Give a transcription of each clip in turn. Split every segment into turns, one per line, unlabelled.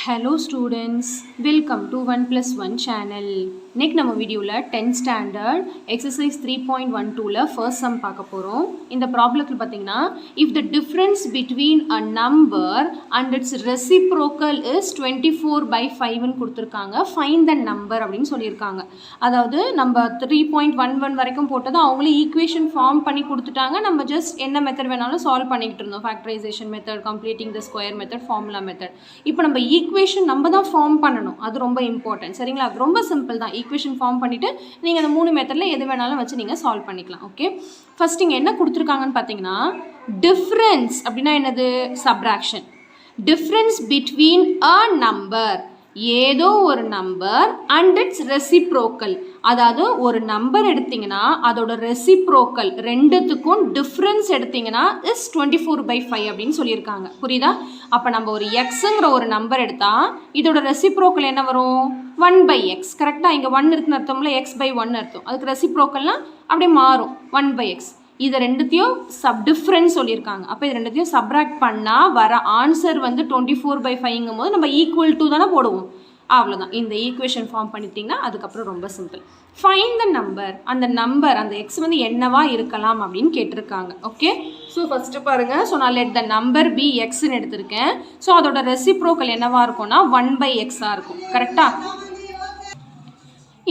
Hello students, welcome to 1+1 channel. இன்னைக்கு நம்ம வீடியோல 10th standard exercise 3.12ல first sum பார்க்க போறோம். இந்த ப்ராப்ளத்துல பாத்தீங்கன்னா if the difference between a number and its reciprocal is 24/5 ன்னு கொடுத்திருக்காங்க, find the number அப்படினு சொல்லிருக்காங்க. அதாவது நம்ம 3.11 வரைக்கும் போட்டது அவங்களே ஈக்குவேஷன் ஃபார்ம் பண்ணி கொடுத்துட்டாங்க. நம்ம ஜஸ்ட் என்ன மெத்தட் வேணாலும் சால்வ் பண்ணிட்டு இருந்தோம். ஃபேக்டரைசேஷன் மெத்தட், கம்ப்ளீட்டிங் தி ஸ்கொயர் மெத்தட், ஃபார்முலா மெத்தட். இப்போ நம்ம ஈக்குவேஷன் நம்ம தான் ஃபார்ம் பண்ணணும். அது ரொம்ப இம்பார்ட்டன்ட். சரிங்களா? அது ரொம்ப சிம்பிள் தான். ஈக்குவேஷன் ஃபார்ம் பண்ணிட்டு நீங்கள் அந்த 3 மெத்தடில் எது வேணாலும் வச்சு நீங்கள் சால்வ் பண்ணிக்கலாம். ஓகே, ஃபர்ஸ்ட் இங்கே என்ன கொடுத்துருக்காங்கன்னு பார்த்தீங்கன்னா டிஃப்ரென்ஸ் அப்படின்னா என்னது? Subtraction. Difference between a number, ஏதோ ஒரு நம்பர் அண்ட் இட்ஸ் ரெசிப்ரோக்கல். அதாவது ஒரு நம்பர் எடுத்தீங்கன்னா அதோட ரெசிப்ரோக்கல் ரெண்டுத்துக்கும் டிஃப்ரென்ஸ் எடுத்தீங்கன்னா இஸ் 24/5 அப்படின்னு சொல்லியிருக்காங்க. புரியுதா? அப்போ நம்ம ஒரு எக்ஸுங்கிற ஒரு நம்பர் எடுத்தால் இதோட ரெசிப்ரோக்கல் என்ன வரும்? 1/x. கரெக்டாக? இங்கே 1 இருக்குன்னு அர்த்தம்ல, x/1 அர்த்தம். அதுக்கு ரெசிப்ரோக்கல்னால் அப்படியே மாறும், 1/x. இது ரெண்டுத்தையும் டிஃப்ரென்ஸ் சொல்லியிருக்காங்க. அப்போ இது ரெண்டுத்தையும் சப்ராக்ட் பண்ணால் வர ஆன்சர் வந்து 24/5ங்கும் போது நம்ம ஈக்குவல் டு தானே போடுவோம். அவ்வளோதான். இந்த ஈக்குவேஷன் ஃபார்ம் பண்ணிட்டீங்கன்னா அதுக்கப்புறம் ரொம்ப சிம்பிள். Find the number. அந்த நம்பர், அந்த எக்ஸ் வந்து என்னவா இருக்கலாம் அப்படின்னு கேட்டிருக்காங்க. ஓகே, ஸோ ஃபஸ்ட்டு பாருங்கள். ஸோ நான் லெட் த நம்பர் பி எக்ஸ்ன்னு எடுத்திருக்கேன். ஸோ அதோட ரெசிப்ரோக்கல் என்னவா இருக்கும்னா 1/xஆக இருக்கும். கரெக்டாக?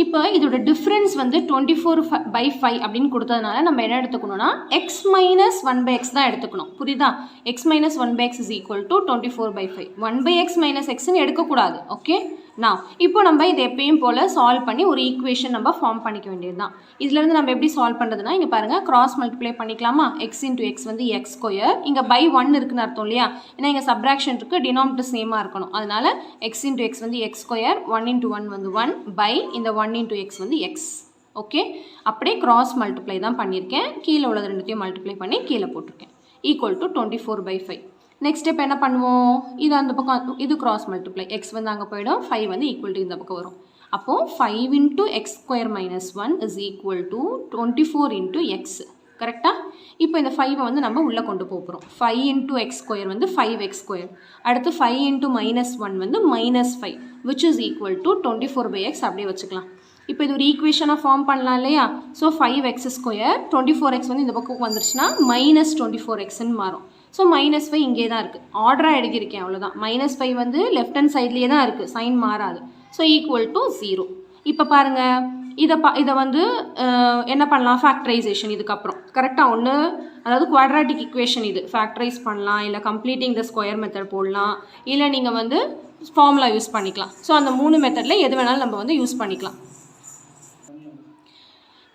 இப்போ இதோட டிஃப்ரென்ஸ் வந்து 24/5 அப்படின்னு கொடுத்ததுனால நம்ம என்ன எடுத்துக்கணும்னா x மைனஸ் 1/x தான் எடுத்துக்கணும். புரியுதா? x minus 1/x is equal to 24/5. 1/x minus எக்ஸ்ன்னு எடுக்கக்கூடாது. ஓகே, நான் இப்போ நம்ம இதை எப்பயும் போல் சால்வ் பண்ணி ஒரு ஈக்குவேஷன் நம்ம ஃபார்ம் பண்ணிக்க வேண்டியது தான். இதுலேருந்து நம்ம எப்படி சால்வ் பண்ணுறதுனா, இங்கே பாருங்கள், கிராஸ் மல்டிப்ளை பண்ணிக்கலாமா? x இன்டூ எக்ஸ் வந்து x ஸ்கொயர். இங்கே பை 1 இருக்குன்னு அர்த்தம் இல்லையா? ஏன்னா இங்கே சப்ராக்ஷன் இருக்குது, டினாமினேட்டர் சேமாக இருக்கணும். அதனால x இன்டூ எக்ஸ் வந்து x ஸ்கொயர், 1 இன்டூ 1 வந்து 1 பை இந்த 1 இன்டூ எக்ஸ் வந்து x. ஓகே, அப்படியே கிராஸ் மல்டிப்ளை தான் பண்ணியிருக்கேன். கீழே உள்ளது ரெண்டுத்தையும் மல்டிப்ளை பண்ணி கீழே போட்டிருக்கேன். Equal to 24/5. நெக்ஸ்ட் ஸ்டெப் என்ன பண்ணுவோம்? இது அந்த பக்கம், இது கிராஸ் மல்டிப்ளை. எக்ஸ் வந்து அங்கே போயிடும், 5 வந்து ஈக்குவல் டு இந்த பக்கம் வரும். அப்போது 5 into X square minus 1 is equal to 24 into X. கரெக்டாக? இப்போ இந்த 5 வந்து நம்ம உள்ளே கொண்டு போகிறோம். 5 இன்ட்டு எக்ஸ் ஸ்கொயர் வந்து 5x ஸ்கொயர். அடுத்து 5 இன்ட்டு -1 வந்து -5 which is equal to 24/x. அப்படியே வச்சுக்கலாம். இப்போ இது ஒரு ஈக்குவேஷனாக ஃபார்ம் பண்ணலாம் இல்லையா? ஸோ 5x ஸ்கொயர், 24x வந்து இந்த பக்கம் வந்துருச்சுன்னா -24xன்னு மாறும். ஸோ -5 இங்கே தான் இருக்குது. ஆர்டராக எழுதியிருக்கேன், அவ்வளோதான். -5 வந்து லெஃப்ட் ஹேண்ட் சைட்லேயே தான் இருக்குது, சைன் மாறாது. So equal to 0. இப்போ பாருங்கள், இதை வந்து என்ன பண்ணலாம்? ஃபேக்டரைசேஷன் இதுக்கப்புறம். கரெக்டாக? ஒன்று, அதாவது குவாட்ராட்டிக் ஈக்குவேஷன் இது ஃபேக்டரைஸ் பண்ணலாம், இல்லை கம்ப்ளீட்டிங் த ஸ்கொயர் மெத்தட் போடலாம், இல்லை நீங்கள் வந்து ஃபார்முலா யூஸ் பண்ணிக்கலாம். ஸோ அந்த 3 மெத்தடில் எது வேணாலும் நம்ம வந்து யூஸ் பண்ணிக்கலாம்.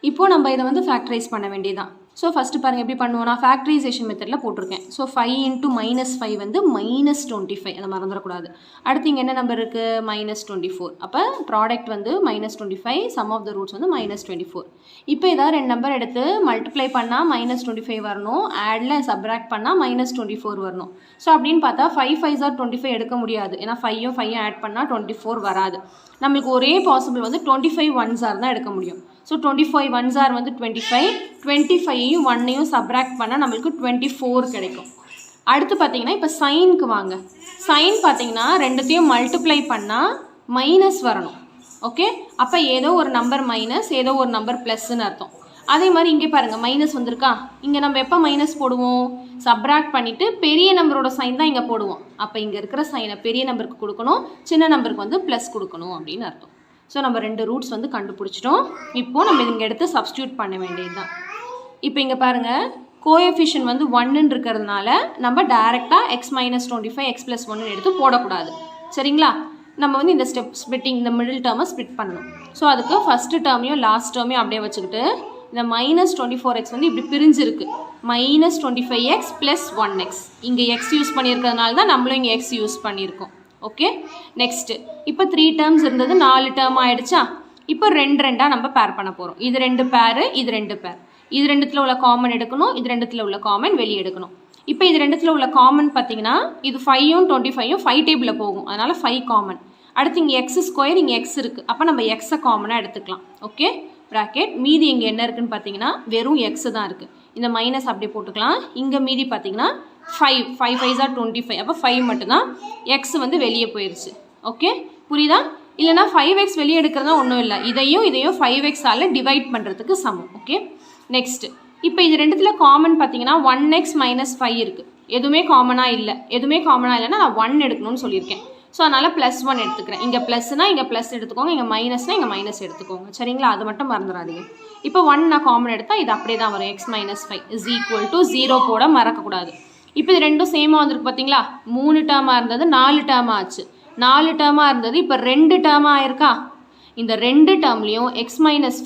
இப்போது நம்ம இதை வந்து ஃபேக்டரைஸ் பண்ண வேண்டியதான். ஸோ ஃபஸ்ட்டு பாருங்கள் எப்படி பண்ணுவோம். நான் ஃபேக்டரைசேஷன் மெத்தடில் போட்டிருக்கேன். ஸோ 5 இன்ட்டு -5 வந்து -25. அதை மறந்துடக்கூடாது. அடுத்து இங்கே என்ன நம்பர் இருக்குது? -24. அப்போ ப்ராடக்ட் வந்து -25, சம் ஆஃப் த ரூட்ஸ் வந்து -24. இப்போ ஏதாவது 2 நம்பர் எடுத்து மல்டிப்ளை பண்ணால் -25 வரணும், ஆடில் சப்ராக்ட் பண்ணால் -24 வரணும். ஸோ அப்படின்னு பார்த்தா 5 5s are 25 எடுக்க முடியாது. ஏன்னா 5யும் 5யும் ஆட் பண்ணால் 24 வராது. நம்மளுக்கு ஒரே பாசிபிள் வந்து 25 1s are தான் எடுக்க முடியும். ஸோ 25 1s are வந்து 25, 25யும் 1ஐயும் சப்ராக்ட் பண்ணால் நம்மளுக்கு 24 கிடைக்கும். அடுத்து பார்த்தீங்கன்னா இப்போ சைனுக்கு வாங்க. சைன் பார்த்தீங்கன்னா ரெண்டுத்தையும் மல்டிப்ளை பண்ணால் மைனஸ் வரணும். ஓகே, அப்போ ஏதோ ஒரு நம்பர் மைனஸ், ஏதோ ஒரு நம்பர் ப்ளஸ்ன்னு அர்த்தம். அதே மாதிரி இங்கே பாருங்கள், மைனஸ் வந்திருக்கா? இங்கே நம்ம எப்போ மைனஸ் போடுவோம்? சப்ராக்ட் பண்ணிவிட்டு பெரிய நம்பரோட சைன் தான் இங்கே போடுவோம். அப்போ இங்கே இருக்கிற சைனை பெரிய நம்பருக்கு கொடுக்கணும், சின்ன நம்பருக்கு வந்து ப்ளஸ் கொடுக்கணும் அப்படின்னு அர்த்தம். ஸோ நம்ம 2 ரூட்ஸ் வந்து கண்டுபிடிச்சிட்டோம். இப்போது நம்ம இங்கே எடுத்து சப்ஸ்டியூட் பண்ண வேண்டியது தான். இப்போ இங்கே பாருங்கள், கோஎஃபிஷியன்ட் வந்து 1ன்னு இருக்கிறதுனால நம்ம டேரெக்டாக x - 25 x + 1 எடுத்து போடக்கூடாது. சரிங்களா? நம்ம வந்து இந்த ஸ்டெப் ஸ்பிட்டிங், இந்த மிடில் டேர்மை ஸ்பிட் பண்ணணும். ஸோ அதுக்கு ஃபஸ்ட்டு டேர்மையும் லாஸ்ட் டேர்மையும் அப்படியே வச்சுக்கிட்டு இந்த -24x வந்து இப்படி பிரிஞ்சிருக்கு. -25x + 1x. இங்கே x யூஸ் பண்ணியிருக்கிறதுனால தான் நம்மளும் இங்கே x யூஸ் பண்ணியிருக்கோம். ஓகே, நெக்ஸ்ட்டு இப்போ 3 டேர்ம்ஸ் இருந்தது, 4 டேர்ம் ஆகிடுச்சா? இப்போ 2 நம்ம பேர் பண்ண போகிறோம். இது 2 பேர், இது 2 பேர். இது ரெண்டுத்தில் உள்ள காமன் எடுக்கணும், இது ரெண்டுத்தில் உள்ள காமன் வெளியே எடுக்கணும். இப்போ இது ரெண்டுத்தில் உள்ள காமன் பார்த்தீங்கன்னா இது 5யும் 25யும் 5 டேபிளில் போகும், அதனால் 5 காமன். அடுத்து இங்கே எக்ஸ் ஸ்கொயர், இங்கே எக்ஸ் இருக்குது. அப்போ நம்ம எக்ஸை காமனாக எடுத்துக்கலாம். Okay, bracket. மீதி இங்கே என்ன இருக்குதுன்னு பார்த்தீங்கன்னா வெறும் எக்ஸு தான் இருக்குது. இந்த மைனஸ் அப்படியே போட்டுக்கலாம். இங்கே மீதி பார்த்தீங்கன்னா 5 5 5s are 25. அப்போ 5 மட்டும்தான். எக்ஸ் வந்து வெளியே போயிடுச்சு. ஓகே புரியுதா? இல்லைனா 5x வெளியே எடுக்கிறதா ஒன்றும் இல்லை, இதையும் 5x டிவைட் பண்ணுறதுக்கு சமம். ஓகே நெக்ஸ்ட் இப்போ இது ரெண்டுத்தில் காமன் பார்த்தீங்கன்னா 1x மைனஸ் 5 இருக்குது. எதுவுமே காமனாக இல்லைன்னா நான் 1 எடுக்கணும்னு சொல்லியிருக்கேன். ஸோ அதனால் +1 எடுத்துக்கிறேன். இங்கே ப்ளஸ்னா இங்கே ப்ளஸ் எடுத்துக்கோங்க, இங்கே மைனஸ்னால் இங்கே மைனஸ் எடுத்துக்கோங்க. சரிங்களா? அது மட்டும் மறந்துடாதீங்க. இப்போ 1 நான் காமன் எடுத்தால் இது அப்படியே தான் வரும். x minus 5 is equal to 0 போட மறக்கக்கூடாது. இப்போ இது ரெண்டும் சேமாக வந்திருக்கு பார்த்தீங்களா? 3 டேர்மாக இருந்தது 4 டேர்மாக ஆச்சு. 4 டேர்மாக இருந்தது இப்போ 2 டேர்மாக ஆயிருக்கா? இந்த 2 டேர்ம்லேயும் x மைனஸ்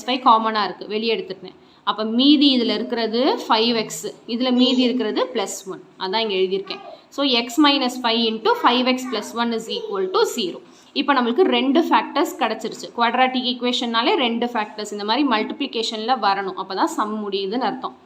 5 காமனாக இருக்குது, வெளியே எடுத்துட்டேன். அப்போ மீதி இதில் இருக்கிறது 5x, இதில் மீதி இருக்கிறது +1. அதான் இங்கே எழுதியிருக்கேன். So x minus 5 into 5x + 1 is equal to 0. இப்போ நம்மளுக்கு 2 ஃபேக்டர்ஸ் கிடச்சிருச்சு. குவாட்ராட்டிக் ஈக்குவேஷன்னாலே 2 ஃபேக்டர்ஸ் இந்த மாதிரி மல்டிப்ளிகேஷனில் வரணும், அப்போ தான் சம் முடியுதுன்னு அர்த்தம்.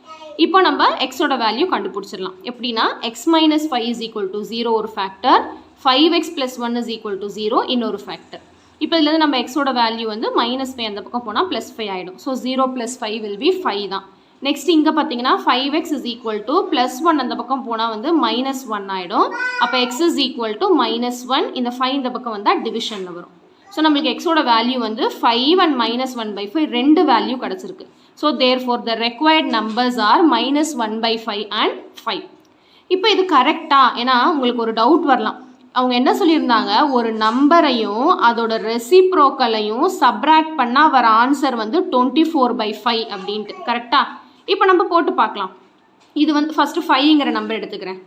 இப்போ நம்ம எக்ஸோட வேல்யூ கண்டுபிடிச்சிடலாம். எப்படின்னா x minus 5 is equal to 0 ஒரு factor, 5x + 1 is equal to 0 இன்னொரு ஃபேக்டர். இப்போ இதில் நம்ம எக்ஸோட வேல்யூ வந்து -5 அந்த பக்கம் போனால் +5 ஆகிடும். ஸோ 0 + 5 வில் பி 5 தான். நெக்ஸ்ட் இங்கே பார்த்தீங்கன்னா 5x இஸ் ஈக்குவல் டு +1 அந்த பக்கம் போனால் வந்து -1 ஆகிடும். அப்போ x இஸ் ஈக்குவல் டு -1, இந்த 5 இந்த பக்கம் வந்தால் டிவிஷனில் வரும். ஸோ நம்மளுக்கு எக்ஸோட வேல்யூ வந்து 5 and -1/5 ரெண்டு வேல்யூ கிடச்சிருக்கு. So therefore the required numbers are -1/5 and 5. இப்போ இது கரெக்டாக? ஏன்னா உங்களுக்கு ஒரு டவுட் வரலாம். அவங்க என்ன சொல்லியிருந்தாங்க, ஒரு நம்பரையும் அதோட ரெசிப்ரோக்கலையும் சப்ராக்ட் பண்ணால் வர ஆன்சர் வந்து 24/5 அப்படின்ட்டு. கரெக்டாக? இப்போ நம்ம போட்டு பார்க்கலாம். இது வந்து ஃபஸ்ட்டு 5ங்கிற நம்பர் எடுத்துக்கிறேன்.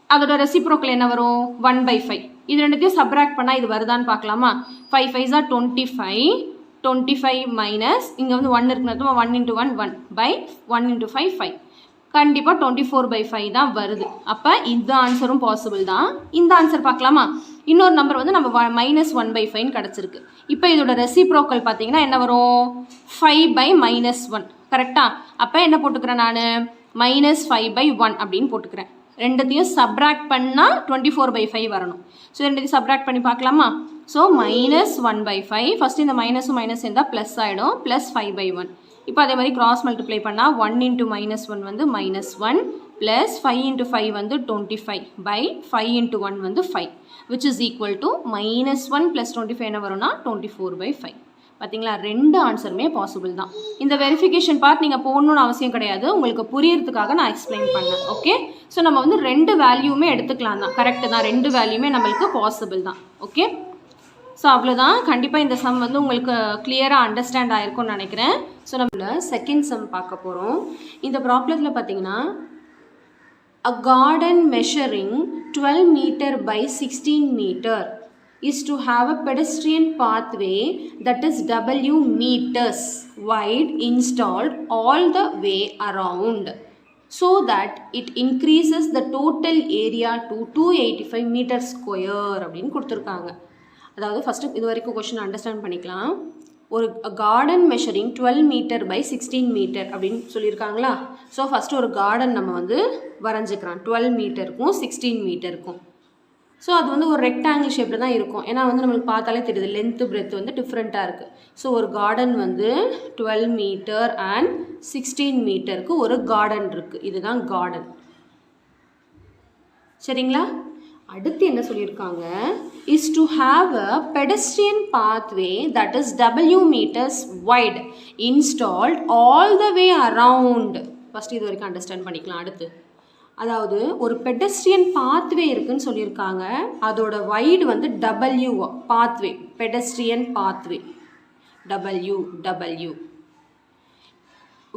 அதோட ரெசிப்ரோக்கல் என்ன வரும்? 1/5. இது ரெண்டுத்தையும் சப்ராக்ட் பண்ணால் இது வருதான்னு பார்க்கலாமா? 5 5s are 25. 25 மைனஸ் இங்கே வந்து 1 இருக்குன்னு 1 × 1 1 by 1 × 5 5. கண்டிப்பாக 24/5 தான் வருது. அப்போ இந்த ஆன்சரும் பாசிபிள் தான். இந்த ஆன்சர் பார்க்கலாமா? இன்னொரு நம்பர் வந்து நம்ம -1/5 கிடச்சிருக்கு. இப்போ இதோட ரெசிப்ரோக்கல் பார்த்தீங்கன்னா என்ன வரும்? 5/-1. கரெக்டாக? அப்போ என்ன போட்டுக்கிறேன் நான்? -5/1 அப்படின்னு போட்டுக்கிறேன். ரெண்டுத்தையும் சப்ராக்ட் பண்ணால் 24/5 வரணும். ஸோ ரெண்டுத்தையும் சப்ராக்ட் பண்ணி பார்க்கலாமா? ஸோ -1/5 ஃபஸ்ட்டு இந்த மைனஸும் மைனஸ் இருந்தால் ப்ளஸ் ஆகிடும், +5/1. இப்போ அதே மாதிரி கிராஸ் மல்டிப்ளை பண்ணால் 1 × -1 வந்து -1 ப்ளஸ் 5 × 5 வந்து 25 by 5 × 1 வந்து 5 which is equal to -1 + 25 என்ன வரும்னா 24/5. பார்த்தீங்களா? ரெண்டு ஆன்சருமே பாசிபிள் தான். இந்த வெரிஃபிகேஷன் பார்ட் நீங்கள் போடணும்னு அவசியம் கிடையாது, உங்களுக்கு புரியறதுக்காக நான் எக்ஸ்பிளைன் பண்ணேன். ஓகே, ஸோ நம்ம வந்து ரெண்டு வேல்யூமே எடுத்துக்கலாம் தான். கரெக்டு தான், ரெண்டு வேல்யூமே நம்மளுக்கு பாசிபிள் தான். ஓகே, ஸோ அவ்வளோதான். கண்டிப்பாக இந்த சம் வந்து உங்களுக்கு கிளியராக அண்டர்ஸ்டாண்ட் ஆகிருக்கும்னு நினைக்கிறேன். ஸோ நம்மள செகண்ட் சம் பார்க்க போகிறோம். இந்த ப்ராப்ளத்தில் பார்த்தீங்கன்னா a garden measuring 12 meter by 16 meter is to have a pedestrian pathway that is W meters wide installed all the way around so that it increases the total area to 285 meter square அப்படின்னு கொடுத்துருக்காங்க. அதாவது first இது வரைக்கும் question understand பண்ணிக்கலாம். ஒரு garden measuring 12 metre by 16 metre அப்படின்னு சொல்லியிருக்காங்களா. So first ஒரு கார்டன் நம்ம வந்து வரைஞ்சிக்கிறோம் 12 மீட்டருக்கும் 16 மீட்டருக்கும். ஸோ அது வந்து ஒரு ரெக்டாங்கிள் ஷேப்பில் தான் இருக்கும். ஏன்னா வந்து நம்மளுக்கு பார்த்தாலே தெரியுது லென்த்து பிரெத் வந்து டிஃப்ரெண்ட்டாக இருக்குது. ஸோ ஒரு கார்டன் வந்து 12 மீட்டர் அண்ட் 16 மீட்டருக்கு ஒரு கார்டன் இருக்குது. இதுதான் கார்டன். சரிங்களா? அடுத்து என்ன சொல்லியிருக்காங்க, is to have a pedestrian pathway that is W meters wide installed all the way around. First இது வரைக்கும் அண்டர்ஸ்டாண்ட் பண்ணிக்கலாம். அடுத்து அதாவது ஒரு பெடஸ்ட்ரியன் பாத்வே இருக்குன்னு சொல்லியிருக்காங்க. அதோட வைடு வந்து W pathway, pedestrian pathway W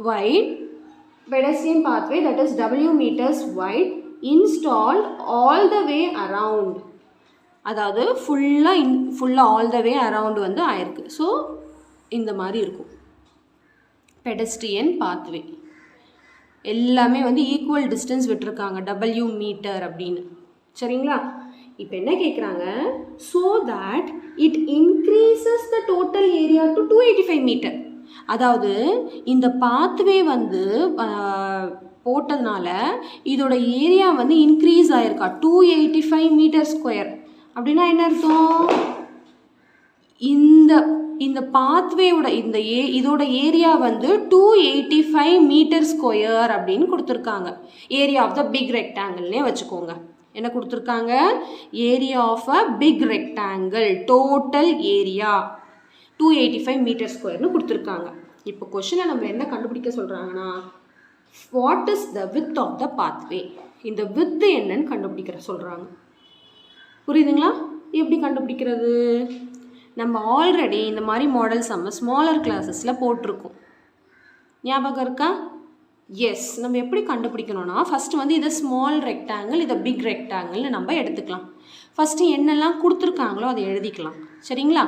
wide pedestrian pathway that is W meters wide installed all the way around. அதாவது ஃபுல்லாக ஆல் த வே அரவுண்ட் வந்து ஆயிருக்கு. ஸோ இந்த மாதிரி இருக்கும் பெடஸ்ட்ரியன் பாத்வே. எல்லாமே வந்து ஈக்குவல் டிஸ்டன்ஸ் விட்டுருக்காங்க W மீட்டர் அப்படின்னு. சரிங்களா? இப்போ என்ன கேட்குறாங்க, so that it increases the total area to 285 metre. அதாவது இந்த பாத்வே வந்து போட்டதுனால இதோட ஏரியா வந்து இன்க்ரீஸ் ஆயிருக்கா 285 மீட்டர் ஸ்கொயர். அப்படின்னா என்ன அர்த்தம், இந்த பாத்வேயோட இதோட ஏரியா வந்து 285 மீட்டர் ஸ்கொயர் அப்படின்னு கொடுத்துருக்காங்க. ஏரியா ஆஃப் த பிக் ரெக்டாங்கிள்னே வச்சுக்கோங்க. என்ன கொடுத்துருக்காங்க? Area of a big rectangle total area 285 metre ஸ்கொயர்னு கொடுத்துருக்காங்க. இப்போ கொஷினை நம்ம என்ன கண்டுபிடிக்க சொல்கிறாங்கன்னா, what is the width of the pathway? இந்த வித்து என்னன்னு கண்டுபிடிக்கிற சொல்கிறாங்க. புரியுதுங்களா? எப்படி கண்டுபிடிக்கிறது? நம்ம ஆல்ரெடி இந்த மாதிரி மாடல்ஸ் நம்ம ஸ்மாலர் கிளாஸஸில் போட்டிருக்கோம். ஞாபகம் இருக்கா? எஸ். நம்ம எப்படி கண்டுபிடிக்கணும்னா, ஃபஸ்ட்டு வந்து இதை ஸ்மால் ரெக்டாங்கிள், இதை பிக் ரெக்டாங்கிள்னு நம்ம எடுத்துக்கலாம். ஃபஸ்ட்டு என்னெல்லாம் கொடுத்துருக்காங்களோ அதை எழுதிக்கலாம். சரிங்களா?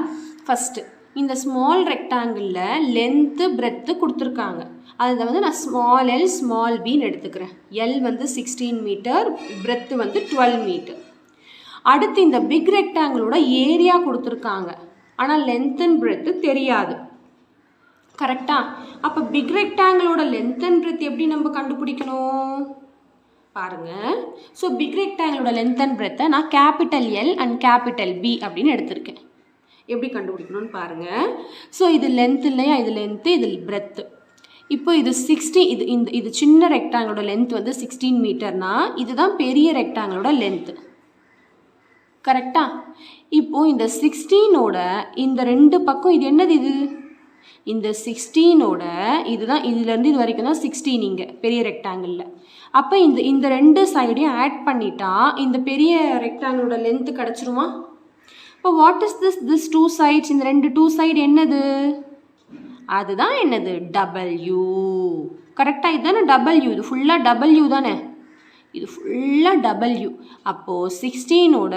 ஃபஸ்ட்டு இந்த ஸ்மால் ரெக்டாங்கிளில் லென்த்து பிரெத்து கொடுத்துருக்காங்க. அதை வந்து நான் ஸ்மால் எல் ஸ்மால் பின்னு எடுத்துக்கிறேன். எல் வந்து 16 மீட்டர், பிரெத்து வந்து 12 மீட்டர். அடுத்து இந்த பிக் ரெக்டாங்கிளோட ஏரியா கொடுத்துருக்காங்க, ஆனால் லென்த் அண்ட் பிரெத்து தெரியாது. கரெக்டா? அப்போ பிக் ரெக்டாங்கிளோட லென்த் அண்ட் பிரெத் எப்படி நம்ம கண்டுபிடிக்கணும் பாருங்க. ஸோ பிக் ரெக்டாங்கிளோட லென்த் அண்ட் பிரெத்தை நான் capital L and capital B அப்படின்னு எடுத்திருக்கேன். எப்படி கண்டுபிடிக்கணும்னு பாருங்க. ஸோ இது லென்த் இல்லையா? இது லென்த்து, இது பிரெத்து. இப்போ இது 60, இது சின்ன ரெக்டாங்கிளோட லென்த் வந்து 16 மீட்டர்னா இதுதான் பெரிய ரெக்டாங்கிளோட லென்த்து. கரெக்டா? இப்போது இந்த 16ஓட இந்த ரெண்டு பக்கம் இது என்னது? இது இந்த 16ஓட இதுதான், இதுலேருந்து இது வரைக்கும் தான் 16 இங்கே பெரிய ரெக்டாங்கிளில். அப்போ இந்த ரெண்டு சைடையும் ஆட் பண்ணிட்டா இந்த பெரிய ரெக்டாங்கிளோட லென்த்து கிடச்சிருமா? இப்போ what is this two sides? இந்த ரெண்டு டூ சைடு என்னது? அதுதான் என்னது? டபிள்யூ. கரெக்டாக? இதுதானே டபிள்யூ. இது ஃபுல்லாக டபிள்யூ தானே? இது ஃபுல்லாக டபிள்யூ. அப்போது 16ஓட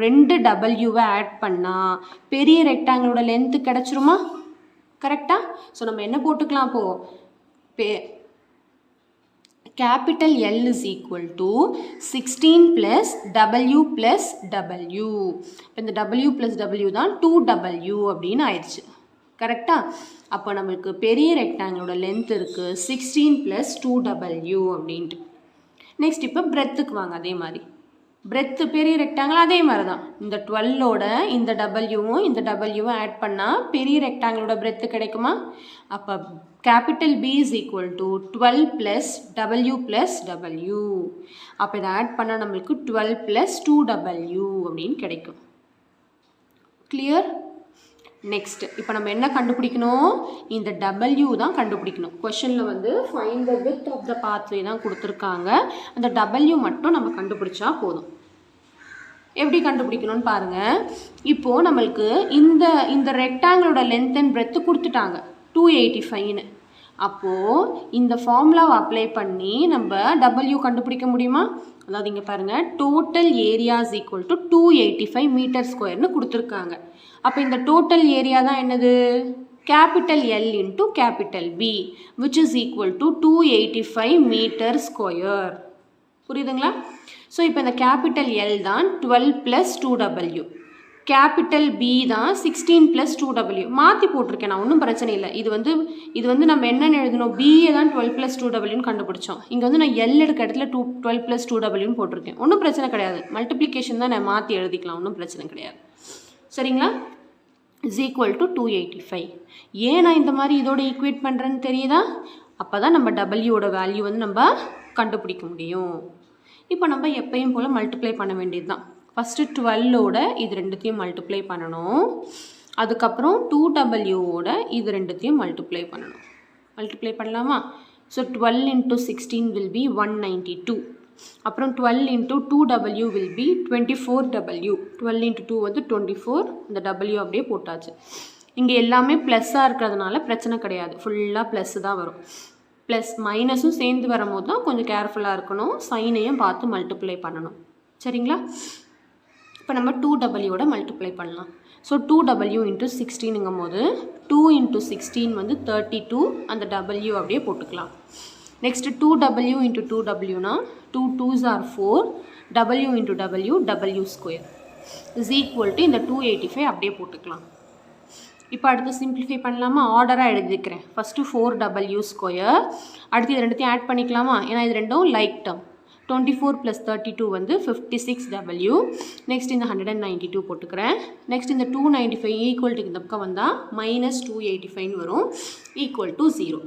ரெண்டு டபிள்யூவை ஆட் பண்ணால் பெரிய ரெக்டாங்கிளோட லென்த்து கிடச்சிருமா? கரெக்டாக? ஸோ நம்ம என்ன போட்டுக்கலாம் அப்போது? Capital L is equal to 16 plus W plus W. இப்போ இந்த டபிள்யூ ப்ளஸ் டபிள்யூ தான் 2W அப்படின்னு ஆயிடுச்சு. கரெக்டாக? அப்போ நம்மளுக்கு பெரிய ரெக்டாங்கிளோட லென்த் இருக்குது 16 ப்ளஸ் 2W அப்படின்ட்டு. நெக்ஸ்ட் இப்போ பிரெத்துக்கு வாங்க. அதே மாதிரி பிரெத்து பெரிய ரெக்டாங்கிள் அதே மாதிரி தான். இந்த 12ஓட இந்த டபிள்யூவும் இந்த டபிள்யூவும் ஆட் பண்ணால் பெரிய ரெக்டாங்கிளோட பிரெத்து கிடைக்குமா? அப்போ capital B is equal to 12 plus W plus W. அப்போ இதை ஆட் பண்ணால் நம்மளுக்கு 12 ப்ளஸ் 2W அப்படின்னு கிடைக்கும். கிளியர்? நெக்ஸ்ட் இப்போ நம்ம என்ன கண்டுபிடிக்கணும்? இந்த W தான் கண்டுபிடிக்கணும். கொஷனில் வந்து find the width of the pathway தான் கொடுத்துருக்காங்க. அந்த W மட்டும் நம்ம கண்டுபிடிச்சா போதும். எப்படி கண்டுபிடிக்கணும்னு பாருங்கள். இப்போது நம்மளுக்கு இந்த ரெக்டாங்கிளோட லென்த் அண்ட் பிரெத்து கொடுத்துட்டாங்க 285ன்னு. அப்போது இந்த ஃபார்முலாவை அப்ளை பண்ணி நம்ம W கண்டுபிடிக்க முடியுமா? அதாவது இங்கே பாருங்கள், total area is equal to 285 metre ஸ்கொயர்னு கொடுத்துருக்காங்க. அப்போ இந்த டோட்டல் ஏரியா தான் என்னது? Capital L into capital B which is equal to 285 metre square. புரியுதுங்களா? ஸோ இப்போ இந்த கேபிட்டல் எல் தான் 12 ப்ளஸ் 2W, கேபிட்டல் பி தான் 16 ப்ளஸ் 2W. மாற்றி போட்டிருக்கேன் நான், ஒன்றும் பிரச்சனை இல்லை. இது வந்து நம்ம என்னென்னு எழுதணும்? பிஏ தான் 12 ப்ளஸ் 2Wன்னு கண்டுபிடிச்சோம். இங்கே வந்து நான் எல் எடுக்க இடத்துல 12 ப்ளஸ் 2Wன்னு போட்டிருக்கேன். ஒன்றும் பிரச்சனை கிடையாது. மல்டிப்ளிகேஷன் தான் நான் மாற்றி எழுதிக்கலாம், ஒன்றும் பிரச்சனை கிடையாது. சரிங்களா? Is equal to 285. ஏன் நான் இந்த மாதிரி இதோட ஈக்குவேட் பண்ணுறேன்னு தெரியுதா? அப்போ தான் நம்ம டபிள்யூட வேல்யூ வந்து நம்ம கண்டுபிடிக்க முடியும். இப்போ நம்ம எப்பயும் போல் மல்டிப்ளை பண்ண வேண்டியது தான். ஃபஸ்ட்டு 12ஓட இது ரெண்டுத்தையும் மல்டிப்ளை பண்ணணும். அதுக்கப்புறம் 2Wவோட இது ரெண்டுத்தையும் மல்டிப்ளை பண்ணணும். மல்டிப்ளை பண்ணலாமா? So 12 into 16 will be 192. அப்புறம் 12 into 2W will be 24W. 12 into 2 வந்து 24. இந்த W அப்படியே போட்டாச்சு. இங்கே எல்லாமே ப்ளஸ்ஸாக இருக்கிறதுனால பிரச்சனை கிடையாது, ஃபுல்லாக ப்ளஸ்ஸு தான் வரும். ப்ளஸ் மைனஸும் சேர்ந்து வரும்போது தான் கொஞ்சம் கேர்ஃபுல்லாக இருக்கணும், சைனையும் பார்த்து மல்டிப்ளை பண்ணணும். சரிங்களா? இப்போ நம்ம 2Wவோட மல்டிப்ளை பண்ணலாம். ஸோ 2W இன்ட்டு 16ங்கும் போது 2 இன்ட்டு 16 வந்து 32. அந்த W அப்படியே போட்டுக்கலாம். நெக்ஸ்ட்டு 2W இன்ட்டு 2Wனா 2 2s are 4. W into W, W square is equal to இந்த 285 அப்படியே போட்டுக்கலாம். இப்போ அடுத்து சிம்பிளிஃபை பண்ணலாமா? ஆர்டராக எழுதிக்கிறேன். ஃபஸ்ட்டு 4W ஸ்கொயர், அடுத்து இது ரெண்டுத்தையும் ஆட் பண்ணிக்கலாமா? ஏன்னா இது ரெண்டும் லைக் டேர்ம். 24 + 32 வந்து 56W. நெக்ஸ்ட் இந்த 192 போட்டுக்கிறேன். நெக்ஸ்ட் இந்த 295 ஈக்குவல் டு இந்த பக்கம் வந்தால் -285 வரும், ஈக்குவல் டு 0.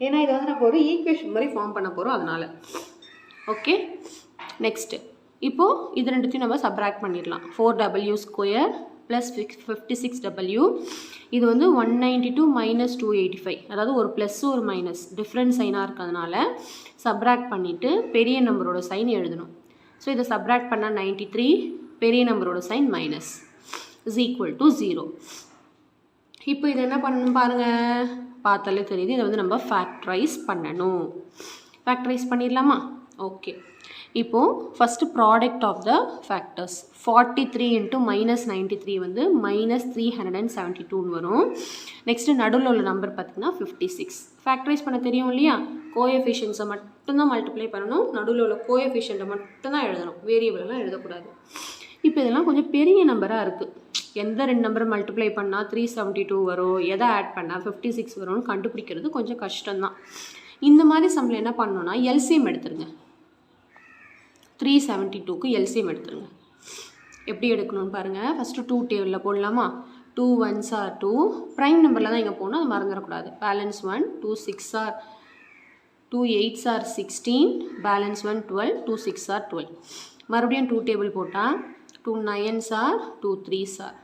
ஏன்னா இதை வந்து நம்ம ஒரு ஈக்குவேஷன் மாதிரி ஃபார்ம் பண்ண போகிறோம், அதனால். ஓகே. நெக்ஸ்ட்டு இப்போது இது ரெண்டுத்தையும் நம்ம சப்ராக்ட் பண்ணிடலாம். 4w² plus 56w. இது வந்து 192 மைனஸ் 285, அதாவது ஒரு ப்ளஸ் ஒரு மைனஸ் டிஃப்ரெண்ட் சைனாக இருக்கிறதுனால சப்ராக்ட் பண்ணிவிட்டு பெரிய நம்பரோட சைன் எழுதணும். ஸோ இதை சப்ராக்ட் பண்ணால் 93, பெரிய நம்பரோட sign minus is equal to 0. இப்போ இது என்ன பண்ணணும் பாருங்கள், பார்த்தாலே தெரியுது. இதை வந்து நம்ம ஃபேக்டரைஸ் பண்ணணும். ஃபேக்டரைஸ் பண்ணிடலாமா? ஓகே. இப்போது first product of the factors 43 into minus 93 வந்து மைனஸ் 372 வரும். நெக்ஸ்ட்டு நடுவில் உள்ள நம்பர் பார்த்திங்கன்னா 56. ஃபேக்டரைஸ் பண்ண தெரியும் இல்லையா? கோஎஃபிஷியன்ஸை மட்டும்தான் மல்டிப்ளை பண்ணணும், நடுவில் உள்ள கோஎஃபிஷியண்ட்டை மட்டும்தான் எழுதணும், வேரியபிளெல்லாம் எழுதக்கூடாது. இப்போ இதெல்லாம் கொஞ்சம் பெரிய நம்பராக இருக்குது. எந்த ரெண்டு நம்பரை மல்டிப்ளை பண்ணால் 372 வரும், எதை ஆட் பண்ணால் 56 வரும்னு கண்டுபிடிக்கிறது கொஞ்சம் கஷ்டம்தான். இந்த மாதிரி சம்மில் என்ன பண்ணணும்னா எல்சிஎம் எடுத்துருங்க. 372க்கு எல்சிஎம் எடுத்துருங்க. எப்படி எடுக்கணும்னு பாருங்கள். ஃபஸ்ட்டு 2 டேபிளில் போடலாமா? 2 1s are 2, ப்ரைம் நம்பரில் தான் இங்கே போகணும், அது மறந்துடக்கூடாது. Balance 1, 2 6 are 2 8s are 16, balance 1 12, 2 6 are 12. மறுபடியும் 2 டேபிள் போட்டால் 2 9s are 2 3s are.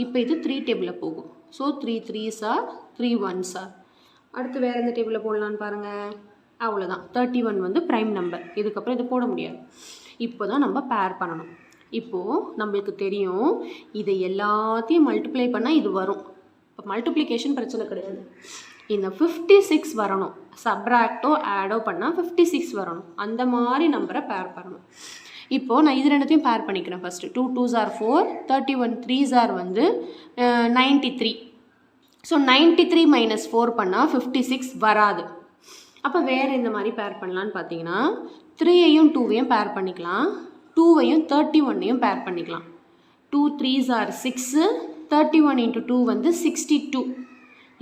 இப்போ இது 3 டேபிளில் போகும். So 3 3s are 3 1s are. அடுத்து வேறு எந்த டேபிளில் போடலான்னு பாருங்கள். அவ்வளோதான். 31 வந்து ப்ரைம் நம்பர். இதுக்கப்புறம் இது போட முடியாது. இப்போ தான் நம்ம பேர் பண்ணணும். இப்போது நம்மளுக்கு தெரியும் இதை எல்லாத்தையும் மல்டிப்ளை பண்ணால் இது வரும். இப்போ மல்டிப்ளிகேஷன் பிரச்சனை கிடையாது. இந்த 56 வரணும். சப்ராக்டோ ஆடோ பண்ணால் 56 வரணும். அந்த மாதிரி நம்பரை பேர் பண்ணணும். இப்போது நான் இது ரெண்டுத்தையும் பேர் பண்ணிக்கிறேன். First 2 2s are 4, 31 3s are வந்து 93. ஸோ 93 மைனஸ் 4 பண்ணால் 56 வராது. அப்போ வேறு இந்த மாதிரி பேர் பண்ணலான்னு பார்த்தீங்கன்னா 3ஐயும் 2வையும் பேர் பண்ணிக்கலாம், 2வையும் 31ஐயும் பேர் பண்ணிக்கலாம். 2 3s are 6, 31 into 2 வந்து 62.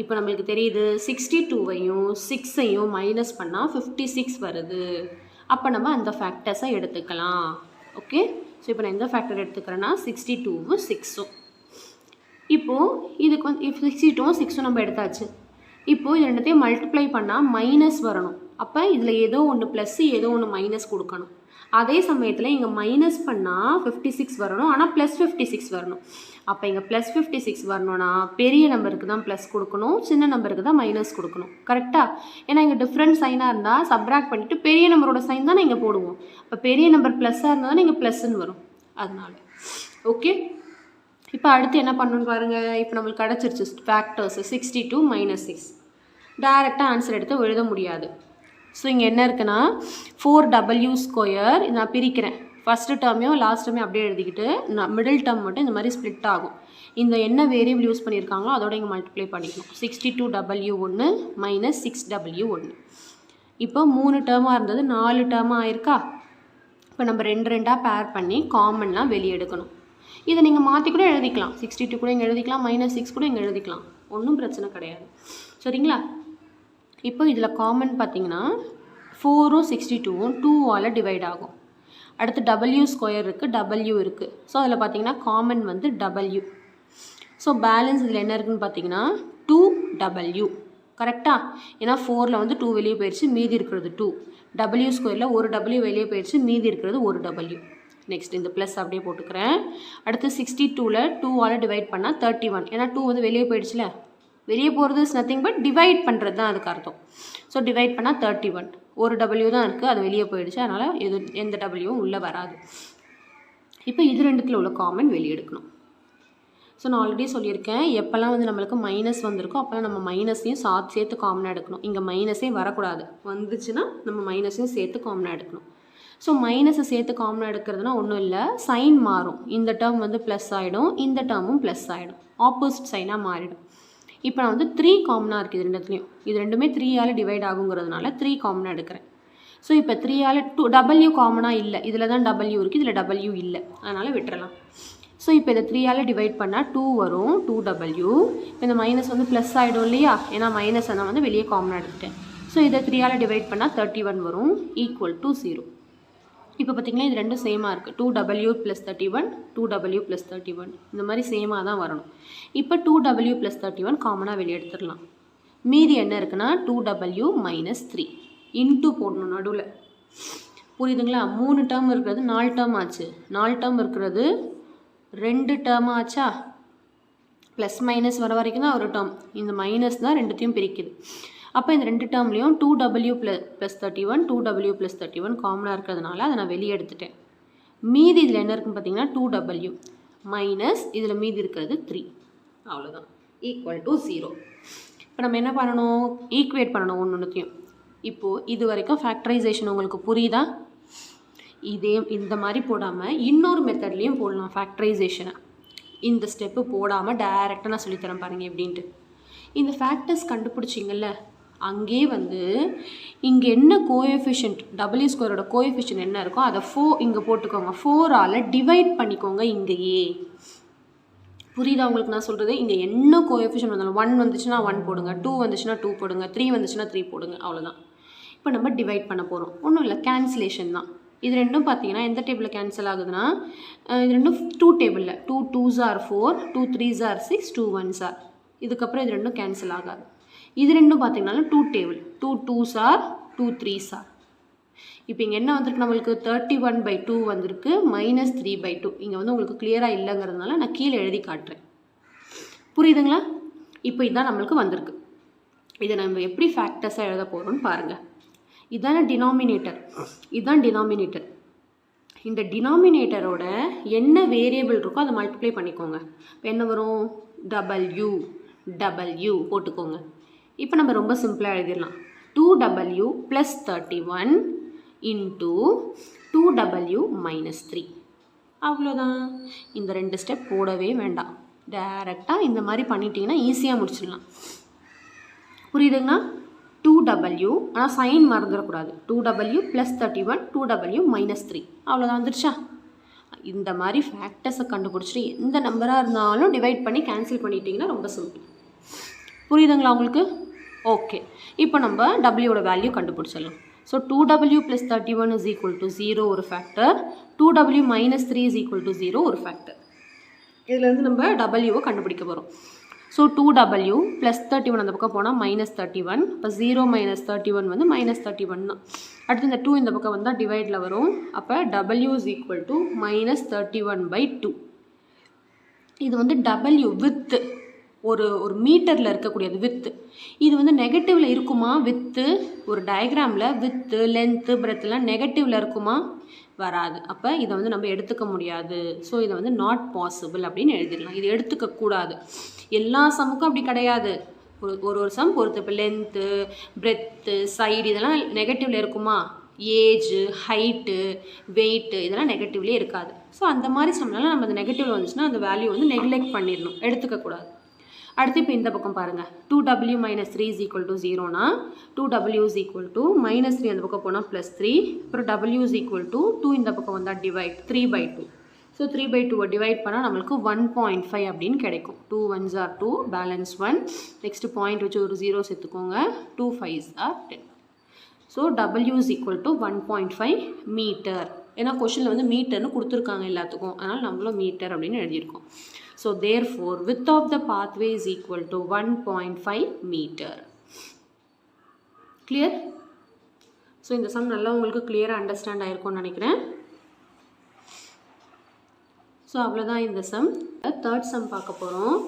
இப்போ நம்மளுக்கு தெரியுது 62வையும் 6ஐயும் மைனஸ் பண்ணால் 56 வருது. அப்போ நம்ம அந்த ஃபேக்டர்ஸை எடுத்துக்கலாம். ஓகே. ஸோ இப்போ நான் எந்த ஃபேக்டர் எடுத்துக்கிறேன்னா 62வும் 6ம். இப்போது இதுக்கு வந்து 62வும் 6ம் நம்ம எடுத்தாச்சு. இப்போது இது ரெண்டுத்தையும் மல்டிப்ளை பண்ணால் மைனஸ் வரணும். அப்போ இதில் ஏதோ ஒன்று ப்ளஸ்ஸு ஏதோ ஒன்று மைனஸ் கொடுக்கணும். அதே சமயத்தில் இங்கே மைனஸ் பண்ணால் 56 வரணும், ஆனால் ப்ளஸ் 56 வரணும். அப்போ இங்கே ப்ளஸ் 56 வரணும்னா பெரிய நம்பருக்கு தான் ப்ளஸ் கொடுக்கணும், சின்ன நம்பருக்கு தான் மைனஸ் கொடுக்கணும். கரெக்டாக? ஏன்னா இங்கே டிஃப்ரெண்ட் சைனாக இருந்தால் சப்ராக்ட் பண்ணிவிட்டு பெரிய நம்பரோட சைன் தான் இங்கே போடுவோம். இப்போ பெரிய நம்பர் ப்ளஸ்ஸாக இருந்தால் தான் இங்கே ப்ளஸ்ன்னு வரும். அதனால் ஓகே. இப்போ அடுத்து என்ன பண்ணணும்னு பாருங்கள். இப்போ நம்மளுக்கு கிடச்சிருச்சு ஃபேக்டர்ஸ் 62 மைனஸ் 6. டைரெக்டாக ஆன்சர் எடுத்து எழுத முடியாது. ஸோ இங்கே என்ன இருக்குன்னா 4w². நான் பிரிக்கிறேன். ஃபஸ்ட்டு டேர்மையும் லாஸ்ட் டேர்மையும் அப்படியே எழுதிக்கிட்டு நான் மிடில் டேர்ம் மட்டும் இந்த மாதிரி ஸ்ப்ளிட் ஆகும். இந்த என்ன வேரியபிள் யூஸ் பண்ணியிருக்காங்களோ அதோட இங்கே மல்டிப்ளை பண்ணிக்கணும். 62w1 minus 6w1. இப்போ 3 டேர்மாக இருந்தது 4 டேர்மாக ஆயிருக்கா? இப்போ நம்ம 2 2ஆக பேர் பண்ணி காமன்லாம் வெளியே எடுக்கணும். இதை நீங்கள் மாற்றி கூட எழுதிக்கலாம். 62 கூட இங்கே எழுதிக்கலாம், மைனஸ் 6 கூட இங்கே எழுதிக்கலாம், ஒன்றும் பிரச்சனை கிடையாது. சரிங்களா? இப்போ இதில் காமன் பார்த்தீங்கன்னா 4ம் 62வும் 2ஆல் டிவைட் ஆகும். அடுத்து w² இருக்குது, w இருக்குது. ஸோ அதில் பார்த்தீங்கன்னா காமன் வந்து w. ஸோ பேலன்ஸ் இதில் என்ன இருக்குதுன்னு பார்த்தீங்கன்னா 2w. கரெக்டாக? ஏன்னா 4ல் வந்து 2 வெளியே போயிடுச்சு, மீதி இருக்கிறது 2. w² ஒரு w வெளியே போயிடுச்சு, மீதி இருக்கிறது ஒரு w. நெக்ஸ்ட் இந்த ப்ளஸ் அப்படியே போட்டுக்கிறேன். அடுத்து 62ல் 2ஆல் டிவைட் பண்ணால் 31. ஏன்னா 2 வந்து வெளியே போயிடுச்சுல, வெளியே போகிறது இஸ் நத்திங் பட் டிவைட் பண்ணுறது தான் அதுக்கு அர்த்தம். ஸோ டிவைட் பண்ணால் 31. ஒரு w தான் இருக்குது, அது வெளியே போயிடுச்சு, அதனால் எந்த டபிள்யூவும் உள்ளே வராது. இப்போ இது ரெண்டுத்தில் உள்ள காமன் வெளியே எடுக்கணும். ஸோ நான் ஆல்ரெடி சொல்லியிருக்கேன், எப்போல்லாம் வந்து நம்மளுக்கு மைனஸ் வந்திருக்கோ அப்போல்லாம் நம்ம மைனஸையும் சேர்த்து காமனாக எடுக்கணும். இங்கே மைனஸே வரக்கூடாது, வந்துச்சுன்னா நம்ம மைனஸையும் சேர்த்து காமனாக எடுக்கணும். ஸோ மைனஸை சேர்த்து காமனாக எடுக்கிறதுனா ஒன்றும் இல்லை, சைன் மாறும். இந்த டேர்ம் வந்து ப்ளஸ் ஆகிடும், இந்த டேர்மும் ப்ளஸ் ஆகிடும், ஆப்போசிட் சைனாக மாறிடும். இப்போ நான் வந்து 3 காமனாக இருக்குது இது ரெண்டுத்துலையும். இது ரெண்டுமே 3ஆல் டிவைட் ஆகுங்கிறதுனால 3 காமனாக எடுக்கிறேன். ஸோ இப்போ 3ஆல் 2w காமனாக இல்லை, இதில் தான் w இருக்குது, இதில் w இல்லை, அதனால் விட்டுறலாம். ஸோ இப்போ இதை 3ஆல் டிவைட் பண்ணால் 2 வரும், 2w. இப்போ இந்த மைனஸ் வந்து ப்ளஸ் ஆகிடும் இல்லையா, ஏன்னா மைனஸ் நான் வந்து வெளியே காமனாக எடுத்துட்டேன். ஸோ இதை 3ஆல் டிவைட் பண்ணால் 31 வரும், ஈக்குவல் டு 0. இப்போ பார்த்திங்கன்னா இது ரெண்டும் சேமாக இருக்குது. 2w + 31, 2w + 31 இந்த மாதிரி சேமாக தான் வரணும். இப்போ 2w + 31 காமனாக வெளியே எடுத்துடலாம். மீதி என்ன இருக்குன்னா 2w - 3 இன்ட்டு போடணும் நடுவில். புரியுதுங்களா? 3 டேர்ம் இருக்கிறது 4 டேர்ம் ஆச்சு. 4 டேர்ம் இருக்கிறது 2 டேர்ம் ஆச்சா? ப்ளஸ் மைனஸ் வர வரைக்கும் தான் ஒரு டேர்ம். இந்த மைனஸ் தான் ரெண்டுத்தையும் பிரிக்குது. அப்போ இந்த 2 டேர்ம்லேயும் 2w + 31 2w + 31 காமனாக இருக்கிறதுனால அதை நான் வெளியே எடுத்துட்டேன். மீதி இதில் என்ன இருக்குன்னு பார்த்தீங்கன்னா 2w மைனஸ் இதில் மீதி இருக்கிறது 3. அவ்வளோதான். Equal to 0. இப்போ நம்ம என்ன பண்ணணும்? ஈக்குவேட் பண்ணணும் ஒன்றுத்தையும். இப்போது இது வரைக்கும் ஃபேக்டரைசேஷன் உங்களுக்கு புரியுதா? இந்த மாதிரி போடாமல் இன்னொரு மெத்தட்லேயும் போடலாம் ஃபேக்டரைசேஷனை. இந்த ஸ்டெப்பு போடாமல் டைரெக்டாக நான் சொல்லித்தரேன் பாருங்கள் எப்படின்ட்டு. இந்த ஃபேக்டர்ஸ் கண்டுபிடிச்சிங்கல்ல, அங்கே இங்கே என்ன கோஎஃபிஷியன்ட் W² கோஎஃபிஷியன்ட் என்ன இருக்கோ அதை இங்கே போட்டுக்கோங்க. 4ஆல் டிவைட் பண்ணிக்கோங்க இங்கேயே. புரியுதா உங்களுக்கு நான் சொல்கிறது? இங்கே என்ன கோஎஃபிஷியன்ட் வந்தாலும் 1 வந்துச்சுன்னா 1 போடுங்க, 2 வந்துச்சுன்னா 2 போடுங்க, 3 வந்துச்சுன்னா 3 போடுங்க. அவ்வளோதான். இப்போ நம்ம டிவைட் பண்ண போகிறோம். ஒன்றும் இல்லை, கேன்சலேஷன் தான். இது ரெண்டும் பார்த்தீங்கன்னா எந்த டேபிளில் கேன்சல் ஆகுதுன்னா, இது ரெண்டும் 2 டேபிளில் 2 2s are 4, 2 3s are 6, 2 1s are. இதுக்கப்புறம் இது ரெண்டும் கேன்சல் ஆகாது. இது ரெண்டும் பார்த்தீங்கன்னா 2 table 2 2s are 2 3s are. இப்போ இங்கே என்ன வந்திருக்கு நம்மளுக்கு? 31/2 வந்திருக்கு, -3/2. இங்கே உங்களுக்கு கிளியராக இல்லைங்கிறதுனால நான் கீழே எழுதி காட்டுறேன். புரியுதுங்களா? இப்போ இதுதான் நம்மளுக்கு வந்திருக்கு. இதை நம்ம எப்படி ஃபேக்டர்ஸாக எழுத போகிறோம்னு பாருங்கள். இதுதான டினாமினேட்டர். இதுதான் டினாமினேட்டர். இந்த டினாமினேட்டரோட என்ன வேரியபிள் இருக்கோ அதை மல்டிப்ளை பண்ணிக்கோங்க. இப்போ என்ன வரும்? W போட்டுக்கோங்க. இப்போ நம்ம ரொம்ப சிம்பிளாக எழுதிடலாம். 2w + 31 into 2w - 3. அவ்வளோதான். இந்த 2 ஸ்டெப் போடவே வேண்டாம். டைரெக்டாக இந்த மாதிரி பண்ணிட்டீங்கன்னா ஈஸியாக முடிச்சிடலாம். புரியுதுங்களா? 2w, ஆனால் சைன் மறந்துடக்கூடாது. 2w + 31 2w - 3. அவ்வளோதான் வந்துருச்சா? இந்த மாதிரி ஃபேக்டர்ஸை கண்டுபிடிச்சிட்டு எந்த நம்பராக இருந்தாலும் டிவைட் பண்ணி கேன்சல் பண்ணிட்டீங்கன்னா ரொம்ப சிம்பிள். புரியுதுங்களா உங்களுக்கு? ஓகே. இப்போ நம்ம wயோட வேல்யூ கண்டுபிடிச்சிடலாம். ஸோ 2w + 31 = 0 ஒரு ஃபேக்டர், 2w - 3 = 0 ஒரு ஃபேக்டர். இதுலேருந்து நம்ம wவை கண்டுபிடிக்க போகிறோம். ஸோ 2w + 31 அந்த பக்கம் போனால் -31. இப்போ 0 - 31 -31 தான். அடுத்து இந்த 2 இந்த பக்கம் வந்தால் டிவைடில் வரும். அப்போ w = -31/2. இது w வித்து ஒரு மீட்டரில் இருக்கக்கூடியது வித்து. இது நெகட்டிவில் இருக்குமா? வித்து ஒரு டயக்ராமில் வித்து லென்த்து பிரெத்லாம் நெகட்டிவில் இருக்குமா? வராது. அப்போ இதை நம்ம எடுத்துக்க முடியாது. ஸோ இதை நாட் பாசிபிள் அப்படின்னு எழுதிடலாம். இது எடுத்துக்கக்கூடாது. எல்லா சம்முக்கும் அப்படி கிடையாது. ஒரு சம் பொறுத்து. இப்போ லென்த்து பிரெத்து சைடு இதெல்லாம் நெகட்டிவில் இருக்குமா? ஏஜு ஹைட்டு வெயிட்டு இதெல்லாம் நெகட்டிவ்லேயே இருக்காது. ஸோ அந்த மாதிரி சம்னால நம்ம அந்த நெகட்டிவில் வந்துச்சுன்னா அந்த வேல்யூ நெக்லெக்ட் பண்ணிடணும், எடுத்துக்கக்கூடாது. அடுத்து இப்போ இந்த பக்கம் பாருங்கள். 2w - 3 = 0னா 2w -3 அந்த பக்கம் போனால் +3. அப்புறம் w = 2 இந்த பக்கம் வந்தால் டிவைட் 3/2. ஸோ 3/2 டிவைட் பண்ணால் நம்மளுக்கு 1.5 அப்படின்னு கிடைக்கும். 2 1s are 2, balance 1. Next point வச்சு ஒரு 0 சேர்த்துக்கோங்க. 2 5s are 10. So w = 1.5 metre. ஏன்னா கொஷனில் மீட்டர்னு கொடுத்துருக்காங்க எல்லாத்துக்கும், அதனால் நம்மளும் மீட்டர் அப்படின்னு எழுதியிருக்கோம். So therefore width of the pathway is equal to 1.5 meter. Clear? So இந்த sum நல்லா உங்களுக்கு clear understand ஆயிருக்கும்னு நினைக்கிறேன். ஸோ அவ்வளோதான் இந்த sum. Third sum பார்க்க போகிறோம்.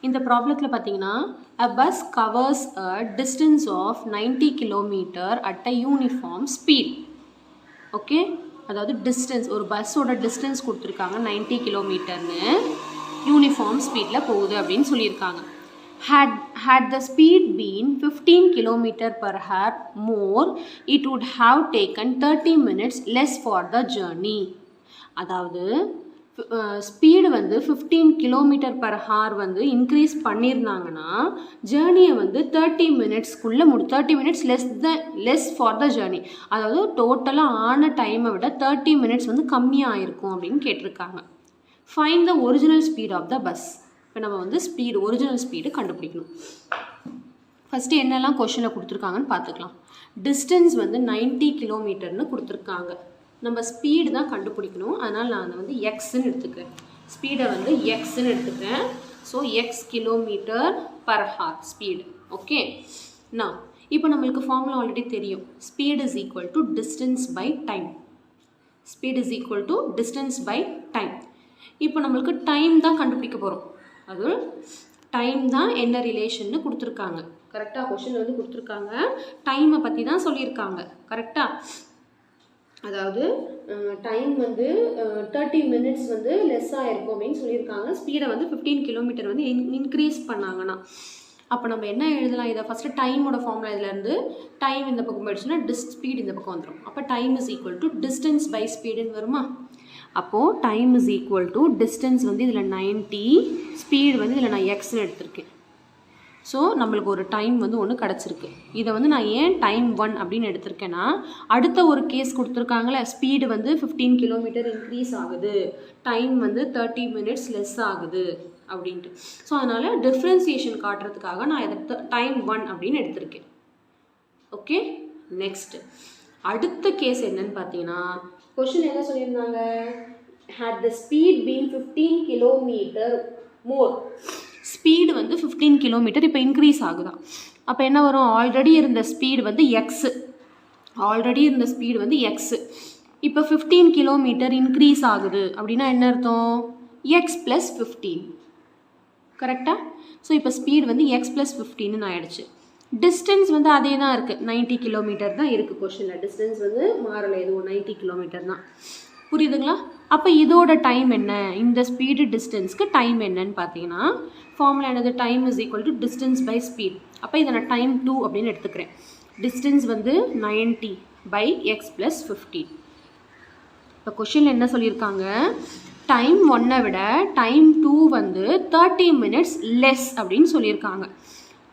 இந்த ப்ராப்ளத்தில் பார்த்தீங்கன்னா a bus covers a distance of 90 km at a uniform speed. Okay, அதாவது டிஸ்டன்ஸ் ஒரு பஸ்ஸோட டிஸ்டன்ஸ் கொடுத்துருக்காங்க 90 கிலோமீட்டர்னு, யூனிஃபார்ம் ஸ்பீடில் போகுது அப்படின்னு சொல்லியிருக்காங்க. had the speed been 15 km/h more, it would have taken 30 minutes less for the journey. அதாவது ஸ்பீடு 15 km/h இன்க்ரீஸ் பண்ணியிருந்தாங்கன்னா ஜேர்னியை 30 மினிட்ஸ்க்குள்ளே 30 minutes less for the journey. அதாவது டோட்டலாக ஆன டைமை விட 30 மினிட்ஸ் கம்மியாக இருக்கும் அப்படின்னு கேட்டிருக்காங்க. Find the original speed of the bus. இப்போ நம்ம ஒரிஜினல் ஸ்பீடு கண்டுபிடிக்கணும். ஃபஸ்ட்டு என்னெல்லாம் கொஷனில் கொடுத்துருக்காங்கன்னு பார்த்துக்கலாம். டிஸ்டன்ஸ் 90 கிலோமீட்டர்னு கொடுத்துருக்காங்க. நம்ம ஸ்பீடு தான் கண்டுபிடிக்கணும். அதனால் நான் அதை எக்ஸ்ன்னு எடுத்துக்கிறேன். ஸ்பீடை எக்ஸ்ன்னு எடுத்துக்கிறேன். So X km/h speed. Okay, நான் இப்போ நம்மளுக்கு ஃபார்முலா ஆல்ரெடி தெரியும். Speed is equal to distance by time. Speed is equal to distance by time. இப்போ நம்மளுக்கு டைம் தான் கண்டுபிடிக்க போகிறோம். அது டைம் தான் என்ன ரிலேஷன்னு கொடுத்துருக்காங்க. கரெக்டாக கொஷின் வந்து கொடுத்துருக்காங்க, டைமை பற்றி தான் சொல்லியிருக்காங்க. கரெக்டாக, அதாவது டைம் வந்து 30 மினிட்ஸ் வந்து லெஸ்ஸாக இருக்கும் அப்படின்னு சொல்லியிருக்காங்க. ஸ்பீடை வந்து 15 கிலோமீட்டர் வந்து இன்க்ரீஸ் பண்ணாங்கன்னா அப்போ நம்ம என்ன எழுதலாம்? இதை ஃபஸ்ட்டு டைமோட ஃபார்முலா இதுலேருந்து டைம் இந்த பக்கம் போயிடுச்சுன்னா ஸ்பீட் இந்த பக்கம் வந்துடும். அப்போ time is equal to distance by ஸ்பீடுன்னு வருமா? அப்போது time is equal to distance வந்து இதில் 90, ஸ்பீடு வந்து இதில் நான் எக்ஸ்ன்னு எடுத்திருக்கேன். ஸோ நம்மளுக்கு ஒரு டைம் வந்து ஒன்று கிடச்சிருக்கு. இதை வந்து நான் ஏன் டைம் 1 அப்படின்னு எடுத்திருக்கேன்னா, அடுத்த ஒரு கேஸ் கொடுத்துருக்காங்களே, ஸ்பீடு வந்து 15 கிலோமீட்டர் இன்க்ரீஸ் ஆகுது, டைம் வந்து 30 மினிட்ஸ் லெஸ் ஆகுது அப்படின்ட்டு. ஸோ அதனால் டிஃப்ரென்சியேஷன் காட்டுறதுக்காக நான் இதை டைம் 1 அப்படின்னு எடுத்திருக்கேன். ஓகே, நெக்ஸ்ட் அடுத்த கேஸ் என்னன்னு பார்த்தீங்கன்னா, கொஷின் என்ன சொல்லியிருந்தாங்க? had the speed been 15 kilometre more, speed வந்து 15 கிலோமீட்டர் இப்போ இன்க்ரீஸ் ஆகுதான். அப்போ என்ன வரும்? ஆல்ரெடி இருந்த ஸ்பீடு வந்து எக்ஸு, இப்போ 15 கிலோமீட்டர் இன்க்ரீஸ் ஆகுது அப்படின்னா என்ன அர்த்தம்? X plus 15. கரெக்டாக? ஸோ இப்போ ஸ்பீடு வந்து எக்ஸ் ப்ளஸ் 15ன்னு ஆயிடுச்சு. டிஸ்டன்ஸ் வந்து அதே தான் இருக்குது, 90 கிலோமீட்டர் தான் இருக்குது கொஷனில். டிஸ்டன்ஸ் வந்து மாறலை, எதுவும் 90 கிலோமீட்டர் தான். புரியுதுங்களா? அப்போ இதோட டைம் என்ன? இந்த ஸ்பீடு டிஸ்டன்ஸ்க்கு டைம் என்னன்னு பார்த்தீங்கன்னா, ஃபார்முலா என்னது? Time is equal to distance by speed. அப்போ இதை நான் டைம் 2 அப்படின்னு எடுத்துக்கிறேன். டிஸ்டன்ஸ் வந்து 90 பை எக்ஸ் ப்ளஸ் 15. இப்போ கொஷினில் என்ன சொல்லியிருக்காங்க? டைம் 1 விட டைம் 2 வந்து 30 மினிட்ஸ் லெஸ் அப்படின்னு சொல்லியிருக்காங்க.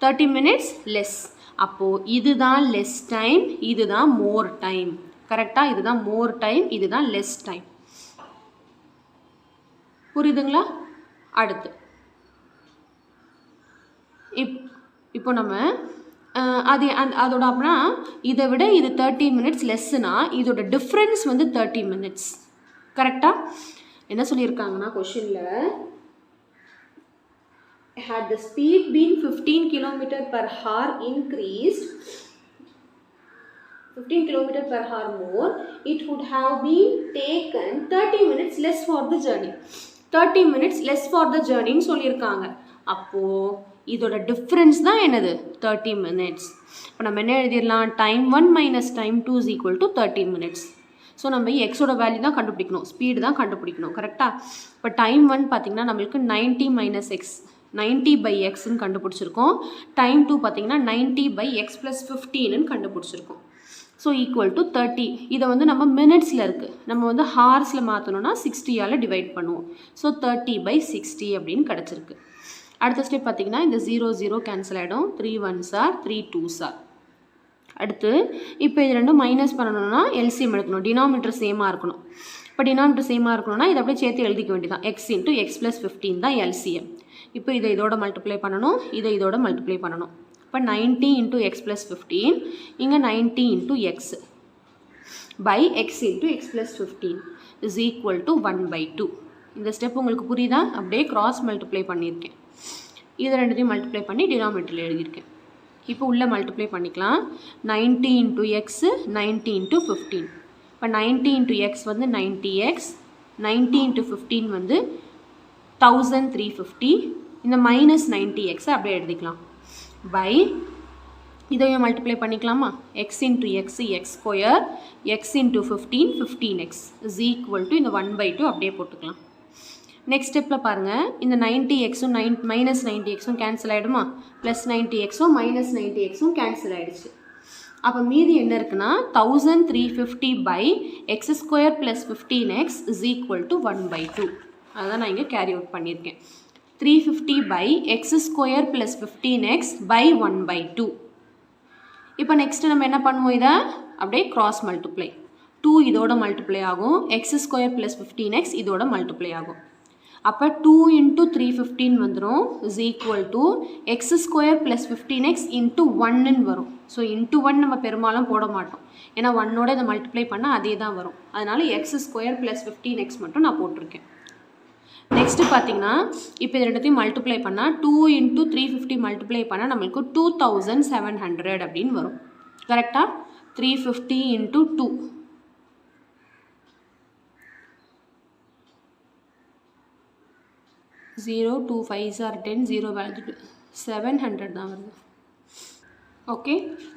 30 மினிட்ஸ் லெஸ். அப்போது இதுதான் லெஸ் டைம், இதுதான் மோர் டைம். கரெக்டாக? இதுதான் மோர் டைம், இதுதான் லெஸ் டைம். புரியுதுங்களா? அடுத்து இப்போ நம்ம அதோட அப்படின்னா இதை விட இது 30 மினிட்ஸ் லெஸ்ஸுனா இதோட டிஃப்ரென்ஸ் வந்து 30 மினிட்ஸ். கரெக்டாக? என்ன சொல்லியிருக்காங்கன்னா கொஷினில், had the speed been 15 km/h increased 15 km/h more, it would have been taken 30 minutes less for the journey. 30 minutes less for the journey ன்னு சொல்லியிருக்காங்க. அப்போது இதோட டிஃப்ரென்ஸ் தான் என்னது? 30 மினிட்ஸ். இப்போ நம்ம என்ன எழுதிடலாம்? Time 1 minus time 2 is equal to 30 minutes. So நம்ம எக்ஸோட வேல்யூ தான் கண்டுபிடிக்கணும், ஸ்பீடு தான் கண்டுபிடிக்கணும். கரெக்டாக? இப்போ டைம் 1 பார்த்திங்கன்னா நம்மளுக்கு 90 மைனஸ் எக்ஸ், 90 பை எக்ஸ்ன்னு கண்டுபிடிச்சிருக்கோம். டைம் 2 பார்த்திங்கன்னா 90 பை எக்ஸ் ப்ளஸ் 15ன்னு கண்டுபிடிச்சிருக்கோம். So equal to 30. இதை வந்து நம்ம மினிட்ஸில் இருக்குது, நம்ம வந்து ஹார்ஸில் மாற்றணும்னா 60ஆல் டிவைட் பண்ணுவோம். ஸோ 30 பை 60 அப்படின்னு கிடச்சிருக்கு. அடுத்த ஸ்டெப் பார்த்திங்கன்னா இந்த 0 0 கேன்சல் ஆகிடும். 3 1s are 3 2s are. அடுத்து இப்போ இது ரெண்டும் மைனஸ் பண்ணணும்னா எல்சிஎம் எடுக்கணும், டினாமினேட்டர் சேமாக இருக்கணும். இப்போ டினாமினேட்டர் சேமாக இருக்கணும்னா இதை அப்படியே சேர்த்து எழுதிக்க வேண்டியதான். எக்ஸ் இன்ட்டு எக்ஸ் ப்ளஸ் 15 தான் எல்சிஎம். இப்போ இதை இதோட மல்டிப்ளை பண்ணணும், இதை இதோட மல்டிப்ளை பண்ணணும். இப்போ 90 இன்ட்டு எக்ஸ் ப்ளஸ் 15, இங்கே 90 into x by x into x plus 15 is equal to 1/2. இந்த ஸ்டெப் உங்களுக்கு புரியுதா? அப்படியே கிராஸ் மல்டிப்ளை பண்ணியிருக்கேன். இதை ரெண்டுத்தையும் மல்டிப்ளை பண்ணி டினாமினேட்டரில் எழுதியிருக்கேன். இப்போ உள்ளே மல்டிப்ளை பண்ணிக்கலாம். 90 இன்ட்டு எக்ஸு 90 இன்ட்டு 15. இப்போ 90 இன்ட்டு எக்ஸ் வந்து 90x, 90 இன்ட்டு 15 வந்து 1350. இந்த மைனஸ் 90x அப்படியே எழுதிக்கலாம். பை இதையும் மல்டிப்ளை பண்ணிக்கலாமா? X into x x square, x into 15 15x is equal to இந்த 1/2 அப்படியே போட்டுக்கலாம். நெக்ஸ்ட் ஸ்டெப்பில் பாருங்கள், இந்த 90xும் மைனஸ் 90xும் கேன்சல் ஆகிடுமா? ப்ளஸ் 90xும் மைனஸ் 90xும் கேன்சல் ஆகிடுச்சு. அப்போ மீதி என்ன இருக்குன்னா 1350 by x square plus 15x is equal to 1/2. அதுதான் நான் இங்கே கேரி அவுட் பண்ணியிருக்கேன். 350 by x square plus 15x by 1/2. இப்போ நெக்ஸ்ட்டு நம்ம என்ன பண்ணுவோம்? இதை அப்படியே கிராஸ் மல்டிப்ளை. 2 இதோட மல்டிப்ளை ஆகும், எக்ஸ் ஸ்கொயர் ப்ளஸ் 15x இதோட மல்டிப்ளை ஆகும். அப்போ 2 இன்ட்டு 315 வந்துடும் is equal to x square plus 15x into 1ன்னு வரும். ஸோ இன்ட்டு 1 நம்ம பெரும்பாலும் போட மாட்டோம், ஏன்னா 1ஓட இதை மல்டிப்ளை பண்ணால் அதே தான் வரும். அதனால் எக்ஸ் ஸ்கொயர் ப்ளஸ் 15x மட்டும் நான் போட்டிருக்கேன். நெக்ஸ்ட்டு பார்த்தீங்கன்னா இப்போ இது ரெண்டுத்தையும் மல்டிப்ளை பண்ணால் 2 இன்ட்டு 350 மல்டிப்ளை பண்ணால் நம்மளுக்கு 2700 அப்படின்னு வரும். கரெக்டாக? 350 இன்ட்டு 2 0 2 5s are 10 0 வேல்யூ 700 தான் வருது. ஓகே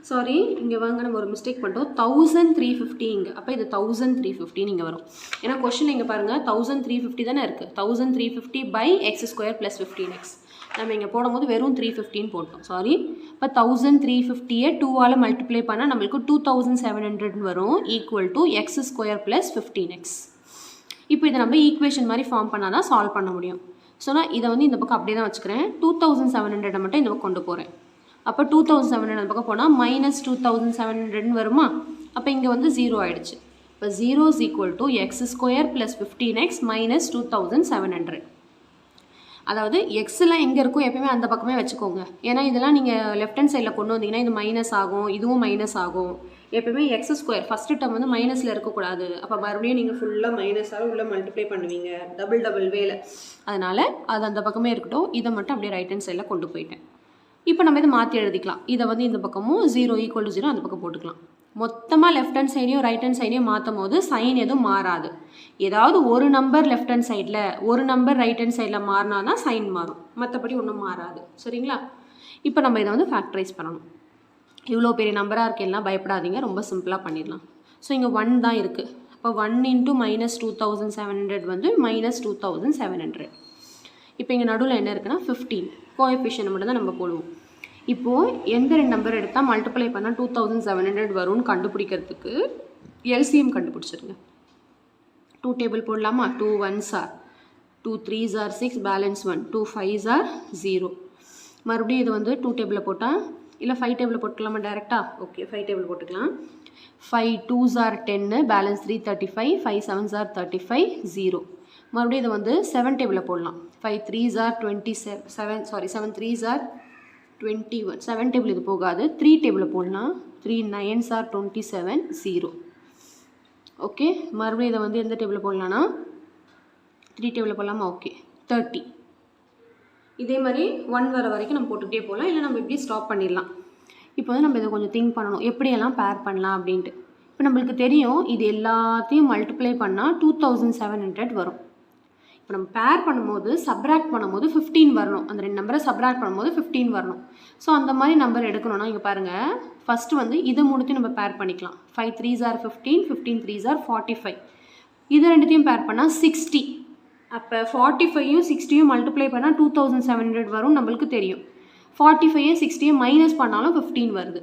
சாரி, இங்கே வாங்க நம்ம ஒரு மிஸ்டேக் பண்ணிட்டோம். 1350 இங்கே, அப்போ இது 1350 இங்கே வரும். ஏன்னா கொஷின் இங்கே பாருங்கள் 1350 தானே இருக்குது. 1350 by x square plus 15x நம்ம இங்கே போடும்போது வெறும் 315 போட்டோம். சாரி, இப்போ 1350யை 2ஆல் மல்டிப்ளை பண்ணால் நம்மளுக்கு 2700 வரும், equal to x square plus 15x. இப்போ இதை நம்ம ஈக்குவேஷன் மாதிரி ஃபார்ம் பண்ணால் தான் சால்வ் பண்ண முடியும். ஸோ நான் இதை வந்து இந்த பக்கம் அப்படியே தான் வச்சுக்கிறேன். 2700 மட்டும் இந்த பக்கம் கொண்டு போகிறேன். அப்போ 2700 அந்த பக்கம் போனால் மைனஸ் 2700 வருமா? அப்போ இங்கே வந்து 0 ஆகிடுச்சு. இப்போ 0 is equal to x square plus 15x minus 2700. அதாவது எக்ஸில் எங்கே இருக்கும் எப்பயுமே அந்த பக்கமே வச்சுக்கோங்க. ஏன்னா இதெல்லாம் நீங்கள் லெஃப்ட் ஹேண்ட் சைடில் கொண்டு வந்தீங்கன்னா இது மைனஸ் ஆகும், இதுவும் மைனஸ் ஆகும். எப்பயுமே எக்ஸ் ஸ்கொயர் ஃபஸ்ட்டு டேர்ம் வந்து மைனஸில் இருக்கக்கூடாது. அப்போ மறுபடியும் நீங்கள் ஃபுல்லாக மைனஸாக உள்ள மல்டிப்ளை பண்ணுவீங்க டபுள் வேல. அதனால் அது அந்த பக்கமே இருக்கட்டும். இதை மட்டும் அப்படியே ரைட் ஹேண்ட் சைடில் கொண்டு போயிட்டேன். இப்போ நம்ம இதை மாற்றி எழுதிக்கலாம். இதை வந்து இந்த பக்கமும் 0 ஈக்குவல் டு 0 அந்த பக்கம் போட்டுக்கலாம். மொத்தமாக லெஃப்ட் ஹேண்ட் சைடையும் ரைட் ஹேண்ட் சைடையும் மாற்றும் போது சைன் எதுவும் மாறாது. ஏதாவது ஒரு நம்பர் லெஃப்ட் ஹேண்ட் சைடில் ஒரு நம்பர் ரைட் ஹேண்ட் சைடில் மாறினா தான் சைன் மாறும், மற்றபடி ஒன்றும் மாறாது. சரிங்களா? இப்போ நம்ம இதை வந்து ஃபேக்டரைஸ் பண்ணணும். இவ்வளோ பெரிய நம்பராக இருக்கேன்னா பயப்படாதீங்க, ரொம்ப சிம்பிளாக பண்ணிடலாம். ஸோ இங்கே 1 தான் இருக்குது. அப்போ 1 இன்ட்டு மைனஸ் 2700 வந்து மைனஸ் 2700. இப்போ இங்கே நடுவில் என்ன இருக்குன்னா 15 கோஎஃபிஷியன்ட் மட்டும் தான் நம்ம போடுவோம். இப்போது எந்த 2 நம்பர் எடுத்தால் மல்டிப்ளை பண்ணால் 2700 வரும்னு கண்டுபிடிக்கிறதுக்கு எல்சிஎம் கண்டுபிடிச்சிருங்க. 2 டேபிள் போடலாமா? 2 1s are 2 3s are 6 balance 1 2 5s are 0. மறுபடியும் இது வந்து 2 டேபிளில் போட்டால் இல்லை 5 டேபிளில் போட்டுக்கலாமா டேரெக்டாக? ஓகே 5 டேபிள் போட்டுக்கலாம். 5 2s are 10 balance 3 35 5 7s are 35 0. மறுபடியும் இதை வந்து 7 டேபிளில் போடலாம். 5 3s are 27 sorry 7 3s are 21. 7 table இது போகாது, 3 டேபிளில் போடலாம். 3 9s are 27 0. ஓகே, மறுபடியும் இதை வந்து எந்த டேபிளில் போடலான்னா 3 டேபிளில் போடலாமா? ஓகே 30. இதே மாதிரி 1 வர வரைக்கும் நம்ம போட்டுக்கிட்டே போகலாம், இல்லை நம்ம இப்படி ஸ்டாப் பண்ணிடலாம். இப்போ வந்து நம்ம இதை கொஞ்சம் திங்க் பண்ணணும், எப்படியெல்லாம் பேர் பண்ணலாம் அப்படின்ட்டு. இப்போ நம்மளுக்கு தெரியும் இது எல்லாத்தையும் மல்டிப்ளை பண்ணால் 2700 வரும். இப்போ நம்ம பேர் பண்ணும்போது சப்ராக்ட் பண்ணும்போது 15 வரணும். அந்த 2 நம்பரை சப்ராக்ட் பண்ணும்போது 15 வரணும். ஸோ அந்த மாதிரி நம்பர் எடுக்கணும்னா இங்கே பாருங்கள், ஃபஸ்ட்டு வந்து இதை மூணுத்தையும் நம்ம பேர் பண்ணிக்கலாம். 5 3s are 15 15 3s are 45. இது ரெண்டுத்தையும் பேர் பண்ணால் 60. அப்போ 45யும் 60யும் மல்டிப்ளை பண்ணால் 2700 வரும் நம்மளுக்கு தெரியும். 45யும் 60யும் மைனஸ் பண்ணாலும் 15 வருது.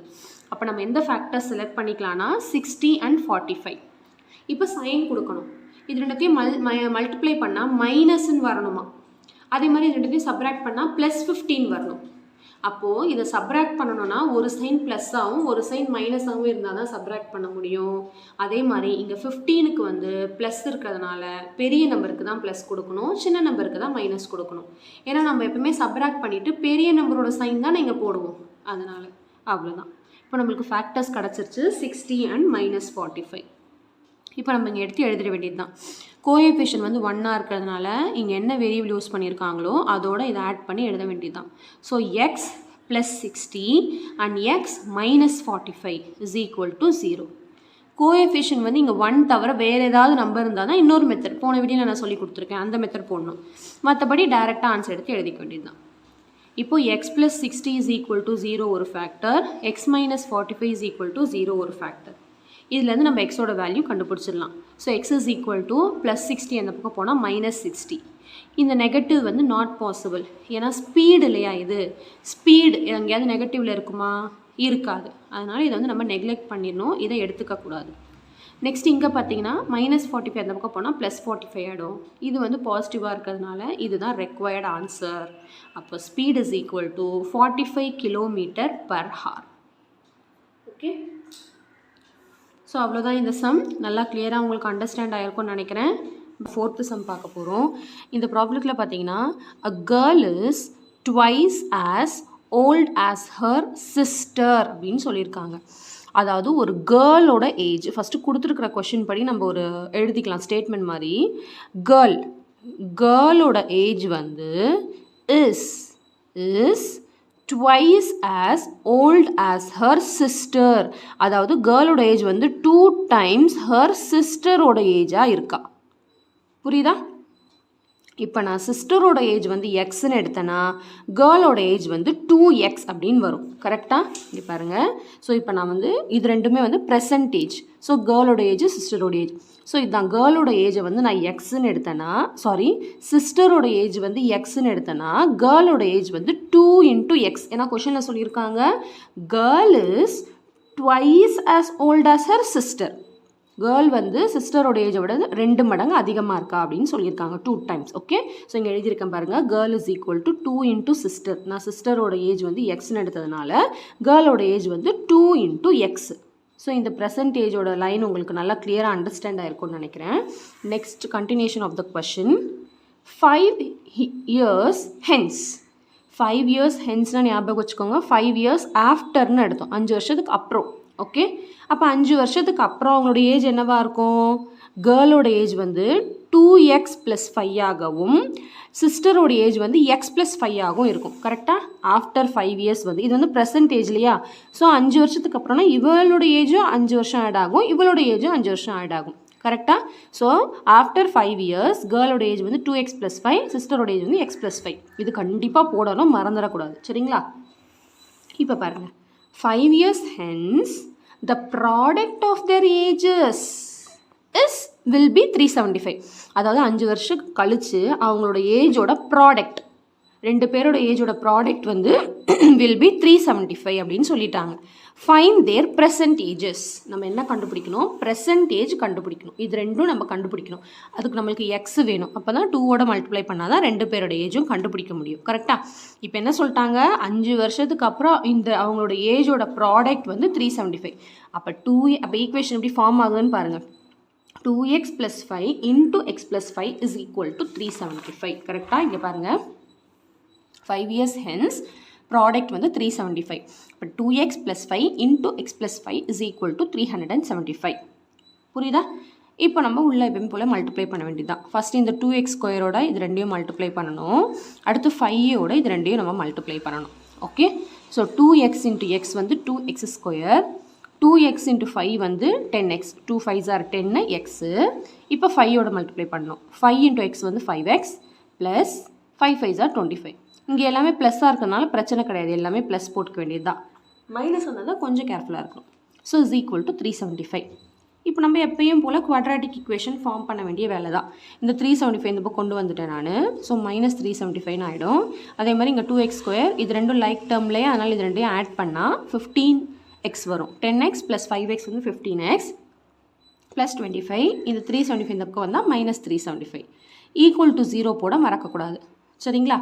அப்போ நம்ம எந்த ஃபேக்டர் செலக்ட் பண்ணிக்கலாம்னா 60 and 45. இப்போ சைன் கொடுக்கணும். இது ரெண்டுத்தையும் மல்டிப்ளை பண்ணால் மைனஸ்ன்னு வரணுமா? அதே மாதிரி இது ரெண்டுத்தையும் சப்ராக்ட் பண்ணால் ப்ளஸ் 15 வரணும். அப்போது இதை சப்ராக்ட் பண்ணணும்னா ஒரு சைன் ப்ளஸ்ஸாகவும் ஒரு சைன் மைனஸாகவும் இருந்தால் தான் சப்ராக்ட் பண்ண முடியும். அதே மாதிரி இங்கே 15க்கு வந்து ப்ளஸ் இருக்கிறதுனால பெரிய நம்பருக்கு தான் ப்ளஸ் கொடுக்கணும், சின்ன நம்பருக்கு தான் மைனஸ் கொடுக்கணும். ஏன்னா நம்ம எப்பவுமே சப்ராக்ட் பண்ணிவிட்டு பெரிய நம்பரோட சைன் தான் இங்கே போடுவோம். அதனால் அவ்வளோதான். இப்போ நம்மளுக்கு ஃபேக்டர்ஸ் கிடச்சிருச்சு 60 and மைனஸ் 45. இப்போ நம்ம இங்கே எடுத்து எழுதிட வேண்டியது தான். கோஎஃபிஷியன்ட் வந்து 1ஆக இருக்கிறதுனால இங்கே என்ன வேரியபிள் யூஸ் பண்ணியிருக்காங்களோ அதோட இதை ஆட் பண்ணி எழுத வேண்டியது தான். So X plus 60 and X minus 45 is equal to 0. Coefficient வந்து இங்கே 1 தவிர வேறு ஏதாவது நம்பர் இருந்தால் தான் இன்னொரு மெத்தட், போன வீடியோவில் நான் சொல்லி கொடுத்துருக்கேன், அந்த மெத்தட் போடணும். மற்றபடி டேரெக்டாக ஆன்சர் எடுத்து எழுதிக்க வேண்டியது தான். இப்போது X plus 60 is equal to 0 ஒரு factor, X minus 45 is equal to 0 ஒரு ஃபேக்டர். இதுலேருந்து நம்ம எக்ஸோட வேல்யூ கண்டுபிடிச்சிடலாம். So x is equal to plus 60 அந்த பக்கம் போனால் மைனஸ் 60. இந்த நெகட்டிவ் வந்து நாட் பாசிபிள், ஏன்னா ஸ்பீடு இல்லையா, இது ஸ்பீடு எங்கேயாவது நெகட்டிவில் இருக்குமா? இருக்காது. அதனால் இதை வந்து நம்ம நெக்லெக்ட் பண்ணிடணும், இதை எடுத்துக்கக்கூடாது. நெக்ஸ்ட் இங்கே பார்த்தீங்கன்னா மைனஸ் 45 அந்த பக்கம் போனால் ப்ளஸ் 45 ஆகிடும். இது வந்து பாசிட்டிவாக இருக்கிறதுனால இதுதான் ரெக்வயர்டு ஆன்சர். அப்போ speed is equal to 45 km/h. Okay, so அவ்வளோதான் இந்த சம். நல்லா கிளியராக உங்களுக்கு அண்டர்ஸ்டாண்ட் ஆகிருக்கும்னு நினைக்கிறேன். 4th சம் பார்க்க போகிறோம். இந்த ப்ராப்ளத்தில் பார்த்தீங்கன்னா a girl is twice as old as her sister அப்படின்னு சொல்லியிருக்காங்க. அதாவது ஒரு கேர்ளோட ஏஜ் ஃபஸ்ட்டு கொடுத்துருக்குற கொஷின் படி நம்ம ஒரு எழுதிக்கலாம் ஸ்டேட்மெண்ட் மாதிரி. கேர்ளோட ஏஜ் வந்து is twice as old as her sister. அதாவது கேர்ளோட ஏஜ் வந்து 2 times her sisterோட ஏஜாக இருக்கா. புரியுதா? இப்போ நான் சிஸ்டரோட ஏஜ் வந்து எக்ஸ்ன்னு எடுத்தேன்னா கேர்ளோட ஏஜ் வந்து 2x அப்படின்னு வரும். கரெக்டாக? இங்கே பாருங்கள். ஸோ இப்போ நான் வந்து இது ரெண்டுமே வந்து ப்ரெசன்ட் ஏஜ். ஸோ கேர்ளோட ஏஜ் சிஸ்டரோட ஏஜ். ஸோ இதுதான் கேர்ளோட ஏஜை வந்து நான் எக்ஸ்ன்னு எடுத்தேன்னா சிஸ்டரோட ஏஜ் வந்து எக்ஸ்ன்னு எடுத்தேன்னா கேர்ளோட ஏஜ் வந்து 2 into x. ஏன்னா கொஷனில் சொல்லியிருக்காங்க girl is twice as old as her sister. Girl வந்து சிஸ்டரோட ஏஜை விட 2 மடங்கு அதிகமாக இருக்கா அப்படின்னு சொல்லியிருக்காங்க 2 times. ஓகே, ஸோ இங்கே எழுதியிருக்கேன் பாருங்கள். Girl is equal to 2 into sister. நான் சிஸ்டரோட ஏஜ் வந்து எக்ஸ்ன்னு எடுத்ததுனால கேர்ளோட ஏஜ் வந்து 2 into x. ஸோ இந்த ப்ரெசன்டேஜோட லைன் உங்களுக்கு நல்லா கிளியராக அண்டர்ஸ்டாண்ட் ஆகிருக்கும்னு நினைக்கிறேன். Next continuation of the question. 5 years hence. 5 years hensனா ஞாபகம் வச்சுக்கோங்க. 5 years ஆஃப்டர்னு எடுத்தோம், 5 வருஷத்துக்கு அப்புறம். ஓகே, அப்போ 5 வருஷத்துக்கு அப்புறம் அவங்களோட ஏஜ் என்னவாக இருக்கும்? கேர்ளோட ஏஜ் வந்து 2x + 5 ஆகவும் சிஸ்டரோட ஏஜ் வந்து x + 5 ஆகவும் இருக்கும். கரெக்டாக? ஆஃப்டர் 5 years வந்து இது வந்து ப்ரெசன்ட் ஏஜ் இல்லையா? ஸோ 5 வருஷத்துக்கு அப்புறம்னா இவளோட ஏஜும் 5 வருஷம் ஆட் ஆகும், இவளோட ஏஜும் 5 வருஷம் ஆட் ஆகும். கரெக்டாக? ஸோ ஆஃப்டர் 5 years கேர்ளோட ஏஜ் வந்து 2x + 5, சிஸ்டரோட ஏஜ் வந்து x + 5. இது கண்டிப்பாக போடணும், மறந்துடக்கூடாது. சரிங்களா? இப்போ பாருங்கள். 5 years hence the product of their ages will be 375. அதாவது 5 வருஷம் கழிச்சு அவங்களோட ஏஜோட ப்ராடக்ட், 2 பேரோட ஏஜோட ப்ராடக்ட் வந்து will be 375 அப்படின்னு சொல்லிட்டாங்க. ஃபைன் தேர் ப்ரெசன்ட் ஏஜஸ். நம்ம என்ன கண்டுபிடிக்கணும்? ப்ரெசன்ட் ஏஜ் கண்டுபிடிக்கணும். இது ரெண்டும் நம்ம கண்டுபிடிக்கணும். அதுக்கு நம்மளுக்கு எக்ஸ் வேணும். அப்போ தான் 2ஓட மல்டிப்ளை பண்ணால் தான் 2 பேரோட ஏஜும் கண்டுபிடிக்க முடியும். கரெக்டாக? இப்போ என்ன சொல்லிட்டாங்க? 5 வருஷத்துக்கு அப்புறம் இந்த அவங்களோட ஏஜோட ப்ராடக்ட் வந்து 375. அப்போ ஈக்குவேஷன் எப்படி ஃபார்ம் ஆகுதுன்னு பாருங்கள். 2x + 5 into x + 5 is equal to 375. கரெக்டாக? இங்கே பாருங்கள். 5 years hence ப்ராடக்ட் வந்து 375. இப்போ 2x + 5 into x + 5 is equal to 375. புரியுதா? இப்போ நம்ம உள்ள எப்பயும் போல் மல்டிப்ளை பண்ண வேண்டியதுதான். ஃபஸ்ட்டு இந்த 2x² இது ரெண்டையும் மல்டிப்ளை பண்ணணும். அடுத்து 5 இது ரெண்டையும் நம்ம மல்டிப்ளை பண்ணணும். Okay, so 2x into x வந்து 2x², 2x into 5 வந்து 10x, 2 5s are 10 x. இப்போ 5 மல்டிப்ளை பண்ணணும். 5 into x வந்து 5x ப்ளஸ் 5 5s are 25. இங்கே எல்லாமே ப்ளஸ்ஸாக இருக்கிறதுனால பிரச்சனை கிடையாது, எல்லாமே ப்ளஸ் போட்டுக்க வேண்டியது தான். மைனஸ் வந்தால் தான் கொஞ்சம் கேர்ஃபுல்லாக இருக்கும். So is equal to 375. இப்போ நம்ம எப்பயும் போல் குவாட்ராட்டிக் ஈக்குவேஷன் ஃபார்ம் பண்ண வேண்டிய வேலை தான். இந்த 375 இந்த பக்கம் கொண்டு வந்துட்டேன் நான். ஸோ -375 ஆகிடும். அதே மாதிரி இங்கே 2x² இது ரெண்டும் லைக் டேர்ம்லேயே, அதனால் இது ரெண்டையும் ஆட் பண்ணால் 15x வரும். 10x + 5x வந்து 15x ப்ளஸ் 25. இந்த 375 இந்த பக்கம் வந்தால் -375 ஈக்குவல் டு 0 போட மறக்கக்கூடாது. சரிங்களா?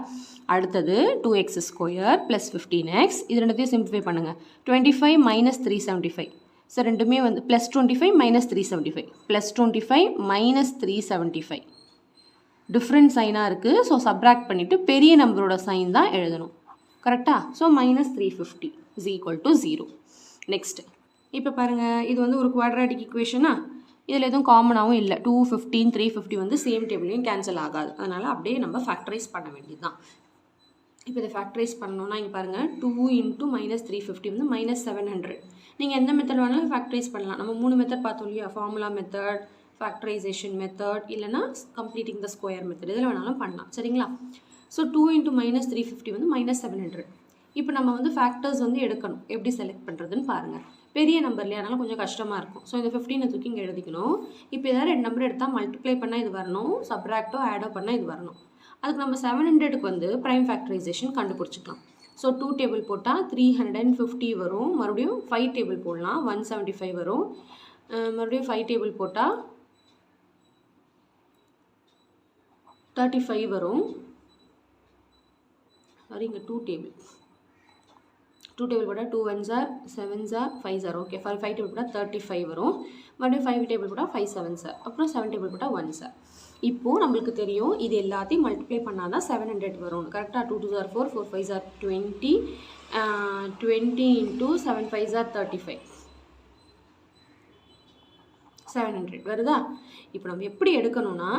அடுத்தது 2x² ப்ளஸ் 15x இது ரெண்டுத்தையும் சிம்பிளிஃபை பண்ணுங்கள். 25 - 375. ஸோ ரெண்டுமே வந்து ப்ளஸ் 25 - 375 ப்ளஸ் 25 - 375 டிஃப்ரெண்ட் சைனாக இருக்குது. ஸோ சப்ராக்ட் பண்ணிவிட்டு பெரிய நம்பரோட சைன் தான் எழுதணும். கரெக்டாக? So -350 is equal to 0. Next இப்போ பாருங்கள், இது வந்து ஒரு குவாட்ராட்டிக் ஈக்குவேஷனா? இதில் எதுவும் காமனாகவும் இல்லை. 215 350 வந்து சேம் டேபிளையும் கேன்சல் ஆகாது. அதனால் அப்படியே நம்ம ஃபேக்டரைஸ் பண்ண வேண்டியது தான். இப்போ இதை ஃபேக்டரைஸ் பண்ணணும்னா இங்கே பாருங்கள், 2 into -350 வந்து -700. நீங்கள் எந்த மெத்தட் வேணாலும் ஃபேக்டரைஸ் பண்ணலாம். நம்ம 3 மெத்தட் பார்த்தோம் இல்லையா? ஃபார்முலா மெத்தட், ஃபேக்டரைசேஷன் மெத்தட், இல்லைனா கம்ப்ளீட்டிங் த ஸ்கொயர் மெத்தட், இதில் வேணாலும் பண்ணலாம். சரிங்களா? ஸோ 2 into -350 வந்து -700. இப்போ நம்ம வந்து ஃபேக்டர்ஸ் வந்து எடுக்கணும். எப்படி செலக்ட் பண்ணுறதுன்னு பாருங்கள். பெரிய நம்பர் இல்லையா, அதனால் கொஞ்சம் கஷ்டமாக இருக்கும். ஸோ இந்த 15 தூக்கி இங்கே எழுதிக்கணும். இப்போ ஏதாவது 2 நம்பர் எடுத்தால் மல்டிப்ளை பண்ணால் இது வரணும், சப்ராக்டோ ஆடோ பண்ணால் இது வரணும். அதுக்கு நம்ம 700க்கு வந்து ப்ரைம் ஃபேக்டரைசேஷன் கண்டுபிடிச்சிக்கலாம். ஸோ 2 டேபிள் போட்டால் 350 வரும். மறுபடியும் 5 டேபிள் போடலாம், 175 வரும். மறுபடியும் 5 டேபிள் போட்டால் 35 வரும். சாரி, இங்கே 2 டேபிள் போட்டால் 2 1s are 7s are 5s are. Okay, 5 table போட்டால் 35 வரும். மறுபடியும் 5 டேபிள் போட்டால் 5 7s are. அப்புறம் 7 டேபிள் போட்டால் 1s are. இப்போது நம்மளுக்கு தெரியும் இது எல்லாத்தையும் மல்டிப்ளை பண்ணால் தான் 700 வரும். கரெக்டாக? 2 2s are 4, 4 5s are 20, 20 into 7 5s are 35. 700 வருதா? இப்போ நம்ம எப்படி எடுக்கணும்னா,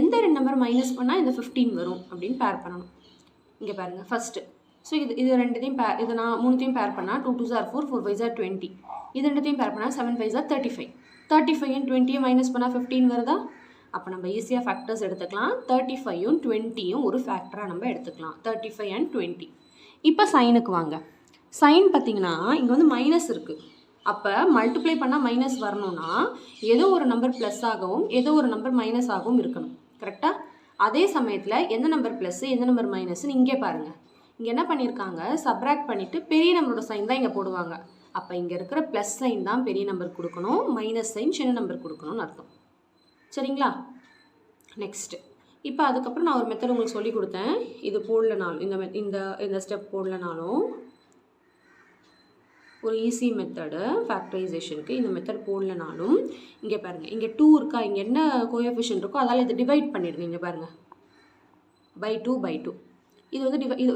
எந்த 2 நம்பர் மைனஸ் பண்ணால் இந்த 15 வரும் அப்படின்னு பேர் பண்ணணும். இங்கே பாருங்கள் ஃபஸ்ட்டு. ஸோ இது ரெண்டுத்தையும் இது நான் 3த்தையும் பேர் பண்ணால் 2 2s are 4, 4 5s are 20. இது ரெண்டுத்தையும் பேர் பண்ணால் 7 5s are 35. 35 and 20 மைனஸ் பண்ணால் 15 வருதா? அப்போ நம்ம ஈஸியாக ஃபேக்டர்ஸ் எடுத்துக்கலாம். 35யும் 20யும் ஒரு ஃபேக்டராக நம்ம எடுத்துக்கலாம். 35 and 20. இப்போ சைனுக்கு வாங்க. சைன் பார்த்தீங்கன்னா இங்கே வந்து மைனஸ் இருக்குது. அப்போ மல்டிப்ளை பண்ணால் மைனஸ் வரணும்னா ஏதோ ஒரு நம்பர் ப்ளஸ் ஆகவும் ஏதோ ஒரு நம்பர் மைனஸ் ஆகவும் இருக்கணும். கரெக்டாக? அதே சமயத்தில் எந்த நம்பர் ப்ளஸ்ஸு எந்த நம்பர் மைனஸ்ன்னு இங்கே பாருங்கள். இங்கே என்ன பண்ணியிருக்காங்க, சப்ராக்ட் பண்ணிவிட்டு பெரிய நம்பரோட சைன் தான் இங்கே போடுவாங்க. அப்போ இங்கே இருக்கிற ப்ளஸ் சைன் தான் பெரிய நம்பர் கொடுக்கணும், மைனஸ் சைன் சின்ன நம்பர் கொடுக்கணும்னு அர்த்தம். சரிங்களா? நெக்ஸ்ட்டு இப்போ அதுக்கப்புறம் நான் ஒரு மெத்தட் உங்களுக்கு சொல்லி கொடுத்தேன். இது போடலனாலும் இந்த ஸ்டெப் போடலனாலும் ஒரு ஈஸி மெத்தடு ஃபேக்டரைசேஷனுக்கு இந்த மெத்தட் போடலனாலும் இங்கே பாருங்கள், இங்கே 2 இருக்கா, இங்கே என்ன கோஎஃபிஷியன்ட் இருக்கோ அதால் இதை டிவைட் பண்ணிடுங்க. இங்கே பாருங்கள், by 2 இது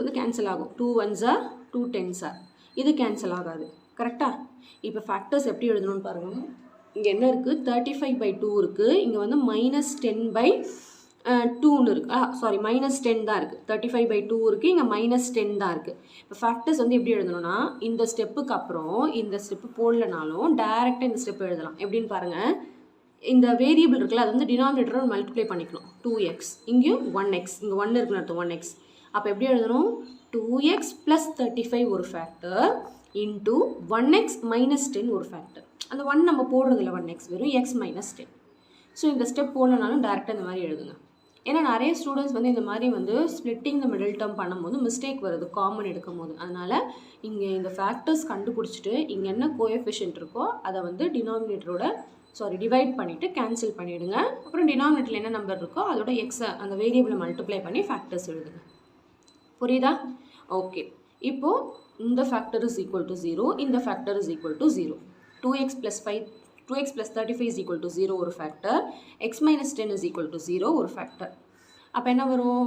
வந்து கேன்சல் ஆகும். 2 1s are 2 10s are இது கேன்சல் ஆகாது. கரெக்டாக? இப்போ ஃபேக்டர்ஸ் எப்படி எழுதணும்னு பாருங்கள். இங்கே என்ன இருக்குது, 35/2 இருக்குது. இங்கே வந்து -10/2ன்னு இருக்குது. சாரி, -10 தான் இருக்குது. 35/2 இருக்குது, இங்கே -10 தான் இருக்குது. இப்போ ஃபேக்டர்ஸ் வந்து எப்படி எழுதணும்னா இந்த ஸ்டெப்புக்கு அப்புறம் இந்த ஸ்டெப்பு போடலனாலும் டேரெக்டாக இந்த ஸ்டெப் எழுதலாம். எப்படின்னு பாருங்கள். இந்த வேரியபிள் இருக்குல்ல, அது வந்து டினாமினேட்டரை மல்டிப்ளை பண்ணிக்கணும். 2x இங்கேயும் 1x, இங்கே 1 இருக்குன்னு அர்த்தம், 1x. அப்போ எப்படி எழுதணும், 2x + 35 ஒரு ஃபேக்டர் இன்ட்டு 1x - 10 ஒரு ஃபேக்டர். அந்த 1 நம்ம போடுறதில்ல, 1x வெறும் x - 10. ஸோ இந்த ஸ்டெப் போடலனாலும் டேரெக்டாக இந்த மாதிரி எழுதுங்க. ஏன்னா நிறைய ஸ்டூடெண்ட்ஸ் வந்து இந்த மாதிரி வந்து ஸ்ப்ளிட்டிங் த மிடில் டேர்ம் பண்ணும்போது மிஸ்டேக் வருது காமன் எடுக்கும் போது. அதனால் இங்கே இந்த ஃபேக்டர்ஸ் கண்டுபிடிச்சிட்டு இங்கே என்ன கோஎஃபிஷியன்ட் இருக்கோ அதை வந்து டிவைட் பண்ணிவிட்டு கேன்சல் பண்ணிவிடுங்க. அப்புறம் டினாமினேட்டரில் என்ன நம்பர் இருக்கோ அதோட எக்ஸை அந்த வேரியபிளை மல்டிப்ளை பண்ணி ஃபேக்டர்ஸ் எழுதுங்க. புரியுதா? ஓகே. இப்போது இந்த ஃபேக்டர் இஸ் ஈக்குவல் டு 0, இந்த factor is equal to 0. 2x + 35 is equal to 0 ஒரு factor, x - 10 is equal to 0 ஒரு ஃபேக்டர். அப்போ என்ன வரும்,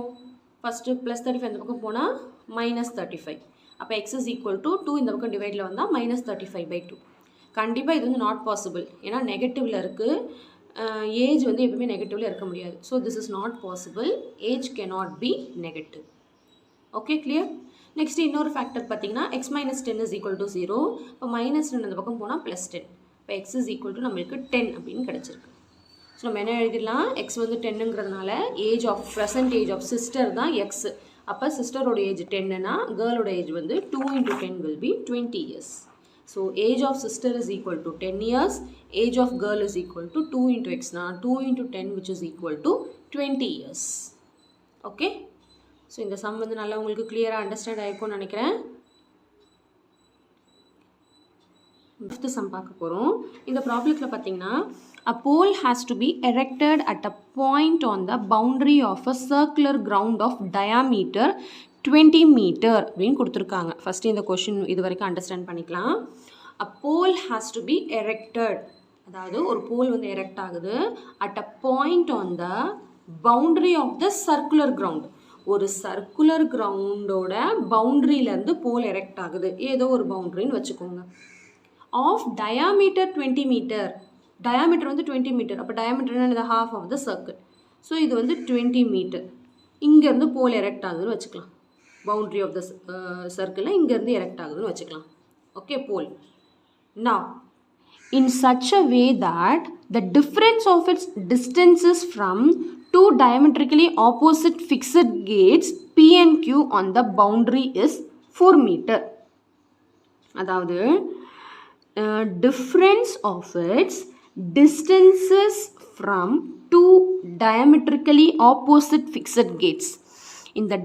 ஃபஸ்ட்டு +35 இந்த பக்கம் போனால் -35. அப்போ x இஸ் ஈக்குவல் டு 2 இந்த பக்கம் டிவைடில் வந்தால் -35/2. கண்டிப்பாக இது வந்து நாட் பாசிபிள். ஏன்னா நெகட்டிவில் இருக்குது, ஏஜ் வந்து எப்பவுமே நெகட்டிவில் இருக்க முடியாது. So this is not possible. Age cannot be negative. Okay, clear? Next இன்னொரு ஃபேக்டர் பார்த்தீங்கன்னா x - 10 இஸ் ஈக்குவல் டு 0. இப்போ -2 இந்த பக்கம் போனால் +10. இப்போ x இஸ் ஈக்குவல் டு நம்மளுக்கு 10 அப்படின்னு கிடச்சிருக்கு. ஸோ நம்ம என்ன எழுதிடலாம், x வந்து 10ங்கிறதுனால ப்ரெசன்ட் ஏஜ் ஆஃப் சிஸ்டர் தான் x. அப்போ சிஸ்டரோட ஏஜ் 10னா கேர்ளோட ஏஜ் வந்து 2 × 10 will be 20 years. So age of sister is equal to 10 years, age of girl is equal to 2 × x na 2 × 10 which is equal to 20 years. Okay? So இந்த sum வந்து நல்லா உங்களுக்கு clear understand ஆயிருக்கும்னு நினைக்கிறேன். Fifth some பார்க்க போகிறோம். இந்த ப்ராப்ளத்தில் பார்த்தீங்கன்னா a pole has to be erected at a point on the boundary of a circular ground of diameter 20 meter அப்படின்னு கொடுத்துருக்காங்க. ஃபஸ்ட்டு இந்த கொஷின் இது வரைக்கும் அண்டர்ஸ்டாண்ட் பண்ணிக்கலாம். a pole has to be erected, அதாவது ஒரு போல் வந்து எரெக்ட் ஆகுது at a point on the boundary of the circular ground. ஒரு சர்க்குலர் கிரவுண்டோட பவுண்ட்ரியிலேருந்து போல் எரெக்ட் ஆகுது, ஏதோ ஒரு பவுண்ட்ரின்னு வச்சுக்கோங்க. ஆஃப் டயாமீட்டர் 20 மீட்டர், டயாமீட்டர் வந்து 20 மீட்டர். அப்போ டயாமீட்டர் என்ன, half of the circle. So இது வந்து 20 மீட்டர். இங்கேருந்து போல் எரெக்ட் ஆகுதுன்னு வச்சுக்கலாம். பவுண்ட்ரி ஆஃப் த சர்க்கிளில் இங்கேருந்து எரெக்ட் ஆகுதுன்னு வச்சுக்கலாம். Okay, pole. Now, in such a way that the difference of its distances from two diametrically opposite fixed gates P and Q on the boundary is 4 meter. அதாவது difference of its distances from two diametrically opposite fixed gates. இந்த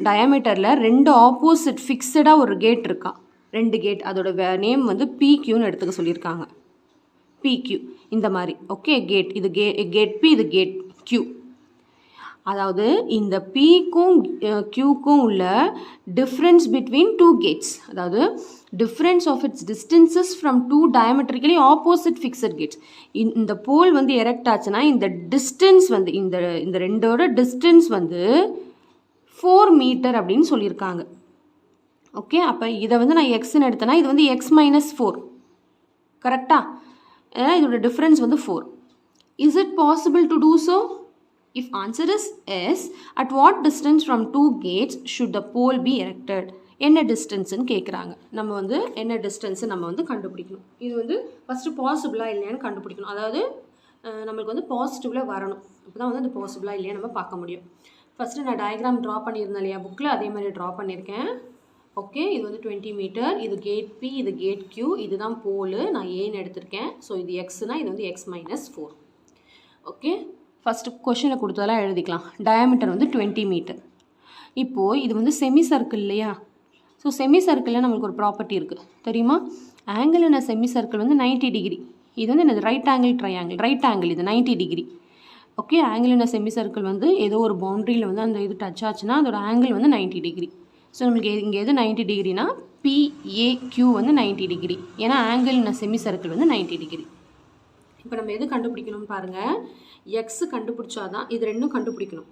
டயாமீட்டரில் 2 opposite ஃபிக்ஸடாக ஒரு gate இருக்கா, 2 gate. அதோட name வந்து PQன்னு எடுத்துக்க சொல்லியிருக்காங்க. PQ இந்த மாதிரி. ஓகே, கேட், இது கேட் P, இது கேட் Q. அதாவது இந்த Pக்கும் Qக்கும் உள்ள டிஃப்ரென்ஸ் பிட்வீன் 2 கேட்ஸ், அதாவது difference of its distances from 2 diametrically opposite fixed gates. இந்த போல் வந்து எரெக்ட் ஆச்சுன்னா இந்த டிஸ்டன்ஸ் வந்து இந்த ரெண்டோட டிஸ்டன்ஸ் வந்து 4 மீட்டர் அப்படின்னு சொல்லியிருக்காங்க. ஓகே, அப்போ இதை வந்து நான் எக்ஸ்ன்னு எடுத்தேன்னா இது வந்து x - 4. கரெக்டாக? ஏன்னா இதோட டிஃப்ரென்ஸ் வந்து 4. Is it possible to do so? If answer is yes, at what distance from 2 gates should the pole be erected? என்ன டிஸ்டன்ஸுன்னு கேட்குறாங்க. நம்ம வந்து என்ன டிஸ்டன்ஸு நம்ம வந்து கண்டுபிடிக்கணும். இது வந்து ஃபஸ்ட்டு பாசிபிளாக இல்லையான்னு கண்டுபிடிக்கணும். அதாவது நம்மளுக்கு வந்து பாசிட்டிவில் வரணும். அப்போ தான் வந்து அது பாசிபிளாக இல்லையா நம்ம பார்க்க முடியும். ஃபஸ்ட்டு நான் டயக்ராம் ட்ரா பண்ணியிருந்தேன் இல்லையா புக்கில், அதே மாதிரி ட்ரா பண்ணியிருக்கேன். ஓகே, இது வந்து 20 மீட்டர், இது கேட் பி, இது கேட் கியூ, இதுதான் போலு, நான் ஏன்னு எடுத்திருக்கேன். ஸோ இது எக்ஸ்னா இது வந்து x-4. ஓகே, ஃபஸ்ட்டு கொஷினில் கொடுத்ததெல்லாம் எழுதிக்கலாம். டயாமீட்டர் வந்து 20 மீட்டர். இப்போது இது வந்து செமி சர்க்கிள் இல்லையா? ஸோ செமி சர்க்கிளில் நம்மளுக்கு ஒரு ப்ராப்பர்ட்டி இருக்குது தெரியுமா? ஆங்கிள் இன் செமி சர்க்கிள் வந்து 90 டிகிரி. இது வந்து என்னது? Right angle triangle. Right angle இது 90 டிகிரி. ஓகே, ஆங்கிள் இன் செமி சர்க்கிள் வந்து ஏதோ ஒரு பவுண்ட்ரியில் வந்து அந்த இது டச் ஆச்சுன்னா அதோட ஆங்கிள் வந்து 90 டிகிரி. ஸோ நம்மளுக்கு இங்கே எது 90 டிகிரினா PAQ வந்து 90 டிகிரி. ஏன்னா ஆங்கிள் இன் செமி சர்க்கிள் வந்து 90 டிகிரி. இப்போ நம்ம எது கண்டுபிடிக்கணும்னு பாருங்கள். எக்ஸ் கண்டுபிடிச்சாதான் இது ரெண்டும் கண்டுபிடிக்கணும்.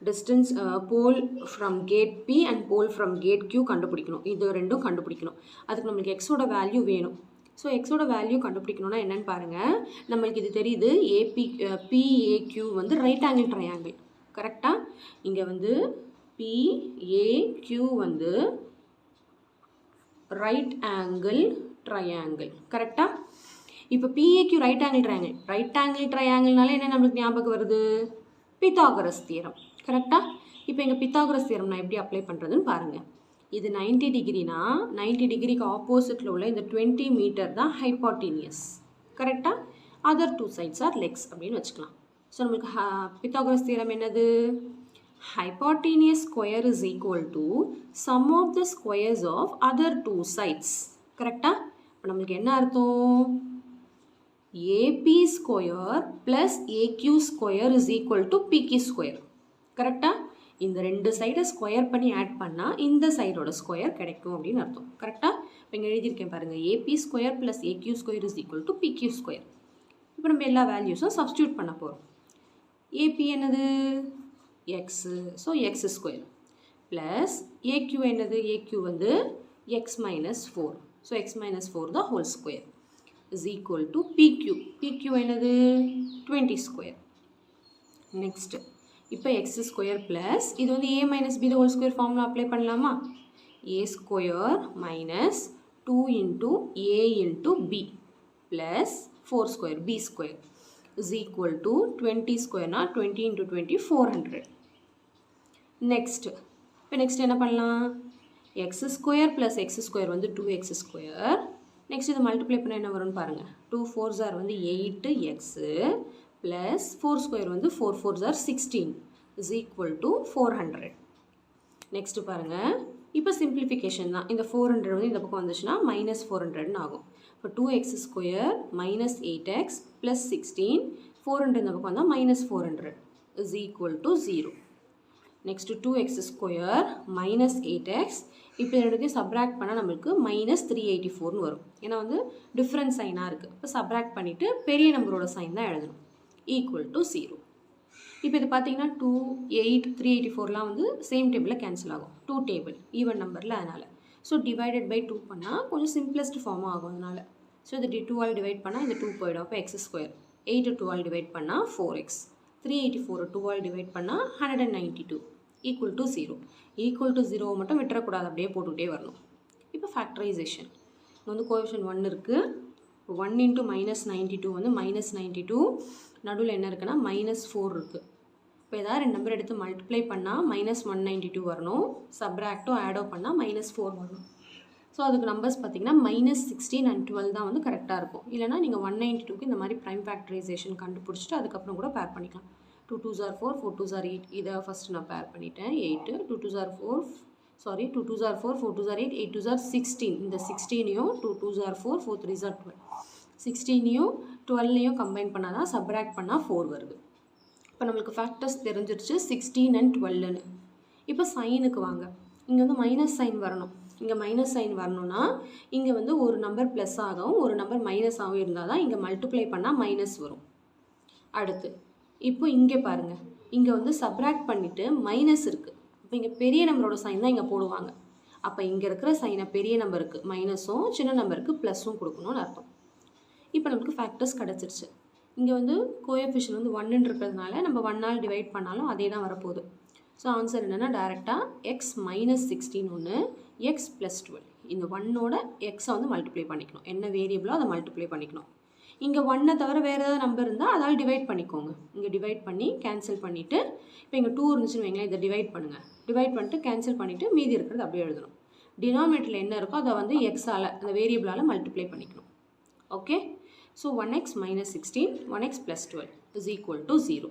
Distance pole from gate P and pole from gate Q கண்டுபிடிக்கணும். இது ரெண்டும் கண்டுபிடிக்கணும். அதுக்கு நம்மளுக்கு எக்ஸோட வேல்யூ வேணும். ஸோ எக்ஸோட வேல்யூ கண்டுபிடிக்கணும்னா என்னென்னு பாருங்கள். நம்மளுக்கு இது தெரியுது, PAQ வந்து ரைட் ஆங்கிள் ட்ரையாங்கிள். கரெக்டாக? இங்கே வந்து PAQ வந்து ரைட் ஆங்கிள் ட்ரையாங்கிள். கரெக்டாக? இப்போ PAQ right angle triangle. Right angle ட்ரையாங்கிள்னால என்ன நம்மளுக்கு ஞாபகம் வருது? Pythagoras theorem. கரெக்டாக? இப்போ எங்கள் பித்தாகரஸ் தியரம் நான் எப்படி அப்ளை பண்ணுறதுன்னு பாருங்கள். இது 90 டிகிரினா 90 டிகிரிக்கு ஆப்போசிட்டில் உள்ள இந்த 20 மீட்டர் தான் ஹைபாட்டினியஸ். கரெக்டாக? அதர் 2 சைட்ஸ் ஆர் லெக்ஸ் அப்படின்னு வச்சுக்கலாம். ஸோ நம்மளுக்கு பித்தாகரஸ் தியரம் என்னது? hypotenuse square is equal to sum of the squares of other 2 sides. கரெக்டா? இப்போ நம்மளுக்கு என்ன அர்த்தம்? AP square plus AQ square is equal to PQ square. கரெக்டா? இந்த ரெண்டு சைடை ஸ்கொயர் பண்ணி ஆட் பண்ணால் இந்த சைடோட ஸ்கொயர் கிடைக்கும் அப்படின்னு அர்த்தம். கரெக்டா? இப்போ இங்கே எழுதியிருக்கேன் பாருங்கள். AP square plus AQ square is equal to PQ square. இப்போ நம்ம எல்லா வேல்யூஸும் சப்ஸ்டியூட் பண்ண போகிறோம். AP என்னது? x, so x square plus AQ என்னது? AQ வந்து x minus 4, so x minus 4 the whole square is equal to PQ. PQ என்னது? 20 square. next இப்போ x square plus இது வந்து a minus b the whole square formula apply பண்ணலாமா? a square minus 2 into a into b plus 4 square b square is equal to 20 square na 20 into 20 400. next இப்போ next என்ன பண்ணலாம்? x square plus x square வந்து 2x square. next இது multiply பண்ண என்ன வரும்னு பாருங்க. 2 4s are வந்து 8x plus 4 square வந்து 4 4s are 16 is equal to 400. next பாருங்க. இப்போ simplification தான். இந்த 400 வந்து இந்த பக்கம் வந்துச்சுன்னா minus 400 ஆகும். இப்போ 2x square minus 8x plus 16 400 இந்த பக்கம் வந்தால் minus 400 is equal to 0. next 2x square minus 8x இப்போ ரெண்டுத்தையும் சப்ராக்ட் பண்ணால் நம்மளுக்கு minus 384 வரும். ஏன்னா வந்து டிஃப்ரெண்ட் சைனாக இருக்குது. இப்போ சப்ராக்ட் பண்ணிவிட்டு பெரிய நம்பரோட சைன் தான் எழுதணும். Equal to 0. இப்போ இது பார்த்தீங்கன்னா 2, 8, 384லாம் வந்து சேம் டேபிளில் கேன்சல் ஆகும். 2 டேபிள் ஈவன் நம்பரில் அதனால். ஸோ டிவைடட் பை 2 பண்ணால் கொஞ்சம் சிம்பிளஸ்ட் ஃபார்மாக ஆகும் அதனால். ஸோ இது 2ஆல் டிவைட் பண்ணால் இந்த 2 போயிடும். அப்போ x ஸ்கொயர் 8 2ஆல் டிவைட் பண்ணால் 4x 384 2ஆல் டிவைட் பண்ணால் 192 ஈக்குவல் டு 0. ஈக்குவல் டு 0 மட்டும் விட்டுறக்கூடாது, அப்படியே போட்டுக்கிட்டே வரணும். இப்போ ஃபேக்டரைசேஷன் வந்து கோஎஃபிஷியன்ட் 1 இருக்குது. 1 into minus 92 வந்து minus 92, நடுவில் என்ன இருக்குன்னா minus 4 இருக்குது. இப்போ ஏதாவது ரெண்டு நம்பர் எடுத்து மல்டிப்ளை பண்ணால் minus 192 வரணும். சப்ராக்டோ ஆடோ பண்ணால் minus 4 வரணும். ஸோ அதுக்கு நம்பர்ஸ் பார்த்தீங்கன்னா minus 16 and 12 தான் வந்து கரெக்டாக இருக்கும். இல்லைனா நீங்கள் 192க்கு இந்த மாதிரி ப்ரைம் ஃபேக்டரைசேஷன் கண்டுபிடிச்சிட்டு அதுக்கப்புறம் கூட பேர் பண்ணிக்கலாம். 2 2s are 4, 4 2s are 8. இதை ஃபஸ்ட்டு நான் பேர் பண்ணிட்டேன். 8 2 2s are 4, sorry 2 2s are 4, 4 2s are 8, 8 2s are 16. இந்த 16ஐயும் 2 2s are 4, 4 3s are 12. 16ஐயும் 12ஐயும் கம்பைன் பண்ணால் தான் சப்ராக்ட் பண்ணால் 4 வருது. இப்போ நம்மளுக்கு ஃபேக்டர்ஸ் தெரிஞ்சிருச்சு 16 and 12ன்னு. இப்போ சைனுக்கு வாங்க. இங்கே வந்து மைனஸ் சைன் வரணும். இங்கே மைனஸ் சைன் வரணும்னா இங்கே வந்து ஒரு நம்பர் ப்ளஸ் ஆகவும் ஒரு நம்பர் மைனஸ் ஆகவும் இருந்தால் தான் இங்கே மல்டிப்ளை பண்ணால் மைனஸ் வரும். அடுத்து இப்போ இங்கே பாருங்கள், இங்கே வந்து சப்ராக்ட் பண்ணிவிட்டு மைனஸ் இருக்குது. இப்போ இங்கே பெரிய நம்பரோட சைன் தான் இங்கே போடுவாங்க. அப்போ இங்கே இருக்கிற சைனை பெரிய நம்பருக்கு மைனஸும் சின்ன நம்பருக்கு ப்ளஸும் கொடுக்கணும்னு அர்த்தம். இப்போ நம்மளுக்கு ஃபேக்டர்ஸ் கிடச்சிருச்சு. இங்கே வந்து கோஎஃபிஷியன்ட் வந்து 1 இருக்கிறதுனால நம்ம 1ஆல் டிவைட் பண்ணாலும் அதே தான் வரப்போகுது. ஸோ ஆன்சர் என்னென்னா டேரெக்டாக x மைனஸ் 16 ஒன்று x ப்ளஸ் 12 இந்த 1ஓட எக்ஸை வந்து மல்டிப்ளை பண்ணிக்கணும். என்ன வேரியபிளோ அதை மல்டிப்ளை பண்ணிக்கணும். இங்கே 1 தவிர வேறு ஏதாவது நம்பர் இருந்தால் அதால் டிவைட் பண்ணிக்கோங்க. இங்கே டிவைட் பண்ணி கேன்சல் பண்ணிவிட்டு இப்போ இங்கே 2 இருந்துச்சுன்னு வைங்களேன், இதை டிவைட் பண்ணுங்கள். டிவைட் பண்ணிட்டு கேன்சல் பண்ணிவிட்டு மீதி இருக்கிறது அப்படியே எழுதணும். டினாமினேட்டரில் என்ன இருக்கோ அதை வந்து எக்ஸால் அந்த வேரியபிளால் மல்டிப்ளை பண்ணிக்கணும். Okay, so 1x minus 16 1x plus 12 is equal to 0.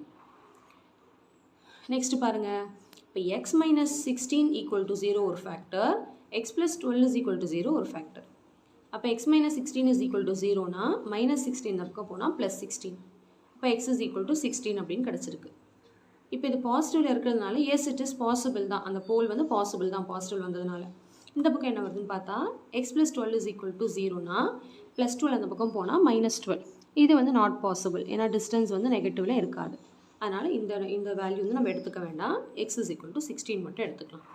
Next பாருங்கள், இப்போ x minus 16 equal to 0 ஒரு factor, x plus 12 is equal to 0 ஒரு ஃபேக்டர். அப்போ x minus 16 is equal to 0னா minus 16 இந்த பக்கம் போனால் ப்ளஸ் 16. இப்போ x is equal to 16 அப்படின்னு கிடச்சிருக்கு. இப்போ இது பாசிட்டிவில் இருக்கிறதுனால எஸ் இட் இஸ் பாசிபிள் தான், அந்த போல் வந்து பாசிபிள் தான் பாசிட்டிவ் வந்ததுனால. இந்த பக்கம் என்ன வருதுன்னு பார்த்தா x plus 12 is equal to 0னா plus 12 அந்த பக்கம் போனால் மைனஸ் 12. இது வந்து நாட் பாசிபிள், ஏன்னா டிஸ்டன்ஸ் வந்து நெகட்டிவில் இருக்காது. அதனால் இந்த வேல்யூ வந்து நம்ம எடுத்துக்க வேண்டாம், x is equal to 16 மட்டும் எடுத்துக்கலாம்.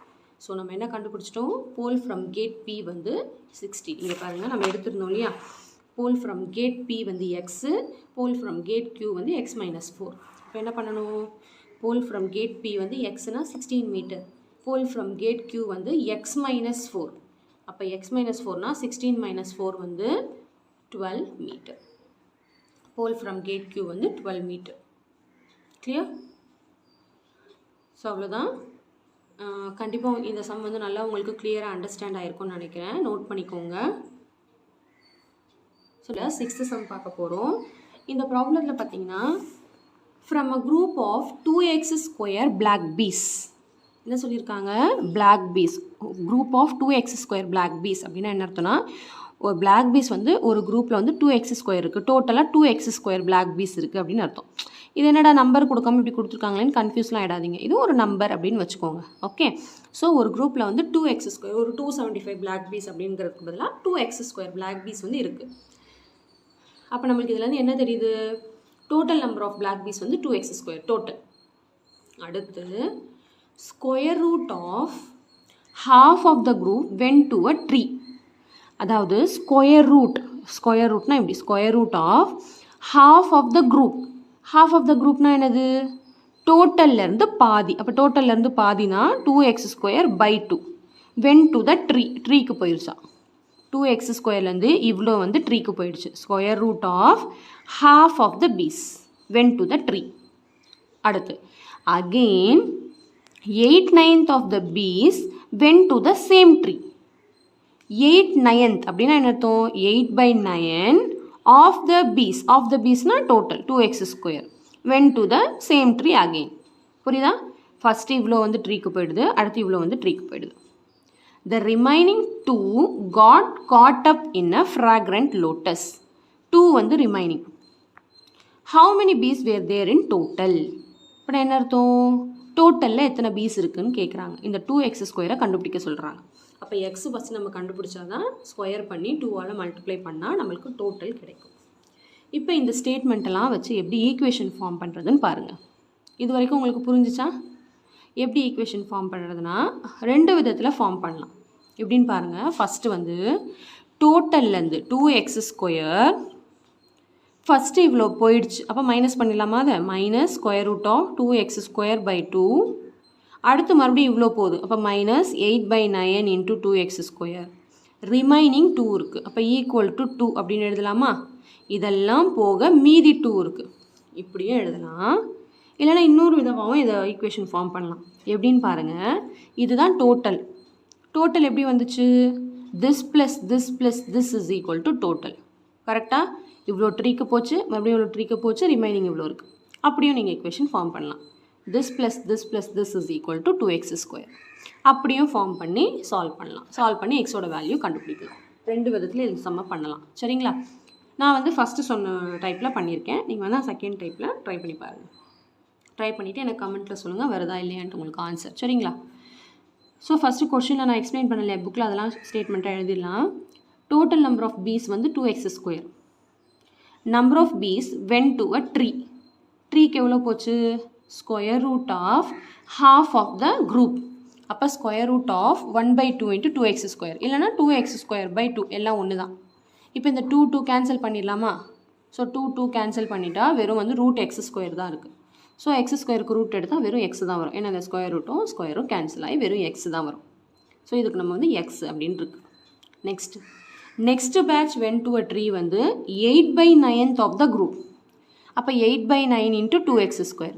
ஸோ நம்ம என்ன கண்டுபிடிச்சிட்டோம், போல் ஃப்ரம் கேட் P வந்து 60. இங்கே பாருங்கள், நம்ம எடுத்துருந்தோம் இல்லையா, போல் ஃப்ரம் கேட் P வந்து x, pole from gate Q வந்து x minus 4. இப்போ என்ன பண்ணணும், போல் ஃப்ரம் கேட் P வந்து எக்ஸ்னா 16 metre, pole from gate Q வந்து x minus 4. அப்போ x minus 4னா 16 minus 4 வந்து 12 metre. Pole from gate Q வந்து 12 மீட்டர். கிளியர்? ஸோ அவ்வளோதான். கண்டிப்பாக இந்த சம் வந்து நல்லா உங்களுக்கு கிளியராக அண்டர்ஸ்டாண்ட் ஆகிருக்கும்னு நினைக்கிறேன். நோட் பண்ணிக்கோங்க. ஸோ 6th சம் பார்க்க போகிறோம். இந்த ப்ராப்ளத்தில் பார்த்தீங்கன்னா from a group of 2x square black bees, என்ன சொல்லியிருக்காங்க, black bees group of 2x square black bees அப்படின்னா என்ன அர்த்தம்னா, ஒரு பிளாக் பீஸ் வந்து ஒரு குரூப்பில் வந்து 2x ஸ்கொயர் இருக்குது, டோட்டலாக 2x ஸ்கொயர் பிளாக் பீஸ் இருக்குது அப்படின்னு அர்த்தம். இது என்னடா நம்பர் கொடுக்காம இப்படி கொடுத்துருக்காங்களேன்னு கன்ஃபியூஸ்லாம் ஆகிடாதீங்க, இது ஒரு நம்பர் அப்படின்னு வச்சுக்கோங்க. ஓகே, ஸோ ஒரு குரூப்பில் வந்து 2x ஸ்கொயர், ஒரு 275 பிளாக் பீஸ் அப்படிங்கிறதுக்கு பதிலாக 2x ஸ்கொயர் பிளாக் பீஸ் வந்து இருக்குது. அப்போ நம்மளுக்கு இதுலேருந்து என்ன தெரியுது, total number of black bees வந்து 2x ஸ்கொயர் டோட்டல். அடுத்து square root of half of the group went to a tree. அதாவது ஸ்கொயர் ரூட்னா எப்படி, square root of half of the group. half of the groupனா என்னது, டோட்டல்லேருந்து பாதி. அப்போ டோட்டல்லேருந்து பாதினா 2x square by 2 went to the tree. ட்ரீக்கு போயிடுச்சா, 2x ஸ்கொயர்லேருந்து இவ்வளோ வந்து ட்ரீக்கு போயிடுச்சு. Square root of half of the bees went to the tree. அடுத்து again 8/9 of the bees went to the same tree. 8/9 அப்படின்னா என்ன அர்த்தம், 8/9 of the beesனா total 2x square went to the same tree again. புரியுதா, first இவ்வளோ வந்து ட்ரீக்கு போயிடுது, அடுத்து இவ்வளோ வந்து ட்ரீக்கு போயிடுது. The remaining 2 got caught up in a fragrant lotus. 2 வந்து remaining. How many bees were there in total? இப்போ என்ன அர்த்தம், டோட்டலில் எத்தனை பீஸ் இருக்குதுன்னு கேட்குறாங்க. இந்த 2x ஸ்கொயரை கண்டுபிடிக்க சொல்கிறாங்க. அப்போ எக்ஸ் ஃபஸ்ட்டு நம்ம கண்டுபிடிச்சா தான் ஸ்கொயர் பண்ணி 2ஆல் மல்டிப்ளை பண்ணால் நம்மளுக்கு டோட்டல் கிடைக்கும். இப்போ இந்த ஸ்டேட்மெண்ட்டெல்லாம் வச்சு எப்படி ஈக்குவேஷன் ஃபார்ம் பண்ணுறதுன்னு பாருங்கள். இது வரைக்கும் உங்களுக்கு புரிஞ்சிச்சா? எப்படி ஈக்குவேஷன் ஃபார்ம் பண்ணுறதுனா 2 விதத்தில் ஃபார்ம் பண்ணலாம். எப்படின்னு பாருங்கள். ஃபஸ்ட்டு வந்து டோட்டல்லேருந்து 2x ஸ்கொயர், ஃபஸ்ட்டு இவ்வளோ போயிடுச்சு, அப்போ மைனஸ் பண்ணிடலாமா, அதை minus square root of 2x square by 2. அடுத்து மறுபடியும் இவ்வளோ போகுது, அப்போ minus 8/9 into 2x square. Remaining 2 இருக்குது, அப்போ ஈக்குவல் டு 2 அப்படின்னு எழுதலாமா. இதெல்லாம் போக மீதி 2 இருக்குது, இப்படியும் எழுதலாம். இல்லைனா இன்னொரு விதமாகவும் இதை ஈக்குவேஷன் ஃபார்ம் பண்ணலாம். எப்படின்னு பாருங்கள். இதுதான் டோட்டல். டோட்டல் எப்படி வந்துச்சு, this plus this plus this is equal to total. கரெக்டாக இவ்வளோ ட்ரீக்கு போச்சு, மறுபடியும் இவ்வளோ ட்ரீக்கு போச்சு, ரிமைனிங் இவ்வளோ இருக்குது. அப்படியும் நீங்கள் ஈக்குவேஷன் ஃபார்ம் பண்ணலாம். This plus this plus this is equal to 2x square. அப்படியும் ஃபார்ம் பண்ணி சால்வ் பண்ணலாம். சால்வ் பண்ணி எக்ஸோட வேல்யூ கண்டுபிடிக்கலாம். 2 விதத்தில் இது சம்ம பண்ணலாம். சரிங்களா? நான் வந்து ஃபஸ்ட்டு சொன்ன டைப்பில் பண்ணியிருக்கேன். நீங்கள் வந்து செகண்ட் டைப்பில் ட்ரை பண்ணி பாருங்கள். ட்ரை பண்ணிவிட்டு எனக்கு கமெண்ட்டில் சொல்லுங்கள் வருதா இல்லையான்ட்டு உங்களுக்கு ஆன்சர். சரிங்களா? ஸோ ஃபஸ்ட்டு கொஷினில் நான் எக்ஸ்பிளைன் பண்ணலையா புக்கில், அதெல்லாம் ஸ்டேட்மெண்ட்டாக எழுதிடலாம். டோட்டல் நம்பர் ஆஃப் பீஸ் வந்து 2x square. Number of piece went to a tree. ட்ரீக்கு எவ்வளோ போச்சு, square root of half of the group. அப்போ square root of 1/2 into 2x square, இல்லைனா 2x ஸ்கொயர் பை 2 எல்லாம் ஒன்று தான். இப்போ இந்த 2 கேன்சல் பண்ணிடலாமா. ஸோ 2 கேன்சல் பண்ணிட்டா வெறும் வந்து ரூட் x ஸ்கொயர் தான் இருக்குது. ஸோ x ஸ்கொயருக்கு ரூட் எடுத்தால் வெறும் x தான் வரும். ஏன்னா இந்த ஸ்கொயர் ரூட்டும் ஸ்கொயரும் கேன்சல் ஆகி வெறும் x தான் வரும். ஸோ இதுக்கு நம்ம வந்து x அப்படின்னு இருக்கு. Next next batch went to a tree வந்து 8/9th of the group. அப்போ 8/9 into 2x square.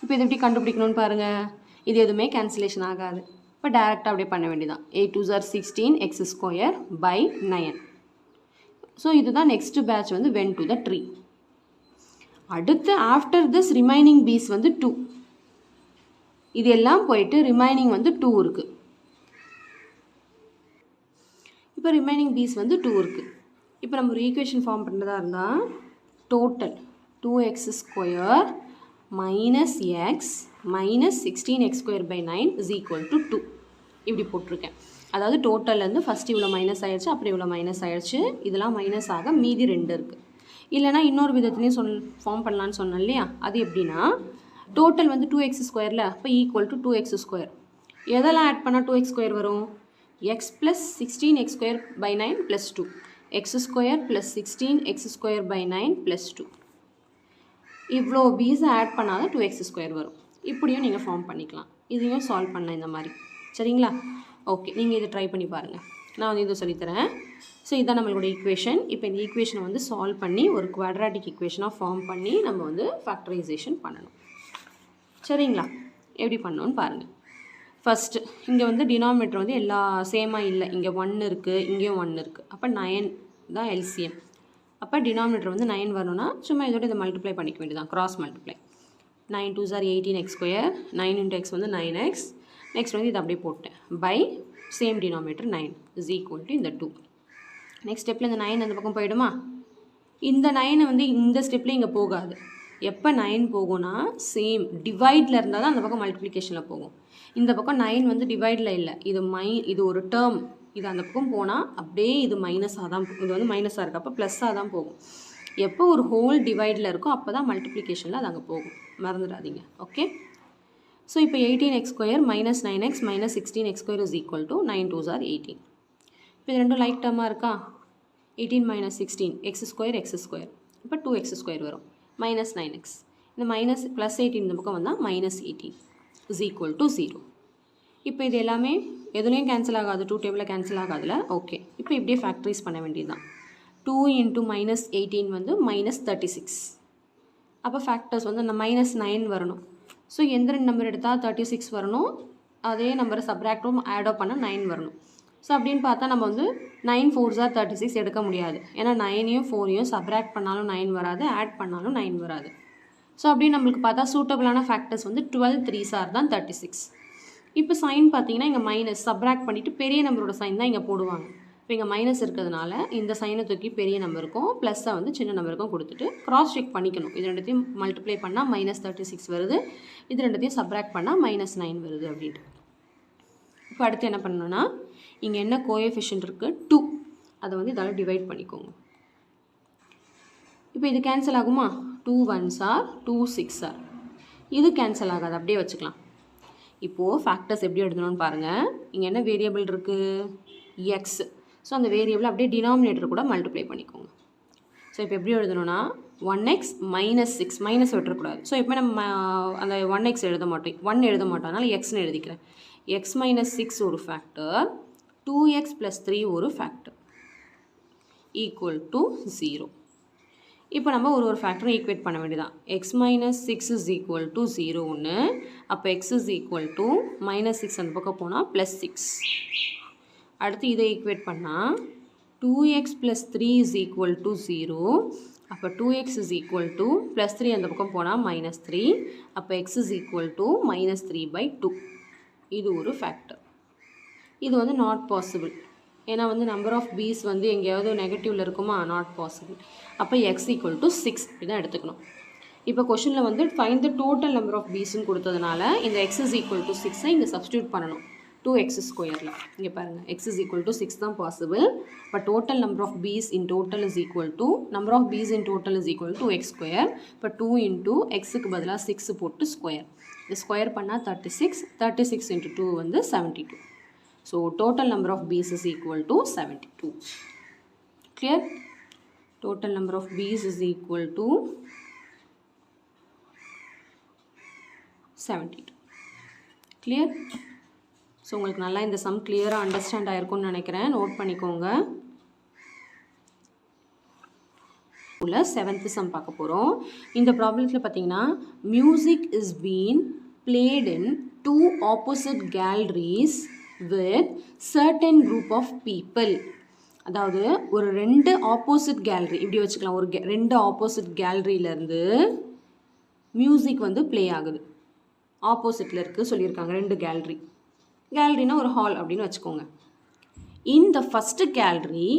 இப்போ இது எப்படி கண்டுபிடிக்கணும்னு பாருங்கள். இது எதுவுமே கேன்சலேஷன் ஆகாது. இப்போ டேரெக்டாக அப்படியே பண்ண வேண்டியதான். 8 2s are 16 x square by 9. So இதுதான் நெக்ஸ்ட் பேட்ச் வந்து went to the tree. அடுத்து ஆஃப்டர் திஸ் ரிமைனிங் பீஸ் வந்து 2. இது எல்லாம் போயிட்டு ரிமைனிங் வந்து 2 இருக்குது. இப்போ ரிமைனிங் பீஸ் வந்து 2 இருக்குது. இப்போ நம்ம ஒரு ஈக்குவேஷன் ஃபார்ம் பண்ணுறதா இருந்தால் total 2x square minus x minus 16x square by 9 is equal to 2. இப்படி போட்டிருக்கேன். அதாவது டோட்டல்லேருந்து ஃபஸ்ட்டு இவ்வளோ மைனஸ் ஆயிடுச்சு, அப்புறம் இவ்வளோ மைனஸ் ஆயிடுச்சு, இதெல்லாம் மைனஸ் ஆக மீதி 2 இருக்குது. இல்லைனா இன்னொரு விதத்துலேயும் ஃபார்ம் பண்ணலான்னு சொன்னேன் இல்லையா, அது எப்படின்னா டோட்டல் வந்து 2x ஸ்கொயரில், அப்போ ஈக்குவல் டு 2x ஸ்கொயர். எதெல்லாம் ஆட் பண்ணால் 2x ஸ்கொயர் வரும்? x plus 16x square by 9 plus 2. x square plus 16x square by 9 plus 2. இவ்வளோ பீஸை ஆட் பண்ணாதான் 2x ஸ்கொயர் வரும். இப்படியும் நீங்கள் ஃபார்ம் பண்ணிக்கலாம். இதையும் சால்வ் பண்ணலாம் இந்த மாதிரி. சரிங்களா? ஓகே, நீங்கள் இதை ட்ரை பண்ணி பாருங்கள். நான் வந்து இதை சொல்லித்தரேன். ஸோ இதுதான் நம்மளோட ஈக்குவேஷன். இப்போ இந்த ஈக்குவேஷனை வந்து சால்வ் பண்ணி ஒரு குவாட்ராட்டிக் ஈக்குவேஷனாக ஃபார்ம் பண்ணி நம்ம வந்து ஃபேக்டரைசேஷன் பண்ணணும். சரிங்களா? எப்படி பண்ணணும்னு பாருங்கள். ஃபஸ்ட்டு இங்கே வந்து டினாமினேட்டர் வந்து எல்லா சேமாக இல்லை. இங்கே 1 இருக்குது, இங்கேயும் 1 இருக்குது. அப்போ 9 தான் எல்சிஎம். அப்போ டினாமினேட்டர் வந்து 9 வரணும்னா சும்மா இதோட இதை மல்டிப்ளை பண்ணிக்க வேண்டியதான், cross multiply. 9 2s are 18x square, 9 into x வந்து 9x. நெக்ஸ்ட் வந்து இது அப்படியே போட்டேன். By same denominator 9 is equal to இந்த 2. நெக்ஸ்ட் ஸ்டெப்பில் இந்த 9 அந்த பக்கம் போயிடுமா? இந்த 9 வந்து இந்த ஸ்டெப்பில் இங்கே போகாது. எப்போ 9 போகும்னா சேம் டிவைடில் இருந்தால் தான் அந்த பக்கம் மல்டிப்ளிகேஷனில் போகும். இந்த பக்கம் 9 வந்து டிவைடில் இல்லை, இது ஒரு டேர்ம். இது அந்த பக்கம் போனால் அப்படியே இது மைனஸாக தான், இது வந்து மைனஸாக இருக்குது, அப்போ ப்ளஸ்ஸாக தான் போகும். எப்போ ஒரு ஹோல் டிவைடில் இருக்கோ அப்போ தான் மல்டிப்ளிகேஷனில் அது அங்கே போகும், மறந்துடாதீங்க. ஓகே, ஸோ இப்போ 18x square minus 9x minus 16x square is equal to 9 2s are 18. இப்போ இது ரெண்டும் லைக் டேர்மாக இருக்கா? 18 minus 16 x square x square, இப்போ 2x square வரும், minus 9x. இந்த மைனஸ் ப்ளஸ் 18 இந்த பக்கம் வந்தால் minus 18 is equal to 0. இப்போ இது எல்லாமே எதுலேயும் கேன்சல் ஆகாது, 2 டேபிளில் கேன்சல் ஆகாதுல. ஓகே, இப்போ இப்படியே ஃபேக்டரைஸ் பண்ண வேண்டியது தான். 2 into minus 18 வந்து minus 36. அப்போ ஃபேக்டர்ஸ் வந்து அந்த minus 9 வரணும். ஸோ எந்த 2 நம்பர் எடுத்தால் 36 வரணும், அதே நம்பரை சப்ராக்டும் ஆடோ பண்ண 9 வரணும். ஸோ அப்படின்னு பார்த்தா நம்ம வந்து 9 4s are 36 எடுக்க முடியாது. ஏன்னா 9ஐயும் 4ஐயும் சப்ராக்ட் பண்ணாலும் 9 வராது, ஆட் பண்ணாலும் 9 வராது. ஸோ அப்படின்னு நம்மளுக்கு பார்த்தா சூட்டபிளான ஃபேக்டர்ஸ் வந்து 12 3s are தான் 36. இப்போ சைன் பார்த்தீங்கன்னா இங்கே மைனஸ் சப்ராக்ட் பண்ணிவிட்டு பெரிய நம்பரோட சைன் தான் இங்கே போடுவாங்க. இப்போ இங்கே மைனஸ் இருக்கிறதுனால இந்த சைனை தூக்கி பெரிய நம்பருக்கும் ப்ளஸ்ஸை வந்து சின்ன நம்பருக்கும் கொடுத்துட்டு கிராஸ் செக் பண்ணிக்கணும். இது ரெண்டுத்தையும் மல்டிப்ளை பண்ணால் minus 36 வருது, இது ரெண்டுத்தையும் சப்ராக்ட் பண்ணால் minus 9 வருது அப்படின்ட்டு. இப்போ அடுத்து என்ன பண்ணணும்னா இங்கே என்ன கோஎஃபிஷியன்ட் இருக்குது 2, அதை வந்து இதால் டிவைட் பண்ணிக்கோங்க. இப்போ இது கேன்சல் ஆகுமா? 2 1s are 2 6s are. இது கேன்சல் ஆகாது, அப்படியே வச்சுக்கலாம். இப்போது ஃபேக்டர்ஸ் எப்படி எழுதணும்னு பாருங்கள். இங்கே என்ன வேரியபிள் இருக்குது? எக்ஸ். ஸோ அந்த வேரியபிள் அப்படியே டினாமினேட்டர் கூட மல்டிப்ளை பண்ணிக்கோங்க. ஸோ இப்போ எப்படி எழுதணும்னா 1x minus 6, மைனஸ் விட்டுறக்கூடாது. ஸோ இப்போ நம்ம அந்த 1x எழுத மாட்டோம், 1 எழுத மாட்டோம், அதனால் எக்ஸ்னு எழுதிக்கிறேன். x minus 6 ஒரு ஃபேக்டர், 2x plus 3 ஒரு ஃபேக்டர், ஈக்குவல் டு 0. இப்போ நம்ம ஒரு ஃபேக்டரை ஈக்குவேட் பண்ண வேண்டியதான். x minus 6 is equal to 0 ஒன்று, அப்போ x is equal to minus 6 அந்த பக்கம் போனால் plus 6. அடுத்து இதை ஈக்குவேட் பண்ணால் 2x plus 3 is equal to 0, அப்போ 2x is equal to plus 3 அந்த பக்கம் போனால் minus 3, அப்போ x is equal to minus 3/2. இது ஒரு ஃபேக்டர். இது வந்து நாட் பாசிபிள், ஏன்னா வந்து நம்பர் ஆஃப் பீஸ் வந்து எங்கேயாவது நெகட்டிவில் இருக்குமா? Not possible. அப்போ எக்ஸ் ஈக்குவல் டு 6 இப்படிதான் எடுத்துக்கணும். இப்போ கொஷனில் வந்து find the total number of பீஸ்ன்னு கொடுத்ததுனால இந்த எக்ஸ் இஸ் ஈக்குவல் டு 6ஐ இங்கே சப்ஸ்டியூட் பண்ணணும் 2x ஸ்கொயரில். இங்கே பாருங்கள், எக்ஸ் இஸ் ஈக்குவல் டு 6 தான் possible. But total number of bees in total is equal to number of bees in total is equal to x square. இப்போ 2 into எக்ஸுக்கு பதிலாக 6 போட்டு ஸ்கொயர், இது ஸ்கொயர் பண்ணால் 36, 36 இன்ட்டு 2 வந்து 72. So total number of bees is equal to 72. Clear? Total number of bees is equal to 72. Clear? So உங்களுக்கு நல்லா இந்த சம் clear-ஆ அண்டர்ஸ்டாண்ட் ஆயிருக்கும்னு நினைக்கிறேன். நோட் பண்ணிக்கோங்க. உள்ள 7th சம் பார்க்க போகிறோம். இந்த ப்ராப்ளத்தில் பார்த்தீங்கன்னா music is been played in 2 opposite galleries with certain group of people. அதாவது ஒரு 2 ஆப்போசிட் கேலரி இப்படி வச்சுக்கலாம். ஒரு 2 ஆப்போசிட் கேலரியிலேருந்து மியூசிக் வந்து ப்ளே ஆகுது. ஆப்போசிட்டில் இருக்குது சொல்லியிருக்காங்க 2 கேலரினா ஒரு ஹால் அப்படின்னு வச்சுக்கோங்க. In the first gallery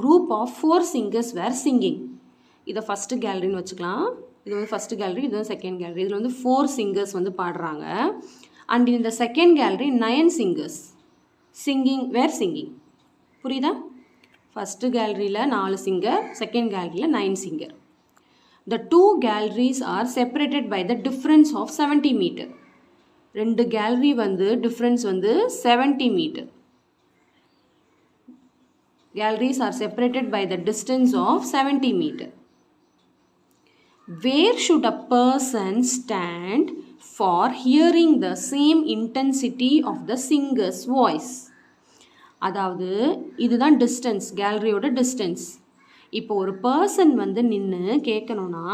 group of 4 singers were singing. இதை ஃபஸ்ட்டு கேலரின்னு வச்சுக்கலாம். இது வந்து ஃபஸ்ட்டு கேலரி, இது வந்து செகண்ட் கேலரி. இதில் வந்து 4 singers வந்து பாடுறாங்க. அண்ட் இந்த second gallery 9 singers were singing. புரியுதா? ஃபஸ்ட்டு கேலரியில் 4 singer, செகண்ட் கேலரியில் 9 singer. The 2 galleries are separated by the difference of 70 meter. 2 gallery வந்து டிஃப்ரென்ஸ் வந்து 70 meter. Galleries are separated by the distance of 70 meter. Where should a person stand for hearing the same intensity of the singer's voice? அதாவது இதுதான் distance, கேலரியோட distance. இப்போ ஒரு person வந்து நின்று கேட்கணும்னா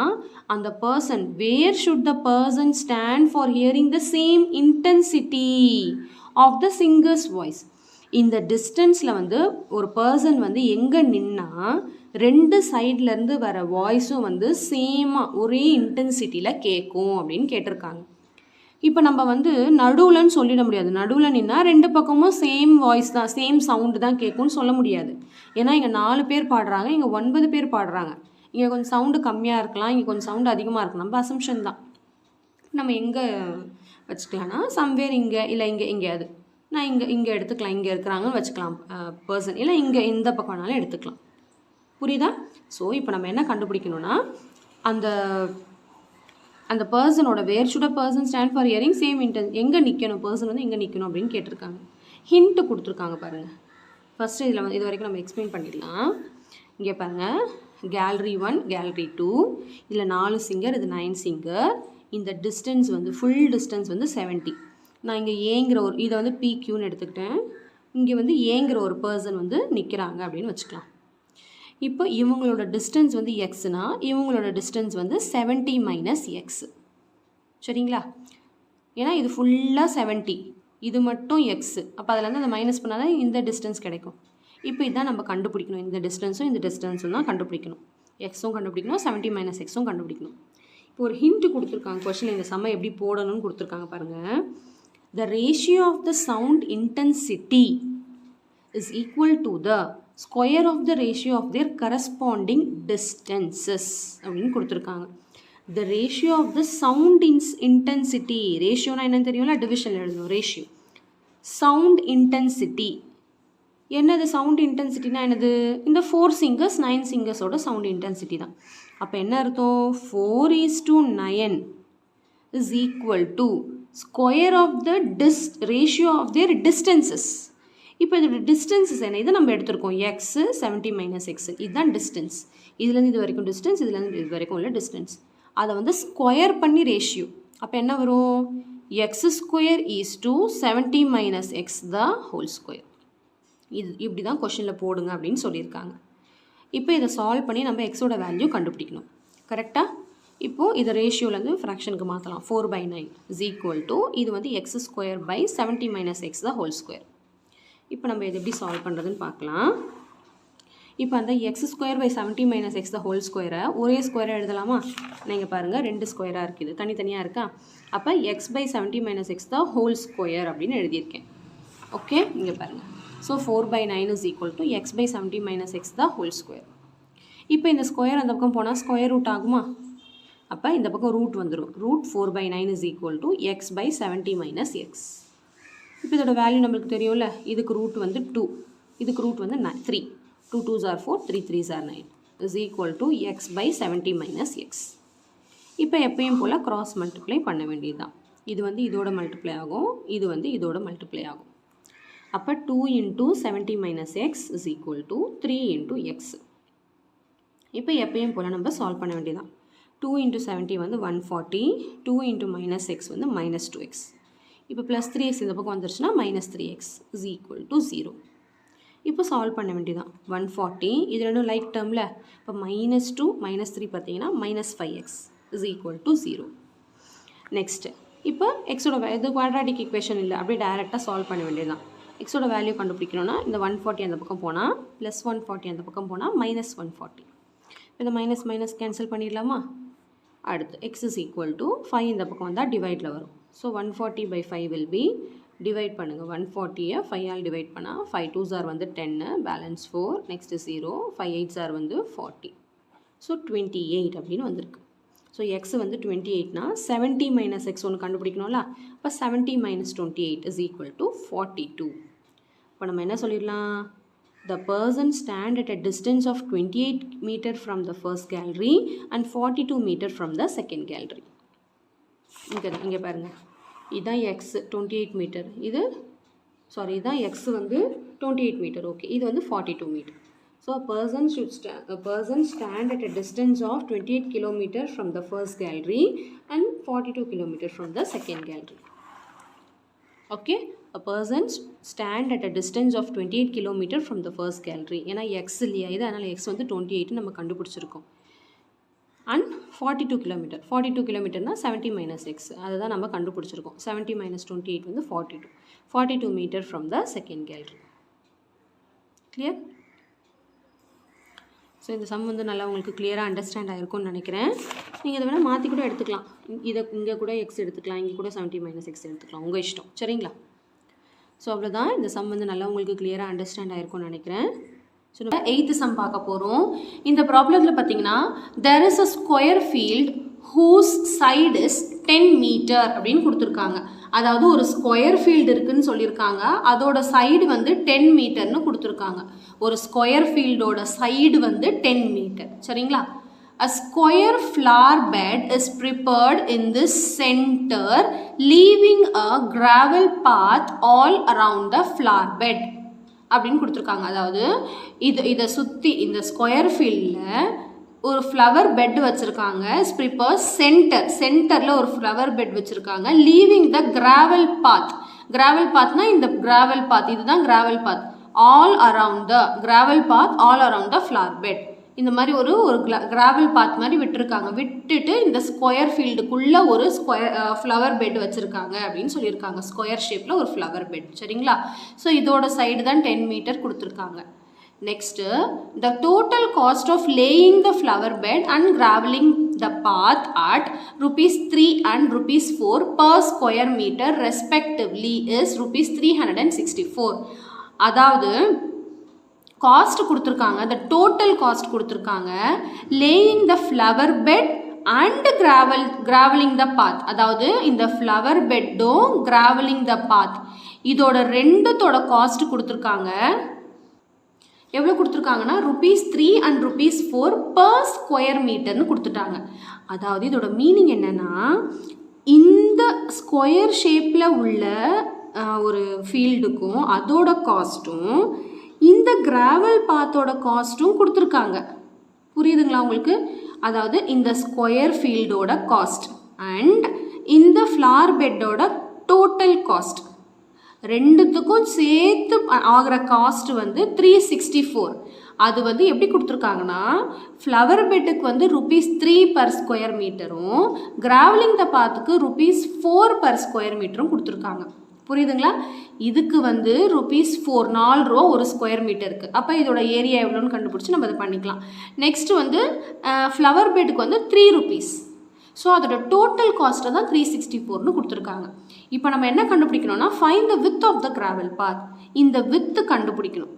அந்த person where should the person stand for hearing the same intensity of the singer's voice. இந்த டிஸ்டன்ஸில் வந்து ஒரு பர்சன் வந்து எங்கே நின்னா 2 சைட்லேருந்து வர வாய்ஸும் வந்து சேமாக ஒரே இன்டென்சிட்டியில் கேட்கும் அப்படின்னு கேட்டிருக்காங்க. இப்போ நம்ம வந்து நடுவில்னு சொல்லிட முடியாது. நடுவில் நின்னா 2 பக்கமும் சேம் வாய்ஸ் தான், சேம் சவுண்டு தான் கேட்கும்னு சொல்ல முடியாது. ஏன்னா இங்கே 4 பேர் பாடுறாங்க, இங்கே 9 பேர் பாடுறாங்க. இங்கே கொஞ்சம் சவுண்டு கம்மியாக இருக்கலாம், இங்கே கொஞ்சம் சவுண்டு அதிகமாக இருக்கலாம். நம்ம அசம்ஷன் தான். நம்ம எங்கே வச்சுக்கலாம்னா சம்வேர் இங்கே இல்லை எங்கேயாவது நான் இங்கே எடுத்துக்கலாம், இங்கே இருக்கிறாங்கன்னு வச்சுக்கலாம் பர்சன், இல்லை இங்கே இந்த பக்கம் வேணாலும் எடுத்துக்கலாம். புரியுதா? ஸோ இப்போ நம்ம என்ன கண்டுபிடிக்கணும்னா அந்த பர்சனோட where should a person stand for hearing same எங்கே நிற்கணும், பர்சன் வந்து எங்கே நிற்கணும் அப்படின்னு கேட்டிருக்காங்க. ஹிண்ட்டு கொடுத்துருக்காங்க பாருங்கள். ஃபஸ்ட்டு இதில் வந்து இது வரைக்கும் நம்ம எக்ஸ்பிளைன் பண்ணிடலாம். இங்கே பாருங்கள், கேலரி 1 கேலரி 2, இதில் 4 singer, இது 9 singer. இந்த டிஸ்டன்ஸ் வந்து ஃபுல் டிஸ்டன்ஸ் வந்து 70. நான் இங்கே ஏங்கிற இதை வந்து PQன்னு எடுத்துக்கிட்டேன். இங்கே வந்து ஏங்கிற ஒரு பர்சன் வந்து நிற்கிறாங்க அப்படின்னு வச்சுக்கலாம். இப்போ இவங்களோட டிஸ்டன்ஸ் வந்து எக்ஸ்னா இவங்களோட டிஸ்டன்ஸ் வந்து 70 மைனஸ் எக்ஸ். சரிங்களா? ஏன்னா இது ஃபுல்லாக 70, இது மட்டும் எக்ஸு. அப்போ அதில் வந்து அதை மைனஸ் பண்ணால் தான் இந்த டிஸ்டன்ஸ் கிடைக்கும். இப்போ இதுதான் நம்ம கண்டுபிடிக்கணும். இந்த டிஸ்டன்ஸும் இந்த டிஸ்டன்ஸும் தான் கண்டுபிடிக்கணும். எக்ஸும் கண்டுபிடிக்கணும், 70 மைனஸ் எக்ஸும் கண்டுபிடிக்கணும். இப்போ ஒரு ஹிண்ட் கொடுத்துருக்காங்க கொஸ்டின். இந்த சம்மை எப்படி போடணும்னு கொடுத்துருக்காங்க பாருங்கள். The ratio of the sound intensity is equal to the square of the ratio of their corresponding distances அப்படின்னு கொடுத்துருக்காங்க. The ratio of the sound intensity, ரேஷியோனா என்னன்னு தெரியும்ல, டிவிஷன் எழுதணும். ரேஷியோ சவுண்ட் இன்டென்சிட்டி என்னது? சவுண்ட் இன்டென்சிட்டினா என்னது? இந்த 4 singers 9 singersோட சவுண்ட் இன்டென்சிட்டி தான். அப்போ என்ன அர்த்தம்? 4:9 is equal to square of the ratio of their distances. இப்போ இதோட டிஸ்டன்ஸஸ் என்ன? இதை நம்ம எடுத்துருக்கோம். எக்ஸ் 70 மைனஸ் எக்ஸ், இதுதான் டிஸ்டன்ஸ். இதுலேருந்து இது வரைக்கும் டிஸ்டன்ஸ், இதுலேருந்து இது வரைக்கும் உள்ள டிஸ்டன்ஸ். அதை வந்து ஸ்கொயர் பண்ணி ரேஷியோ. அப்போ என்ன வரும்? X square is to 70 minus x the whole square. இது இப்படி தான் கொஷனில் போடுங்க அப்படின்னு சொல்லியிருக்காங்க. இப்போ இதை சால்வ் பண்ணி நம்ம எக்ஸோட வேல்யூ கண்டுபிடிக்கணும். கரெக்டாக? இப்போது இதை ரேஷியோலேருந்து ஃப்ராக்ஷனுக்கு மாற்றலாம். 4/9 இஸ் ஈக்குவல் டு இது வந்து x square by 70 minus x the whole square. இப்போ நம்ம இது எப்படி சால்வ் பண்ணுறதுன்னு பார்க்கலாம். இப்போ அந்த x square by 70 minus x the whole ஸ்கொயரை ஒரே ஸ்கொயராக எழுதலாமா? நீங்கள் பாருங்கள், 2 ஸ்கொயராக இருக்குது, தனித்தனியாக இருக்கா? அப்போ x by 70 minus x the whole square அப்படின்னு எழுதியிருக்கேன். ஓகே, இங்கே பாருங்கள். So 4/9 is equal to x by 70 minus x the whole square. இப்போ இந்த ஸ்கொயர் அந்த பக்கம் போனால் ஸ்கொயர் ரூட் ஆகுமா? அப்போ இந்த பக்கம் ரூட் வந்துடும். Root 4/9 is equal to x by 70 minus x. இப்போ இதோட வேல்யூ நம்மளுக்கு தெரியும்ல. இதுக்கு ரூட் வந்து 2, இதுக்கு ரூட் வந்து 3. 2 2s are 4, 3 3s are 9 is equal to x by 70 minus x. இப்போ எப்பயும் போல் கிராஸ் மல்டிப்ளை பண்ண வேண்டியது தான். இது வந்து இதோட மல்டிப்ளை ஆகும், இது வந்து இதோட மல்டிப்ளை ஆகும். அப்போ 2 into 70 minus x is equal to 3 into x. இப்போ எப்பயும் போல் நம்ம சால்வ் பண்ண வேண்டியதான். 2 into 70 வந்து 140, 2 into minus x வந்து minus 2x. இப்போ ப்ளஸ் 3x இந்த பக்கம் வந்துருச்சுன்னா minus 3x is equal to 0. இப்போ சால்வ் பண்ண வேண்டியதான். 140 இது ரெண்டும் லைக் டேர்மில். இப்போ -2 -3 பார்த்தீங்கன்னா -5x is equal to 0. Next இப்போ எக்ஸோட இது குவாட்ராட்டிக் ஈக்குவேஷன் இல்லை, அப்படியே டைரெக்டாக சால்வ் பண்ண வேண்டியதுதான். எக்ஸோட வேல்யூ கண்டுபிடிக்கணும்னா இந்த 140 அந்த பக்கம் போனால் +140 அந்த பக்கம் போனால் -140. இந்த மைனஸ் கேன்சல் பண்ணிடலாமா? அடுத்து எக்ஸ் இஸ் ஈக்குவல் டு 5 இந்த பக்கம் வந்தால் டிவைடில் வரும். ஸோ 140/5 வில் பி, டிவைட் பண்ணுங்கள். 140யை 5 ஆல் டிவைட் பண்ணால் 5 2s are வந்து 10, பேலன்ஸ் 4, நெக்ஸ்ட்டு 0, 5 8s are வந்து 40. ஸோ 28 அப்படின்னு வந்திருக்கு. ஸோ எக்ஸ் வந்து 28னா 70 - x ஒன்று கண்டுபிடிக்கணும்ல. அப்போ 70 - 28 இஸ் ஈக்குவல் டு 42. இப்போ நம்ம என்ன சொல்லிடலாம்? The person stand at a distance of 28 meter from the first gallery and 42 meter from the second gallery. இங்கே பாருங்கள், இதுதான் எக்ஸ் 28 மீட்டர், இதுதான் எக்ஸ் வந்து 28 மீட்டர். ஓகே, இது வந்து 42 metre. So a person stand at a distance of 28 kilometer from the first gallery and 42 kilometer from the second gallery. Okay, a person stand at a distance of 28 kilometer from the first gallery. ஏன்னா X இல்லையா இது, அதனால் X வந்து 28 நம்ம கண்டுபிடிச்சிருக்கோம். And 42 கிலோமீட்டர்னால் 70 - x, அதை தான் நம்ம கண்டுபிடிச்சிருக்கோம். 70 - 28 வந்து 42 metre from the second gallery. Clear? So இந்த சம் வந்து நல்லா உங்களுக்கு கிளியராக அண்டர்ஸ்டாண்ட் ஆகிருக்கும்னு நினைக்கிறேன். நீங்கள் இதை வேணால் மாற்றி கூட எடுத்துக்கலாம். இங்கே கூட எக்ஸ் எடுத்துக்கலாம், இங்கே கூட 70 - x எடுத்துக்கலாம், உங்கள் இஷ்டம். சரிங்களா? ஸோ அவ்வளோதான். இந்த சம் வந்து நல்லா உங்களுக்கு கிளியராக அண்டர்ஸ்டாண்ட் ஆகிருக்கும்னு நினைக்கிறேன். ஸோ நம்ம 8th சம் பார்க்க போகிறோம். இந்த ப்ராப்ளத்தில் பார்த்தீங்கன்னா there is a square field whose side is 10 meter அப்படின்னு கொடுத்துருக்காங்க. அதாவது ஒரு ஸ்கொயர் ஃபீல்டு இருக்குதுன்னு சொல்லியிருக்காங்க, அதோட சைடு வந்து 10 மீட்டர்னு கொடுத்துருக்காங்க. ஒரு ஸ்கொயர் ஃபீல்டோட சைடு வந்து 10 மீட்டர். சரிங்களா? A square flower bed is prepared in this center, leaving a gravel path all around the flower bed அப்படின்னு கொடுத்துருக்காங்க. அதாவது இதை சுற்றி இந்த ஸ்கொயர் ஃபீல்டில் ஒரு ஃப்ளவர் பெட் வச்சுருக்காங்க. ப்ரிப்பேர் சென்டரில் ஒரு ஃப்ளவர் பெட் வச்சுருக்காங்க. லீவிங் த கிராவல் பாத்னா இந்த கிராவல் பாத், இதுதான் gravel path. All around the flower bed. இந்த மாதிரி ஒரு கிராவல் பாத் மாதிரி விட்டுருக்காங்க. விட்டுட்டு இந்த ஸ்கொயர் ஃபீல்டுக்குள்ளே ஒரு ஃப்ளவர் பெட் வச்சுருக்காங்க அப்படின்னு சொல்லியிருக்காங்க. ஸ்கொயர் ஷேப்பில் ஒரு ஃப்ளவர் பெட். சரிங்களா? ஸோ இதோட சைடு தான் 10 மீட்டர் கொடுத்துருக்காங்க. Next, the total cost of laying the flower bed and crawling the path at ₹3 and ₹4 per square meter respectively is ₹364. அதாவது காஸ்ட் கொடுத்துருக்காங்க, த டோட்டல் காஸ்ட் கொடுத்துருக்காங்க. Laying the flower bed and crawling the path, அதாவது இந்த flower பெட்டும் crawling the பாத், இதோட ரெண்டுத்தோட cost கொடுத்துருக்காங்க. எவ்வளோ கொடுத்துருக்காங்கன்னா ₹3 and ₹4 per square மீட்டர்னு கொடுத்துட்டாங்க. அதாவது இதோட மீனிங் என்னென்னா, இந்த ஸ்கொயர் ஷேப்பில் உள்ள ஒரு ஃபீல்டுக்கும் அதோட காஸ்ட்டும் இந்த கிராவல் பாத்தோட காஸ்ட்டும் கொடுத்துருக்காங்க. புரியுதுங்களா உங்களுக்கு? அதாவது இந்த ஸ்கொயர் ஃபீல்டோட காஸ்ட் அண்ட் இந்த ஃப்ளவர் பெட்டோட டோட்டல் காஸ்ட் ரெண்டுத்துக்கும் சேர்த்து ஆகிற காஸ்ட் வந்து 364. அது வந்து எப்படி கொடுத்துருக்காங்கன்னா, ஃப்ளவர் பெட்டுக்கு வந்து ₹3 per ஸ்கொயர் மீட்டரும் கிராவலிங் த பாத்துக்கு ₹4 per ஸ்கொயர் மீட்டரும் கொடுத்துருக்காங்க. புரியுதுங்களா? இதுக்கு வந்து ₹4 4 ரூபா ஒரு ஸ்கொயர் மீட்டருக்கு. அப்போ இதோட ஏரியா எவ்வளோன்னு கண்டுபிடிச்சி நம்ம அதை பண்ணிக்கலாம். நெக்ஸ்ட்டு வந்து ஃப்ளவர் பெட்டுக்கு வந்து ₹3. ஸோ அதோட டோட்டல் காஸ்ட்டை தான் 364னு கொடுத்துருக்காங்க. இப்போ நம்ம என்ன கண்டுபிடிக்கணும்னா, find the width of the gravel path. இந்த வித்து கண்டுபிடிக்கணும்.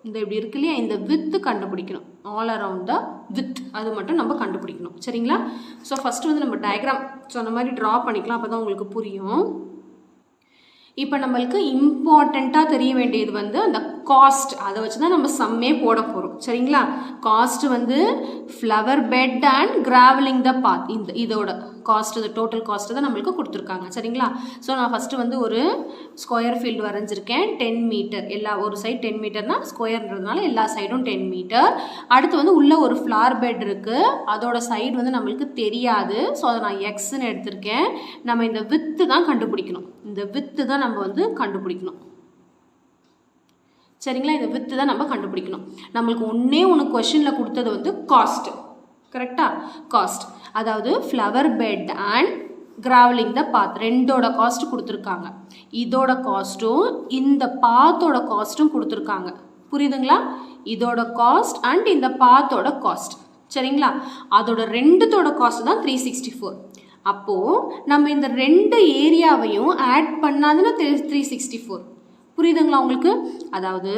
இந்த இப்படி இருக்கு இல்லையா, இந்த வித்து கண்டுபிடிக்கணும். ஆல் அரவுண்ட் த வித், அது மட்டும் நம்ம கண்டுபிடிக்கணும். சரிங்களா? ஸோ ஃபஸ்ட்டு வந்து நம்ம டயக்ராம் சொன்ன மாதிரி ட்ரா பண்ணிக்கலாம், அப்போ தான் உங்களுக்கு புரியும். இப்போ நம்மளுக்கு இம்பார்ட்டண்ட்டாக தெரிய வேண்டியது வந்து அந்த காஸ்ட். அதை வச்சு தான் நம்ம சம்மே போட போகிறோம். சரிங்களா? காஸ்ட் வந்து flower bed and crawling the பாத், இதோட காஸ்ட், இந்த டோட்டல் காஸ்ட்டு தான் நம்மளுக்கு கொடுத்துருக்காங்க. சரிங்களா? ஸோ நான் ஃபஸ்ட்டு வந்து ஒரு ஸ்கொயர் ஃபீல்டு வரைஞ்சிருக்கேன். 10 மீட்டர், எல்லா ஒரு சைடு 10 மீட்டர்னால் ஸ்கொயர்ன்றதுனால எல்லா சைடும் 10 மீட்டர். அடுத்து வந்து உள்ளே ஒரு ஃப்ளவர் பெட் இருக்குது, அதோட சைடு வந்து நம்மளுக்கு தெரியாது. ஸோ அதை நான் எக்ஸ்ன்னு எடுத்திருக்கேன். நம்ம இந்த வித்து தான் கண்டுபிடிக்கணும். இந்த வித்து தான் நம்ம வந்து கண்டுபிடிக்கணும். சரிங்களா? இந்த வித்து தான் நம்ம கண்டுபிடிக்கணும். நம்மளுக்கு ஒன்று கொஷனில் கொடுத்தது வந்து காஸ்ட். கரெக்டாக? காஸ்ட் அதாவது flower bed and crawling the path ரெண்டோட காஸ்ட் கொடுத்துருக்காங்க. இதோட காஸ்ட்டும் இந்த பாத்தோட காஸ்ட்டும் கொடுத்துருக்காங்க. புரியுதுங்களா? இதோட காஸ்ட் அண்ட் இந்த பாத்தோட காஸ்ட். சரிங்களா? அதோட ரெண்டுத்தோட காஸ்ட் தான் 364. அப்போது நம்ம இந்த ரெண்டு ஏரியாவையும் ஆட் பண்ணாதுன்னா 364. புரியுதுங்களா உங்களுக்கு? அதாவது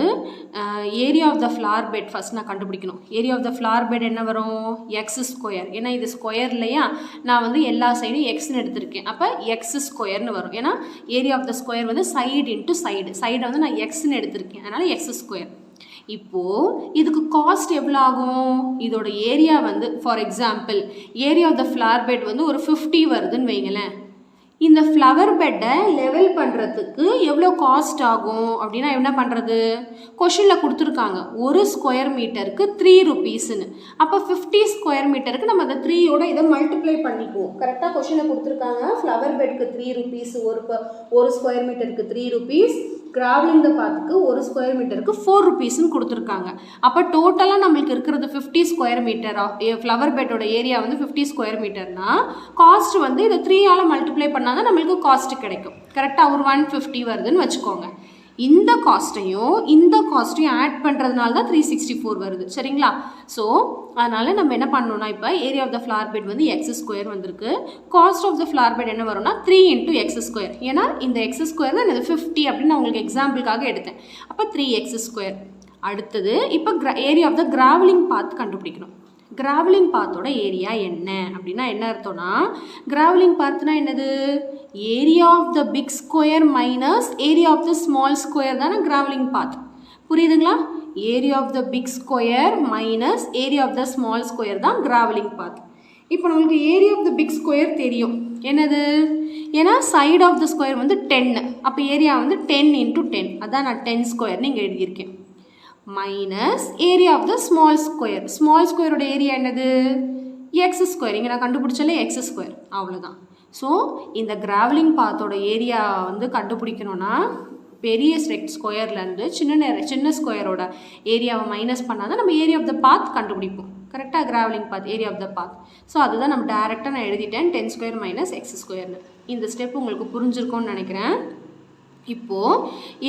area of the flower bed first நான் கண்டுபிடிக்கணும். Area of the flower bed என்ன வரும்? X square. ஏன்னா இது ஸ்கொயர் இல்லையா, நான் வந்து எல்லா சைடும் எக்ஸ்ன்னு எடுத்திருக்கேன். அப்போ எக்ஸ் ஸ்கொயர்னு வரும். ஏன்னா ஏரியா ஆஃப் த ஸ்கொயர் வந்து சைடு இன்ட்டு சைடை வந்து நான் எக்ஸ்ன்னு எடுத்திருக்கேன். அதனால் எக்ஸ் ஸ்கொயர். இப்போது இதுக்கு காஸ்ட் எவ்வளோ ஆகும்? இதோட ஏரியா வந்து for example area of the flower bed வந்து ஒரு 50 வருதுன்னு வைங்களேன். இந்த ஃப்ளவர் பெட்டை லெவல் பண்ணுறதுக்கு எவ்வளோ காஸ்ட் ஆகும் அப்படின்னா என்ன பண்ணுறது? கொஷனில் கொடுத்துருக்காங்க ஒரு ஸ்கொயர் மீட்டருக்கு 3 rupeesன்னு. அப்போ 50 ஸ்கொயர் மீட்டருக்கு நம்ம அந்த 3யோட இதை மல்டிப்ளை பண்ணிக்குவோம். கரெக்டாக கொஷனில் கொடுத்துருக்காங்க ஃப்ளவர் பெட்டுக்கு 3 rupees, ஒரு ஸ்கொயர் மீட்டருக்கு 3 rupees, கிராவலிங் த பாத்துக்கு ஒரு ஸ்கொயர் மீட்டருக்கு 4 rupeesன்னு கொடுத்துருக்காங்க. அப்போ டோட்டலாக நம்மளுக்கு இருக்கிறது 50 ஸ்கொயர் மீட்டர். ஃப்ளவர் பெட்டோட ஏரியா வந்து 50 ஸ்கொயர் மீட்டர்னா காஸ்ட் வந்து இதை 3ஆல் மல்டிப்ளை பண்ணால் தான் நம்மளுக்கு காஸ்ட் கிடைக்கும். கரெக்டாக ஒரு 150 வருதுன்னு வச்சுக்கோங்க. இந்த காஸ்ட்டையும் ஆட் பண்ணுறதுனால தான் 364 வருது. சரிங்களா? ஸோ அதனால் நம்ம என்ன பண்ணணும்னா இப்போ area of the flower bed வந்து எக்ஸ் ஸ்கொயர் வந்திருக்கு. Cost of the flower bed என்ன வரும்னா 3 × எக்ஸ் ஸ்கொயர். ஏன்னா இந்த எக்ஸ் ஸ்கொயர் தான் இது 50 அப்படின்னு நான் உங்களுக்கு எக்ஸாம்பிளுக்காக எடுத்தேன். அப்போ 3x ஸ்கொயர். அடுத்தது இப்போ ஏரியா ஆஃப் த கிராவலிங் பாத் கண்டுபிடிக்கணும். கிராவலிங் பாத்தோட ஏரியா என்ன அப்படின்னா என்ன அர்த்தம்னா, கிராவலிங் பாத்னா என்னது? Area of the big square minus area of the small square தானே கிராவலிங் பாத். புரியுதுங்களா? Area of the big square minus area of the small square தான் கிராவலிங் பாத். இப்போ நம்மளுக்கு area of the big square தெரியும். என்னது? ஏன்னா side of the square வந்து 10. அப்போ ஏரியா வந்து 10 × 10. அதான் நான் 10 ஸ்கொயர்னு இங்கே எழுதியிருக்கேன். Minus area of the small square. Small ஸ்கொயரோட ஏரியா என்னது? X square. இங்கே நான் கண்டுபிடிச்சாலே எக்ஸ் ஸ்கொயர். அவ்வளோதான். ஸோ இந்த கிராவலிங் பாத்தோட ஏரியா வந்து கண்டுபிடிக்கணும்னா பெரிய ஸ்கொயர்லேருந்து சின்ன ஸ்கொயரோட ஏரியாவை மைனஸ் பண்ணால் தான் நம்ம ஏரியா ஆஃப் த பாத் கண்டுபிடிப்போம். கரெக்டாக? Gravelling path area of the path. So அதுதான் நம்ம டேரெக்டாக நான் எழுதிட்டேன் 10 ஸ்கொயர் மைனஸ் எக்ஸ் ஸ்கொயர்னு. இந்த ஸ்டெப் உங்களுக்கு புரிஞ்சிருக்கும்னு நினைக்கிறேன். இப்போது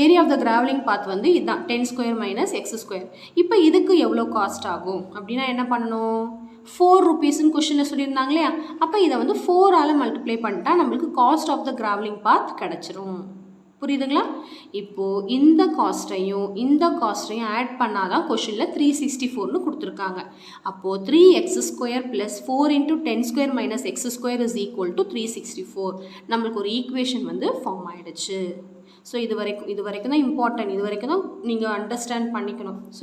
ஏரியா ஆஃப் த கிராவலிங் பாத் வந்து இதுதான் 10 ஸ்கொயர் மைனஸ் எக்ஸ் ஸ்கொயர். இப்போ இதுக்கு எவ்வளோ காஸ்ட் ஆகும் அப்படின்னா என்ன பண்ணணும்? 4 rupeesன்னு கொஷனில் சொல்லியிருந்தாங்க இல்லையா? அப்போ இதை வந்து 4ஆல் மல்டிப்ளை பண்ணிட்டா நம்மளுக்கு காஸ்ட் ஆஃப் த கிராவலிங் பாத் கிடச்சிரும். புரியுதுங்களா? இப்போது இந்த காஸ்ட்டையும் ஆட் பண்ணால் தான் கொஷனில் 364ன்னு கொடுத்துருக்காங்க. அப்போது 3x square plus 4 × 10 square minus X square is equal to 364. நம்மளுக்கு ஒரு ஈக்குவேஷன் வந்து ஃபார்ம் ஆகிடுச்சு. ஸோ இது வரைக்கும் தான் இம்பார்ட்டன்ட். இது வரைக்கும் தான் நீங்கள் அண்டர்ஸ்டாண்ட் பண்ணிக்கணும். ஸோ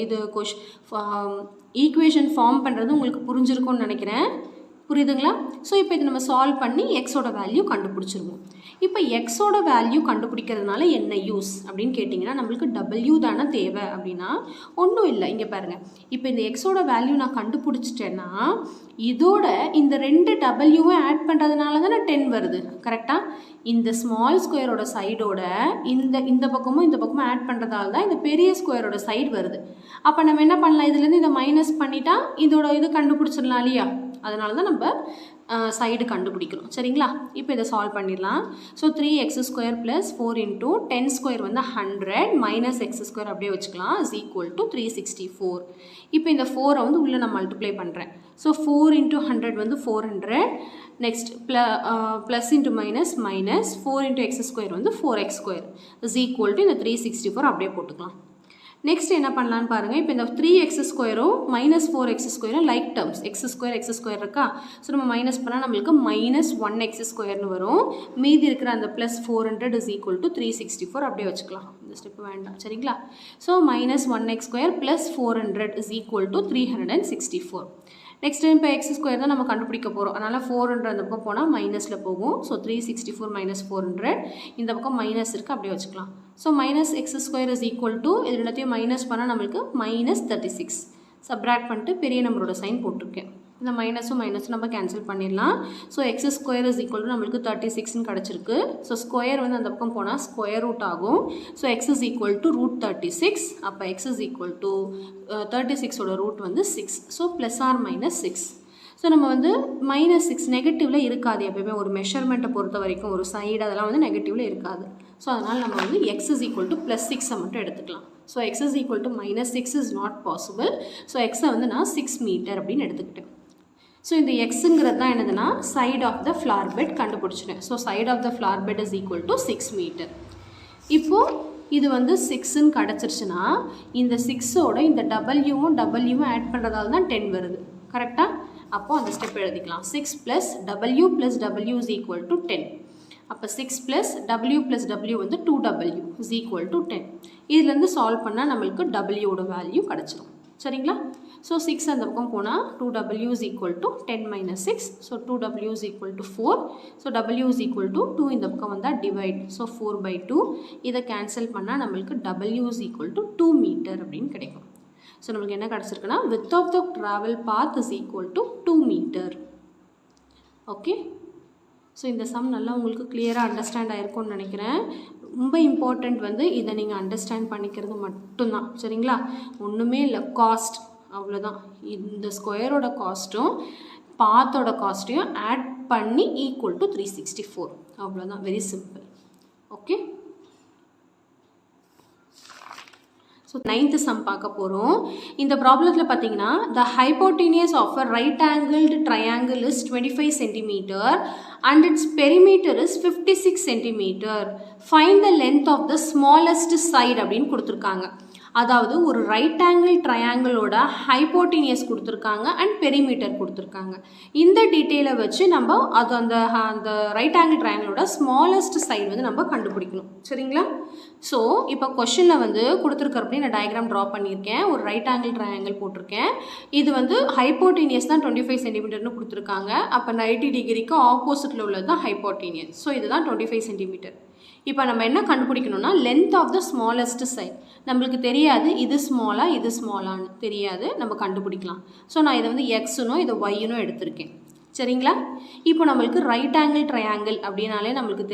இது ஈக்குவேஷன் ஃபார்ம் பண்ணுறது உங்களுக்கு புரிஞ்சிருக்கும்னு நினைக்கிறேன். புரியுதுங்களா? ஸோ இப்போ இது நம்ம சால்வ் பண்ணி எக்ஸோட வேல்யூ கண்டுபிடிச்சிருவோம். இப்போ எக்ஸோட வேல்யூ கண்டுபிடிக்கிறதுனால என்ன யூஸ் அப்படின்னு கேட்டிங்கன்னா, நம்மளுக்கு டபிள்யூ தானே தேவை அப்படின்னா ஒன்றும் இல்லை. இங்கே பாருங்கள், இப்போ இந்த எக்ஸோட வேல்யூ நான் கண்டுபிடிச்சிட்டேன்னா இதோட இந்த 2 டபிள்யூவும் ஆட் பண்ணுறதுனால தானே 10 வருது. கரெக்டாக? இந்த ஸ்மால் ஸ்கொயரோட சைடோட இந்த பக்கமும் ஆட் பண்ணுறதால தான் இந்த பெரிய ஸ்கொயரோட சைடு வருது. அப்போ நம்ம என்ன பண்ணலாம்? இதுலேருந்து இதை மைனஸ் பண்ணிட்டா இதோட இது கண்டுபிடிச்சிடலாம் இல்லையா? அதனால தான் நம்ம சைடு கண்டுபிடிக்கிறோம். சரிங்களா? இப்போ இதை சால்வ் பண்ணிடலாம். So 3x square plus 4 × 10 square வந்து 100 மைனஸ் எக்ஸ் ஸ்கொயர் அப்படியே வச்சுக்கலாம் இஸ் ஈக்குவல் டு 364. இப்போ இந்த 4 வந்து உள்ளே நான் மல்டிப்ளை பண்ணுறேன். ஸோ 4 × 100 வந்து 400. Next plus into minus 4 × x square வந்து 4x square is equal to இந்த 364 அப்படியே போட்டுக்கலாம். நெக்ஸ்ட் என்ன பண்ணலான்னு பாருங்கள். இப்போ இந்த 3x ஸ்கொயரும் மைனஸ் 4x ஸ்கொயரும் லைக் டேர்ம்ஸ். எக்ஸ் ஸ்கொயர் இருக்கா? ஸோ நம்ம மைனஸ் பண்ணால் நம்மளுக்கு மைனஸ் 1x ஸ்கொயர்னு வரும். மீதி இருக்கிற அந்த ப்ளஸ் 400 இஸ் ஈக்குவல் டு 364 அப்படியே வச்சுக்கலாம். இந்த ஸ்டெப் வேண்டாம். சரிங்களா? So minus 1x square plus 400 is equal to 364. Next இப்போ எக்ஸ் ஸ்கொயர் தான் நம்ம கண்டுபிடிக்க போகிறோம். அதனால் 400 அந்த பக்கம் போனால் மைனஸில் போகும். ஸோ 364 மைனஸ் 400 இந்த பக்கம் மைனஸ் இருக்குது அப்படியே வச்சுக்கலாம். So minus X square is equal to இது எல்லாத்தையும் மைனஸ் பண்ணால் நம்மளுக்கு மைனஸ் 36. சப்ராக்ட் பண்ணிட்டு பெரிய நம்பரோட சைன் போட்டிருக்கேன். இந்த மைனஸும் நம்ம கேன்சல் பண்ணிடலாம். So x square is equal to நம்மளுக்கு 36ன்னு கிடச்சிருக்கு. ஸோ ஸ்கொயர் வந்து அந்த பக்கம் போனால் ஸ்கொயர் ரூட் ஆகும். So x is equal to √36. அப்போ எக்ஸ் இஸ் ஈக்குவல் டு 36ஓட ரூட் வந்து 6. So plus or minus 6. So நம்ம வந்து -6 நெகட்டிவில் இருக்காது. எப்போயுமே ஒரு மெஷர்மெண்ட்டை பொறுத்த வரைக்கும் ஒரு சைடு அதெல்லாம் வந்து நெகட்டிவில் இருக்காது. ஸோ அதனால் நம்ம வந்து எக்ஸ் இஸ் ஈக்குவல் டு +6 மட்டும் எடுத்துக்கலாம். So x is equal to -6 is not possible. So எக்ஸை வந்து நான் 6 மீட்டர் அப்படின்னு எடுத்துக்கிட்டேன். ஸோ இந்த எக்ஸுங்கிறது தான் என்னதுன்னா side of the flower bed கண்டுபிடிச்சிட்டேன். So side of the flower bed is equal to 6 metre. இப்போது இது வந்து 6ன்னு கிடச்சிருச்சுன்னா இந்த 6ஓட இந்த டபிள்யூவும் ஆட் பண்ணுறதால தான் 10 வருது. கரெக்டாக? அப்போது அந்த ஸ்டெப் எழுதிக்கலாம். 6 + W இஸ் ஈக்குவல் டு 10. அப்போ 6 + W வந்து 2W இஸ் ஈக்குவல் டு 10. இதுலேருந்து சால்வ் பண்ணால் நம்மளுக்கு Wயோட வேல்யூ கிடச்சிரும். சரிங்களா? ஸோ 6 அந்த பக்கம் போனால் 2W is equal to 10 - 6. So 2W is equal to 4. So W is equal to 2 இந்த பக்கம் வந்தால் டிவைட். ஸோ 4/2 இதை கேன்சல் பண்ணால் நம்மளுக்கு W is equal to 2 metre அப்படின்னு கிடைக்கும். ஸோ நம்மளுக்கு என்ன கிடச்சிருக்குன்னா width of the travel path is equal to 2 metre. Okay. So இந்த சம் நல்லா உங்களுக்கு கிளியராக அண்டர்ஸ்டாண்ட் ஆகிருக்கும்னு நினைக்கிறேன். ரொம்ப இம்பார்ட்டண்ட் வந்து இதை நீங்கள் அண்டர்ஸ்டாண்ட் பண்ணிக்கிறது மட்டும்தான். சரிங்களா? ஒன்றுமே இல்லை, காஸ்ட் அவ்வளோதான். இந்த ஸ்கொயரோட காஸ்ட்டும் பாத்தோட காஸ்ட்டையும் ஆட் பண்ணி ஈக்குவல் டு 364. அவ்வளோதான். Very simple. Okay. So 9th sum பார்க்க போகிறோம். இந்த ப்ராப்ளத்தில் பார்த்தீங்கன்னா the hypotenuse of a right angled triangle is 25 cm and its perimeter is 56 cm. Find the length of the smallest side அப்படின்னு கொடுத்துருக்காங்க. அதாவது ஒரு ரைட் ஆங்கிள் ட்ரையாங்கிளோட ஹைப்போட்டினியஸ் கொடுத்துருக்காங்க அண்ட் பெரிமீட்டர் கொடுத்துருக்காங்க. இந்த டீட்டெயிலை வச்சு நம்ம அது அந்த ரைட் ஆங்கிள் ட்ரையாங்கிளோட ஸ்மாலஸ்ட் சைடு வந்து நம்ம கண்டுபிடிக்கணும். சரிங்களா? ஸோ இப்போ கொஷனில் வந்து கொடுத்துருக்கிறப்படி நான் டயக்ராம் ட்ரா பண்ணியிருக்கேன். ஒரு ரைட் ஆங்கிள் ட்ரையாங்கிள் போட்டிருக்கேன். இது வந்து ஹைப்போட்டினியஸ் தான் 25 சென்டிமீட்டர்னு கொடுத்துருக்காங்க. அப்போ 90 டிகிரிக்கு ஆப்போசிட்டில் உள்ளது தான் ஹைப்போட்டினியஸ். ஸோ இதுதான் 25 சென்டிமீட்டர். இப்போ நம்ம என்ன கண்டுபிடிக்கணும்னா length of the smallest side. நம்மளுக்கு தெரியாது இது ஸ்மாலா இது ஸ்மாலான்னு தெரியாது, நம்ம கண்டுபிடிக்கலாம். ஸோ நான் இதை வந்து எக்ஸுனும் இதை ஒய்னும் எடுத்திருக்கேன். சரிங்களா? இப்போ நம்மளுக்கு ரைட் ஆங்கிள் ட்ரையாங்கிள் அப்படின்னாலே நம்மளுக்கு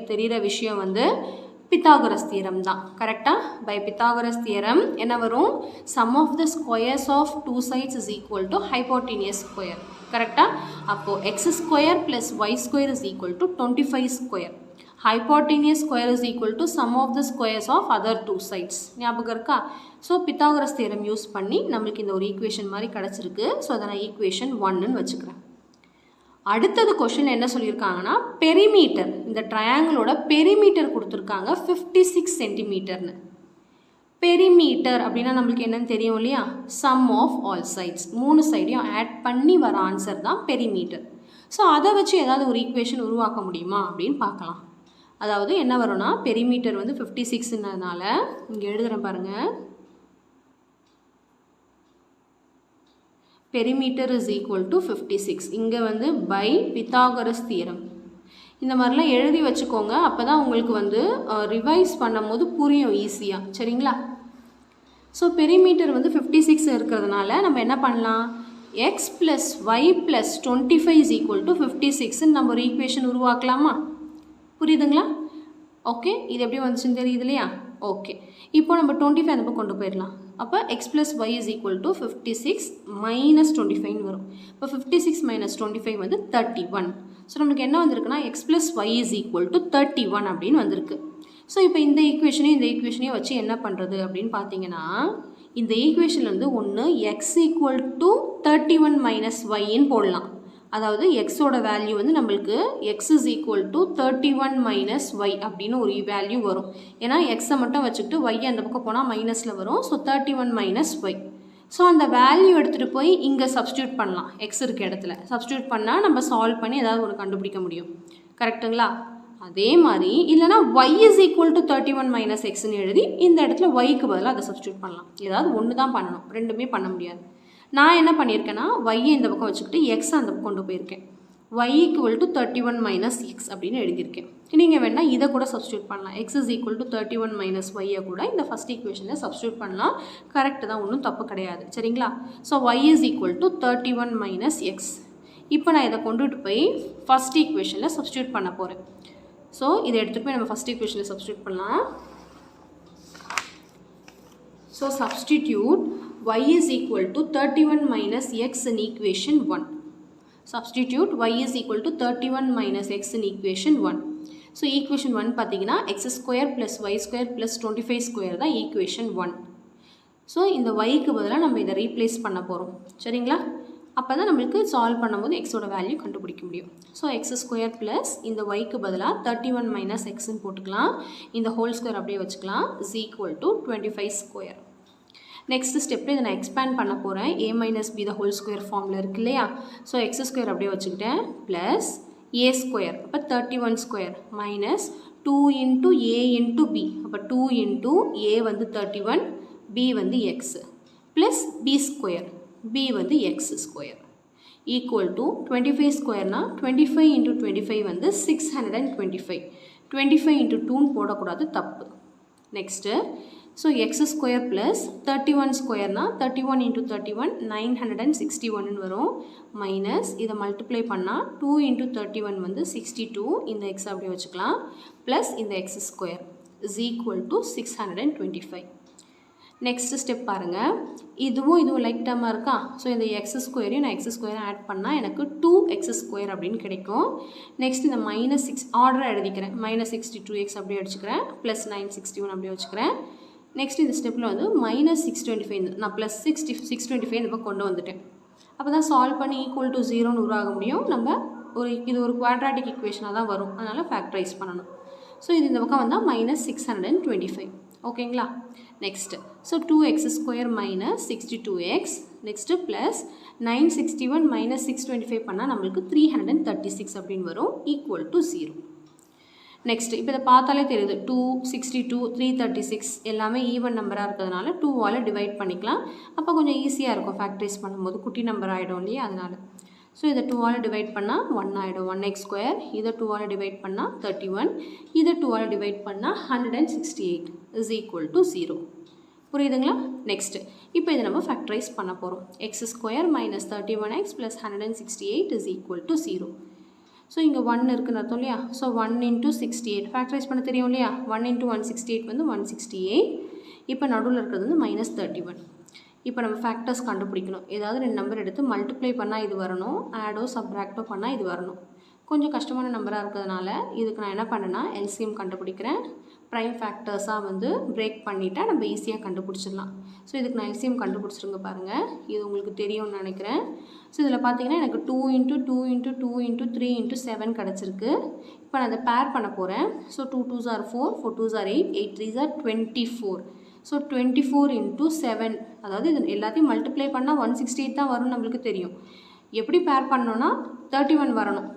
தெரிகிற விஷயம் வந்து பித்தாகரஸ் தியரம் தான். கரெக்டாக? பை பித்தாகரஸ் தியரம் என்ன வரும்? Sum of the squares of 2 sides is equal to hypotenuse square. கரெக்டாக? அப்போது x square + y square is equal to 25 square. hypotenuse square is equal to sum of the squares of other 2 sides. ஞாபகம் இருக்கா? So Pythagoras theorem use பண்ணி நம்மளுக்கு இந்த ஒரு equation மாதிரி கிடச்சிருக்கு. ஸோ அதை நான் ஈக்குவேஷன் 1ன்னு வச்சுக்கிறேன். அடுத்தது கொஷின் என்ன சொல்லியிருக்காங்கன்னா பெரிமீட்டர், இந்த ட்ரையாங்கிளோட பெரிமீட்டர் கொடுத்துருக்காங்க 56 சென்டிமீட்டர்னு. பெரிமீட்டர் அப்படின்னா நம்மளுக்கு என்னன்னு தெரியும் இல்லையா? Sum of all sides. 3 சைடையும் ஆட் பண்ணி வர ஆன்சர் தான் பெரிமீட்டர். ஸோ அதை வச்சு ஏதாவது ஒரு ஈக்குவேஷன் உருவாக்க முடியுமா அப்படின்னு பார்க்கலாம். அதாவது என்ன வரும்னா பெரிமீட்டர் வந்து 56னால இங்கே எழுதுகிறேன் பாருங்கள். Perimeter is equal to 56. இங்கே வந்து பை பித்தாகரஸ் தியரம். இந்த மாதிரிலாம் எழுதி வச்சுக்கோங்க. அப்போ தான் உங்களுக்கு வந்து ரிவைஸ் பண்ணும் போது புரியும் ஈஸியாக. சரிங்களா? ஸோ பெரிமீட்டர் வந்து 56 இருக்கிறதுனால நம்ம என்ன பண்ணலாம்? x + y + 25 is equal to 56ன்னு நம்ம ஒரு ஈக்குவேஷன் உருவாக்கலாமா? புரியுதுங்களா? ஓகே. இது எப்படி வந்துச்சுன்னு தெரியுது இல்லையா? ஓகே. இப்போ நம்ம 25 அந்த பக்கம் கொண்டு போயிடலாம். அப்போ x + y is equal to 56 - 25 வரும். இப்போ 56 - 25 வந்து 31. ஸோ நம்மளுக்கு என்ன வந்திருக்குன்னா x + y is equal to 31 அப்படின்னு வந்திருக்கு. ஸோ இப்போ இந்த ஈக்குவேஷனையும் வச்சு என்ன பண்ணுறது அப்படின்னு பார்த்தீங்கன்னா இந்த ஈக்குவேஷன்லேருந்து ஒன்று x = 31 - yன்னு போடலாம். அதாவது எக்ஸோட வேல்யூ வந்து நம்மளுக்கு x is equal to 31 minus y அப்படின்னு ஒரு வேல்யூ வரும். ஏன்னா எக்ஸை மட்டும் வச்சுக்கிட்டு y அந்த பக்கம் போனால் மைனஸில் வரும். So 31 minus y. ஸோ அந்த வேல்யூ எடுத்துகிட்டு போய் இங்கே சப்ஸ்டியூட் பண்ணலாம். எக்ஸ் இருக்க இடத்துல சப்ஸ்டியூட் பண்ணால் நம்ம சால்வ் பண்ணி ஏதாவது ஒரு கண்டுபிடிக்க முடியும். கரெக்டுங்களா? அதே மாதிரி இல்லைனா y is equal to 31 minus xன்னு எழுதி இந்த இடத்துல yக்கு பதிலாக அதை சப்ஸ்டியூட் பண்ணலாம். ஏதாவது ஒன்று தான் பண்ணணும், ரெண்டுமே பண்ண முடியாது. நான் என்ன பண்ணியிருக்கேன்னா y இந்த பக்கம் வச்சுக்கிட்டு x அந்த பக்கம் கொண்டு போயிருக்கேன். y equal to 31 minus x அப்படின்னு எழுதியிருக்கேன். நீங்கள் வேணால் இதை கூட சப்ஸ்டியூட் பண்ணலாம். x is equal to 31 minus y கூட இந்த ஃபஸ்ட் ஈக்குவேஷனில் சப்ஸ்டியூட் பண்ணலாம். கரெக்ட் தான், ஒன்றும் தப்பு கிடையாது. சரிங்களா? So y is equal to 31 minus x. இப்போ நான் இதை கொண்டுட்டு போய் ஃபஸ்ட் ஈக்குவேஷனில் சப்ஸ்டியூட் பண்ண போகிறேன். ஸோ இதை எடுத்துகிட்டு போய் நம்ம ஃபஸ்ட் ஈக்குவேஷனில் சப்ஸ்டியூட் பண்ணலாம். So substitute y is equal to 31 minus x in equation 1. Substitute y is equal to 31 minus x in equation 1. So equation 1 பார்த்தீங்கன்னா x square plus y square plus 25 square தான் equation 1. So இந்த yக்கு பதிலாக நம்ம இதை replace பண்ண போகிறோம். சரிங்களா? அப்போ தான் நம்மளுக்கு சால்வ் பண்ணும்போது எக்ஸோட வேல்யூ கண்டுபிடிக்க முடியும். ஸோ எக்ஸ் ஸ்கொயர் ப்ளஸ் இந்த ஒய்க்கு பதிலாக 31 மைனஸ் எக்ஸ்ன்னு போட்டுக்கலாம். இந்த ஹோல் ஸ்கொயர் அப்படியே வச்சுக்கலாம். Is equal to 25 square. Next ஸ்டெப்பில் இதை நான் எக்ஸ்பேண்ட் பண்ண போகிறேன். a minus b the whole square ஃபார்மில் இருக்கு இல்லையா? ஸோ எக்ஸ் ஸ்கொயர் அப்படியே வச்சுக்கிட்டேன் ப்ளஸ் ஏ ஸ்கொயர், அப்போ 31 square minus 2 into a into b, அப்போ 2 இன்ட்டு ஏ வந்து 31, பி வந்து x plus b square, b வந்து எக்ஸ் ஸ்கொயர் ஈக்குவல் டு 25 ஸ்கொயர்னால் 25 இன்ட்டு 25 வந்து 625. 25 இன்ட்டு 2ன்னு போடக்கூடாது, தப்பு. Next so x square plus 31 ஸ்கொயர்னால் 31 இன்ட்டு 31 961 வரும். மைனஸ் இதை மல்டிப்ளை பண்ணால் 2 இன்ட்டு 31 வந்து 62, இந்த எக்ஸ் அப்படியே வச்சுக்கலாம். ப்ளஸ் இந்த X square is equal to 625. Next step பாருங்கள். இதுவும் லைக் டேர்மாக இருக்கா? ஸோ இந்த எக்ஸ் ஸ்கொயரையும் நான் எக்ஸ் ஸ்கொயரும் ஆட் பண்ணால் எனக்கு 2x ஸ்கொயர் அப்படின்னு கிடைக்கும். நெக்ஸ்ட் இந்த -6 ஆர்டராக எழுதிக்கிறேன். -62x அப்படியே அடிச்சுக்கிறேன். ப்ளஸ் 961 அப்படியே வச்சுக்கிறேன். நெக்ஸ்ட் இந்த ஸ்டெப்பில் வந்து -625 நான் ப்ளஸ் 625 இந்த பக்கம் கொண்டு வந்துட்டேன். அப்போ தான் சால்வ் பண்ணி ஈக்குவல் டு 0ன்னு உருவாக முடியும். நம்ம இது ஒரு குவாட்ராட்டிக் ஈக்குவேஷனாக தான் வரும், அதனால் ஃபேக்டரைஸ் பண்ணணும். ஸோ இது இந்த பக்கம் வந்தால் -625. ஓகேங்களா? Next so 2x square minus 62x, next plus 961 minus 625 பண்ணால் நம்மளுக்கு 336 அப்படின்னு வரும், ஈக்குவல் டு 0. நெக்ஸ்ட் இப்போ இதை பார்த்தாலே தெரியுது, 2, 62, 336 எல்லாமே ஈவன் நம்பராக இருக்கிறதுனால 2வால் டிவைட் பண்ணிக்கலாம். அப்போ கொஞ்சம் ஈஸியாக இருக்கும் ஃபேக்டரைஸ் பண்ணும்போது, குட்டி நம்பர் ஆகிடும் இல்லையா? அதனால் ஸோ இதை 2வால் டிவைட் பண்ணால் 1 ஆகிடும், 1x ஸ்கொயர். இதை 2வால் டிவைட் பண்ணால் 31, இதை 2வால் டிவைட் பண்ணால் 168 இஸ் ஈக்குவல் டு 0. புரியுதுங்களா? நெக்ஸ்ட்டு இப்போ இதை நம்ம ஃபேக்டரைஸ் பண்ண போகிறோம். X square minus 31x plus 168 is equal to 0. So இங்கே 1 இருக்குன்னு அர்த்தம் இல்லையா? ஸோ 1 இன்ட்டு 68 ஃபேக்டரைஸ் பண்ண தெரியும் இல்லையா? 1 இன்ட்டு 168 வந்து 168. இப்போ நடுவில் இருக்கிறது வந்து -31. இப்போ நம்ம ஃபேக்டர்ஸ் கண்டுபிடிக்கணும். ஏதாவது 2 நம்பர் எடுத்து மல்டிப்ளை பண்ணால் இது வரணும், ஆடோ சப்ராக்டோ பண்ணால் இது வரணும். கொஞ்சம் கஷ்டமான நம்பராக இருக்கிறதுனால இதுக்கு நான் என்ன பண்ணேன்னா எல்சிஎம் கண்டுபிடிக்கிறேன். ப்ரைம் ஃபேக்டர்ஸாக வந்து பிரேக் பண்ணிவிட்டால் நம்ம ஈஸியாக கண்டுபிடிச்சிடலாம். ஸோ இதுக்கு நான் எல்சிஎம் கண்டுபிடிச்சிருங்க பாருங்கள். இது உங்களுக்கு தெரியும்னு நினைக்கிறேன். ஸோ இதில் பார்த்தீங்கன்னா எனக்கு 2 இன்ட்டு 2 இன்ட்டு 2 இன்ட்டு 3 இன்ட்டு 7 கிடச்சிருக்கு. இப்போ நான் அதை பேர் பண்ண போகிறேன். So 2 2s are 4, 4 2s are 8, 8 3s are 24. So 24 into 7, அதாவது இது எல்லாத்தையும் மல்டிப்ளை பண்ணால் 168 தான் வரும்னு நம்மளுக்கு தெரியும். எப்படி பேர் பண்ணோன்னா 31 வரணும்.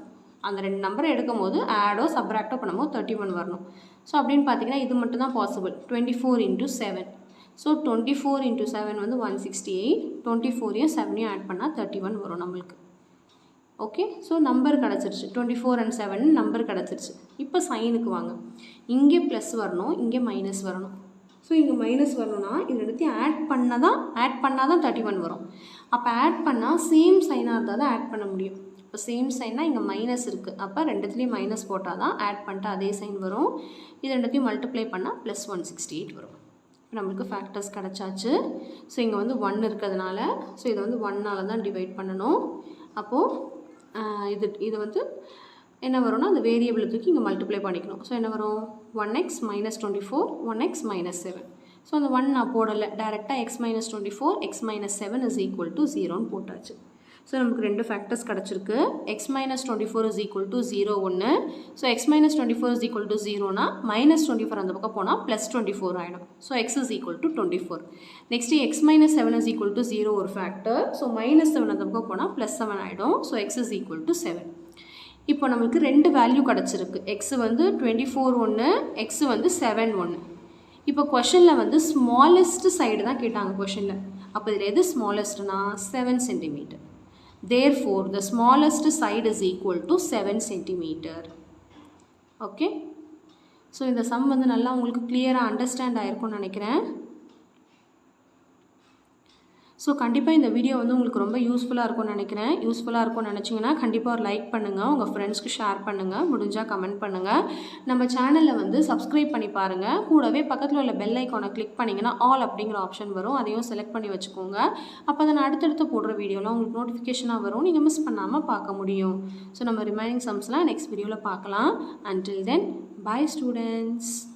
அந்த 2 நம்பரை எடுக்கும் போது ஆடோ சப்ராக்டோ பண்ணும்போது 31 வரணும். ஸோ அப்படின்னு பார்த்தீங்கன்னா இது மட்டும் தான் பாசிபிள். 24 இன்ட்டு 7. ஸோ 24 இன்ட்டு 7 வந்து 168. 24ஐயும் 7ஐயும் ஆட் பண்ணால் 31 வரும் நம்மளுக்கு. ஓகே, ஸோ நம்பர் கிடச்சிருச்சு. 24 and 7 நம்பர் கிடச்சிருச்சு. இப்போ சைனுக்கு வாங்க. இங்கே ப்ளஸ் வரணும், இங்கே மைனஸ் வரணும். ஸோ இங்கே மைனஸ் வரணும்னா இது ரெண்டுத்தையும் ஆட் பண்ணால் தான் 31 வரும். அப்போ ஆட் பண்ணால் சேம் சைனாக இருந்தால் தான் ஆட் பண்ண முடியும். இப்போ சேம் சைன்னா இங்கே மைனஸ் இருக்குது. அப்போ ரெண்டுத்துலேயும் மைனஸ் போட்டால் தான் ஆட் பண்ணிட்டு அதே சைன் வரும். இது ரெண்டுத்தையும் மல்டிப்ளை பண்ணால் ப்ளஸ் 168 வரும். இப்போ நம்மளுக்கு ஃபேக்டர்ஸ் கிடச்சாச்சு. ஸோ இங்கே வந்து 1 இருக்கிறதுனால ஸோ இதை வந்து 1ஆல் தான் டிவைட் பண்ணணும். அப்போது இது வந்து என்ன வரும்னா அந்த வேரியபிள் தூக்கி இங்கே மல்டிப்ளை பண்ணிக்கணும். ஸோ என்ன வரும்? 1x minus 24, 1x minus 7. So அந்த 1 நான் போடலை, டேரெக்டாக x minus 24, x minus 7 is equal to 0ன்னு போட்டாச்சு. ஸோ நமக்கு 2 ஃபேக்டர்ஸ் கிடச்சிருக்கு. x minus 24 is equal to 0 ஒன்று. So x minus 24 is equal to 0னா -24 அந்த பக்கம் போனால் +24 ஆகிடும். So x is equal to 24. Next x minus 7 is equal to 0 ஒரு factor. So -7 அந்த பக்கம் போனால் +7 ஆகிடும். So x is equal to 7. இப்போ நம்மளுக்கு 2 வேல்யூ கிடச்சிருக்கு. x வந்து 24 ஒன்று, x வந்து 7 ஒன்று. இப்போ கொஷனில் வந்து ஸ்மாலஸ்ட் சைடு தான் கேட்டாங்க கொஷனில். அப்போ இதில் எது ஸ்மாலஸ்ட்னா 7 cm. Therefore, the smallest side is equal to 7 centimeter. Okay. So இந்த சம் வந்து நல்லா உங்களுக்கு கிளியராக அண்டர்ஸ்டாண்ட் ஆகிருக்கும்னு நினைக்கிறேன். ஸோ கண்டிப்பாக இந்த வீடியோ வந்து உங்களுக்கு ரொம்ப யூஸ்ஃபுல்லாக இருக்கும்னு நினைக்கிறேன். யூஸ்ஃபுல்லாக இருக்கும்னு நினச்சிங்கன்னா கண்டிப்பாக ஒரு லைக் பண்ணுங்கள், உங்கள் ஃப்ரெண்ட்ஸ்க்கு ஷேர் பண்ணுங்கள், முடிஞ்சால் கமெண்ட் பண்ணுங்கள். நம்ம சேனலில் வந்து சப்ஸ்கிரைப் பண்ணி பாருங்கள். கூடவே பக்கத்தில் உள்ள பெல் ஐக்கானை கிளிக் பண்ணிங்கன்னா ஆல் அப்படிங்கிற ஆப்ஷன் வரும், அதையும் செலக்ட் பண்ணி வச்சுக்கோங்க. அப்போ தான் அடுத்தடுத்து போடுற வீடியோலாம் உங்களுக்கு நோட்டிஃபிகேஷனாக வரும், நீங்கள் மிஸ் பண்ணாமல் பார்க்க முடியும். ஸோ நம்ம ரிமைனிங் சம்ஸ்லாம் நெக்ஸ்ட் வீடியோவில் பார்க்கலாம். Until then, bye students.